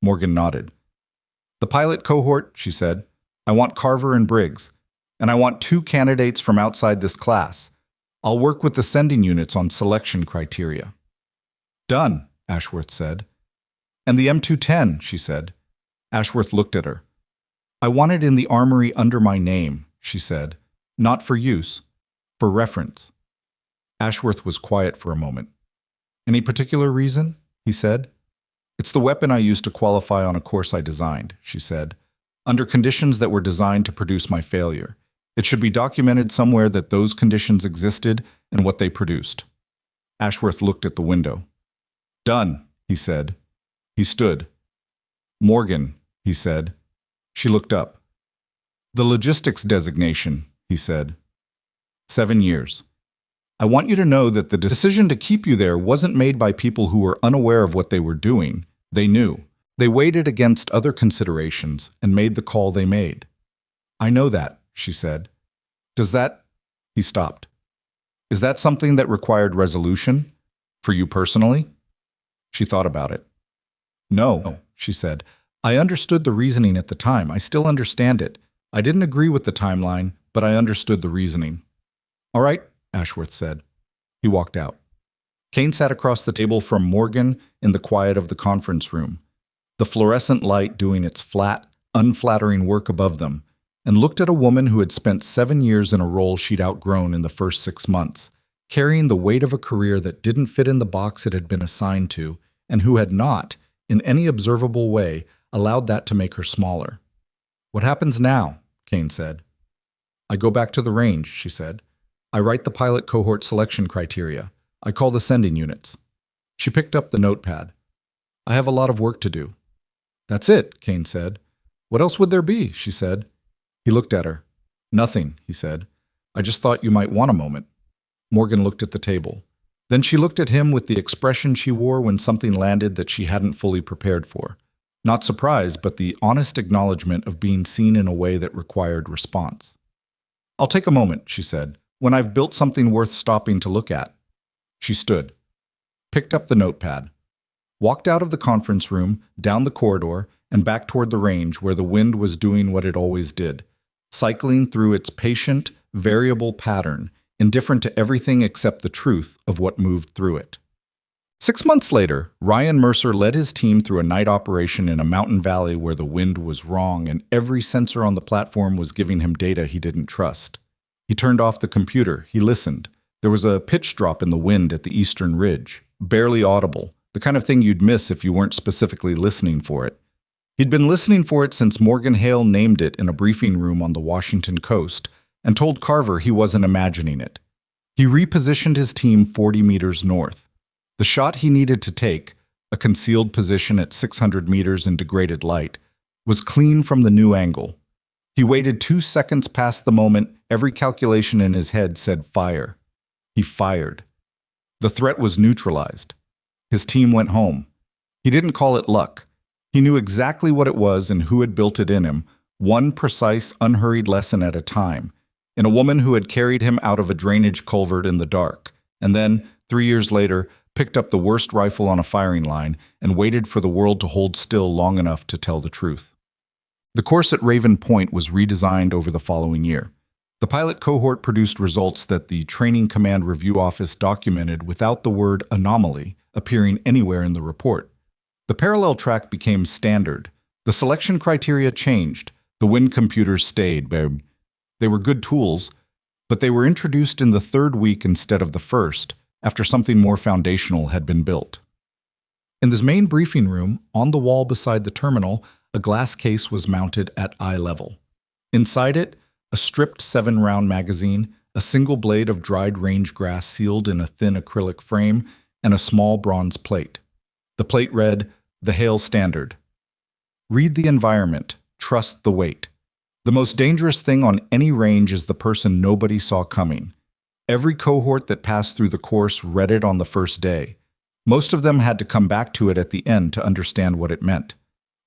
[SPEAKER 1] Morgan nodded. The pilot cohort, she said. I want Carver and Briggs. And I want 2 candidates from outside this class. I'll work with the sending units on selection criteria. Done, Ashworth said. And the M210, she said. Ashworth looked at her. I want it in the armory under my name, she said. Not for use, for reference. Ashworth was quiet for a moment. Any particular reason? He said. It's the weapon I used to qualify on a course I designed, she said, under conditions that were designed to produce my failure. It should be documented somewhere that those conditions existed and what they produced. Ashworth looked at the window. Done, he said. He stood. Morgan, he said. She looked up. The logistics designation, he said. 7 years. I want you to know that the decision to keep you there wasn't made by people who were unaware of what they were doing. They knew. They weighed it against other considerations and made the call they made. I know that, she said. Does that... He stopped. Is that something that required resolution? For you personally? She thought about it. No, she said. I understood the reasoning at the time. I still understand it. I didn't agree with the timeline, but I understood the reasoning. All right, Ashworth said. He walked out. Kane sat across the table from Morgan in the quiet of the conference room, the fluorescent light doing its flat, unflattering work above them, and looked at a woman who had spent 7 years in a role she'd outgrown in the first 6 months, carrying the weight of a career that didn't fit in the box it had been assigned to, and who had not, in any observable way, allowed that to make her smaller. What happens now? Kane said. I go back to the range, she said. I write the pilot cohort selection criteria. I call the sending units. She picked up the notepad. I have a lot of work to do. That's it, Kane said. What else would there be? She said. He looked at her. Nothing, he said. I just thought you might want a moment. Morgan looked at the table. Then she looked at him with the expression she wore when something landed that she hadn't fully prepared for. Not surprise, but the honest acknowledgement of being seen in a way that required response. I'll take a moment, she said, when I've built something worth stopping to look at. She stood, picked up the notepad, walked out of the conference room, down the corridor, and back toward the range where the wind was doing what it always did, cycling through its patient, variable pattern, indifferent to everything except the truth of what moved through it. 6 months later, Ryan Mercer led his team through a night operation in a mountain valley where the wind was wrong and every sensor on the platform was giving him data he didn't trust. He turned off the computer. He listened. There was a pitch drop in the wind at the eastern ridge, barely audible, the kind of thing you'd miss if you weren't specifically listening for it. He'd been listening for it since Morgan Hale named it in a briefing room on the Washington coast and told Carver he wasn't imagining it. He repositioned his team 40 meters north. The shot he needed to take, a concealed position at 600 meters in degraded light, was clean from the new angle. He waited 2 seconds past the moment every calculation in his head said fire. He fired. The threat was neutralized. His team went home. He didn't call it luck. He knew exactly what it was and who had built it in him, one precise, unhurried lesson at a time, in a woman who had carried him out of a drainage culvert in the dark, and then, 3 years later, picked up the worst rifle on a firing line and waited for the world to hold still long enough to tell the truth. The course at Raven Point was redesigned over the following year. The pilot cohort produced results that the Training Command Review Office documented without the word anomaly appearing anywhere in the report. The parallel track became standard, The selection criteria changed. The wind computers stayed, babe. They were good tools, but they were introduced in the third week instead of the first, after something more foundational had been built. In this main briefing room, on the wall beside the terminal, a glass case was mounted at eye level. Inside it, a stripped 7-round magazine, a single blade of dried range grass sealed in a thin acrylic frame, and a small bronze plate. The plate read, "The Hale Standard. Read the environment. Trust the weight. The most dangerous thing on any range is the person nobody saw coming. Every cohort that passed through the course read it on the first day. Most of them had to come back to it at the end to understand what it meant.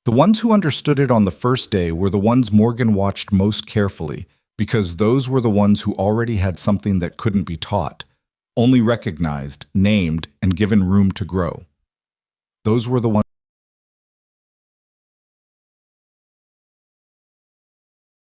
[SPEAKER 1] The ones who understood it on the first day were the ones Morgan watched most carefully, because those were the ones who already had something that couldn't be taught, only recognized, named, and given room to grow. Those were the ones